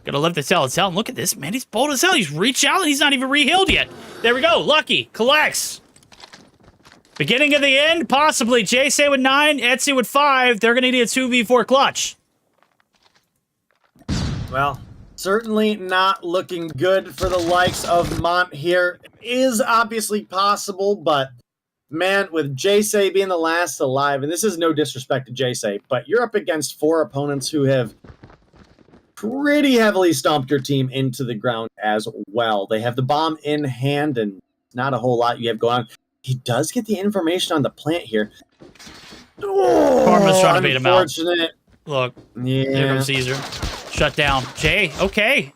going to live to tell. Tell him, look at this, man. He's bold as hell. He's reached out, and he's not even re-healed yet. There we go. Lucky collects. Beginning of the end, possibly. Jace with 9, Etsy with 5. They're going to need a 2v4 clutch. Well, certainly not looking good for the likes of Mont here. It is obviously possible, but man, with Jace being the last alive, and this is no disrespect to Jace, but you're up against 4 opponents who have pretty heavily stomped your team into the ground as well. They have the bomb in hand, and not a whole lot you have going on. He does get the information on the plant here. Karma's trying to bait him out. Look, yeah. There comes Caesar. Shut down. Jay, okay.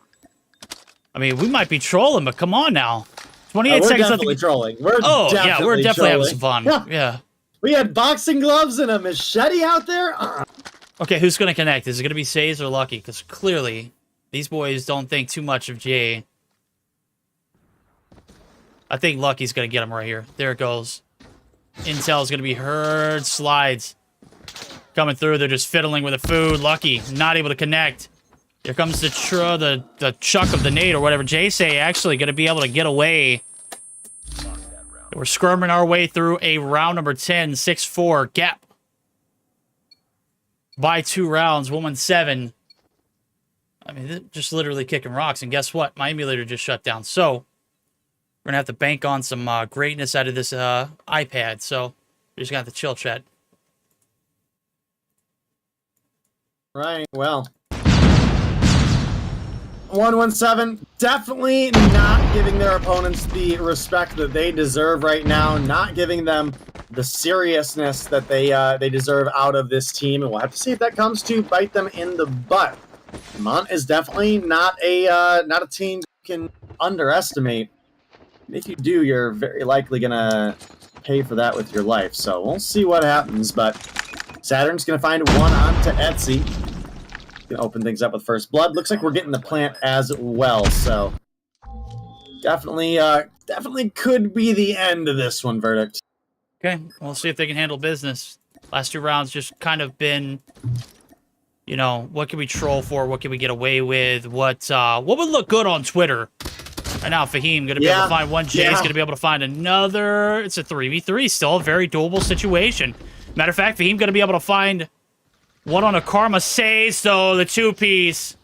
I mean, we might be trolling, but come on now. 28 we're seconds definitely trolling. We're definitely having some fun. Yeah. We had boxing gloves and a machete out there. Okay, who's going to connect? Is it going to be Says or Lucky? Because clearly, these boys don't think too much of Jay. I think Lucky's going to get him right here. There it goes. Intel is going to be heard. Slides. Coming through. They're just fiddling with the food. Lucky, not able to connect. Here comes the chuck of the nade or whatever. Jace actually going to be able to get away. We're skirming our way through a round number 10, 6-4 gap. By 2 rounds, 117. I mean, they're just literally kicking rocks. And guess what? My emulator just shut down. So, we're going to have to bank on some greatness out of this iPad. So, we're just going to have to chill, chat. Right, well. 117, definitely not giving their opponents the respect that they deserve right now. Not giving them the seriousness that they deserve out of this team, and we'll have to see if that comes to bite them in the butt. Mont is definitely not a team you can underestimate. If you do, you're very likely gonna pay for that with your life. So we'll see what happens. But Saturn's gonna find one onto Etsy. Gonna open things up with first blood. Looks like we're getting the plant as well. So definitely could be the end of this one, Verdict. Okay, we'll see if they can handle business. Last 2 rounds just kind of been, you know, what can we troll for? What can we get away with? What would look good on Twitter? Right now, Fahim going to be able to find one. Jay's going to be able to find another. It's a 3v3. Still a very doable situation. Matter of fact, Fahim going to be able to find one on a Karma Says, so the 2-piece.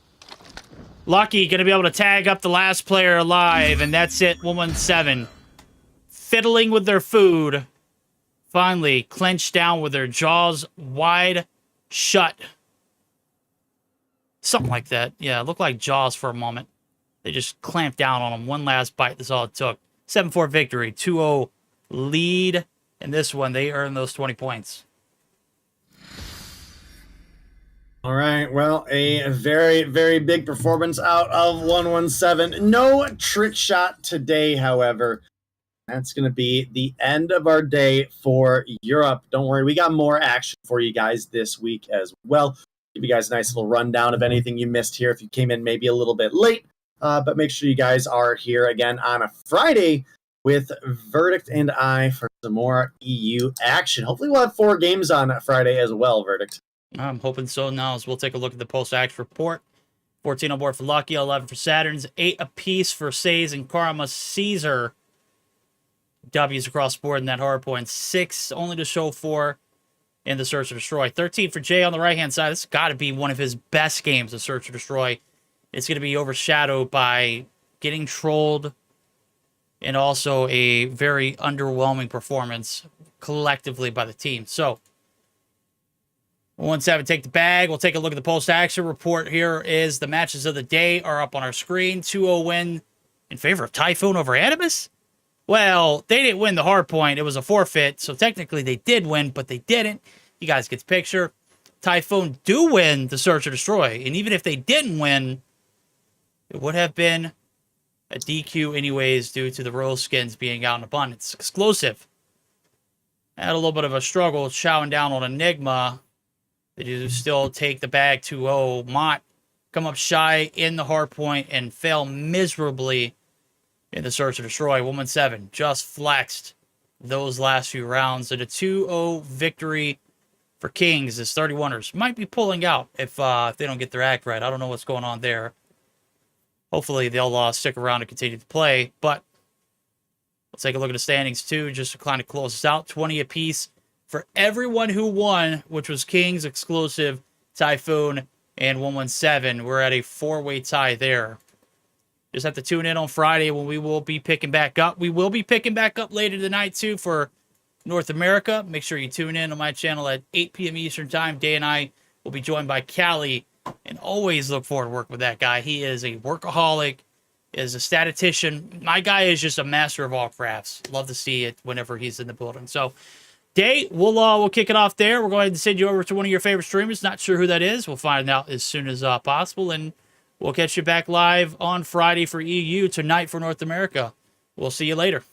Lucky going to be able to tag up the last player alive, and that's it. 117. Fiddling with their food. Finally, clenched down with their jaws wide shut. Something like that. Yeah, it looked like Jaws for a moment. They just clamped down on them. One last bite. That's all it took. 7-4 victory. 2-0 lead. In this one, they earned those 20 points. All right. Well, a very, very big performance out of 117. No trick shot today, however. That's going to be the end of our day for Europe. Don't worry. We got more action for you guys this week as well. Give you guys a nice little rundown of anything you missed here if you came in maybe a little bit late. But make sure you guys are here again on a Friday with Verdict and I for some more EU action. Hopefully we'll have 4 games on Friday as well, Verdict. I'm hoping so now as we'll take a look at the post-action report. 14 on board for Lucky, 11 for Saturns, 8 apiece for Says and Karma Caesar. W's across the board in that hard point. 6 only to show for in the Search or Destroy. 13 for Jay on the right-hand side. This has got to be one of his best games of Search or Destroy. It's going to be overshadowed by getting trolled and also a very underwhelming performance collectively by the team. So, 1-7, take the bag. We'll take a look at the post-action report. Here is the matches of the day are up on our screen. 2-0 win in favor of Typhoon over Animus. Well, they didn't win the hard point. It was a forfeit, so technically they did win, but they didn't. You guys get the picture. Typhoon do win the Search or Destroy, and even if they didn't win, it would have been a DQ anyways due to the rose skins being out in abundance. Exclusive. Had a little bit of a struggle chowing down on Enigma. They do still take the bag 2-0. Mott come up shy in the hard point and fail miserably in the Search or Destroy. 1-7 just flexed those last few rounds. And a 2-0 victory for Kings as 31ers might be pulling out if they don't get their act right. I don't know what's going on there. Hopefully they'll stick around and continue to play. But let's take a look at the standings too, just to kind of close this out. 20 apiece for everyone who won, which was Kings, Exclusive, Typhoon, and 117. We're at a 4-way tie there. Just have to tune in on Friday when we will be picking back up. We will be picking back up later tonight too for North America. Make sure you tune in on my channel at 8 p.m. Eastern Time. Day and I will be joined by Callie, and always look forward to working with that guy. He is a workaholic, is a statistician. My guy is just a master of all crafts. Love to see it whenever he's in the building. So, Day, we'll kick it off there. We're going to send you over to one of your favorite streamers. Not sure who that is. We'll find out as soon as possible, and we'll catch you back live on Friday for EU, tonight for North America. We'll see you later.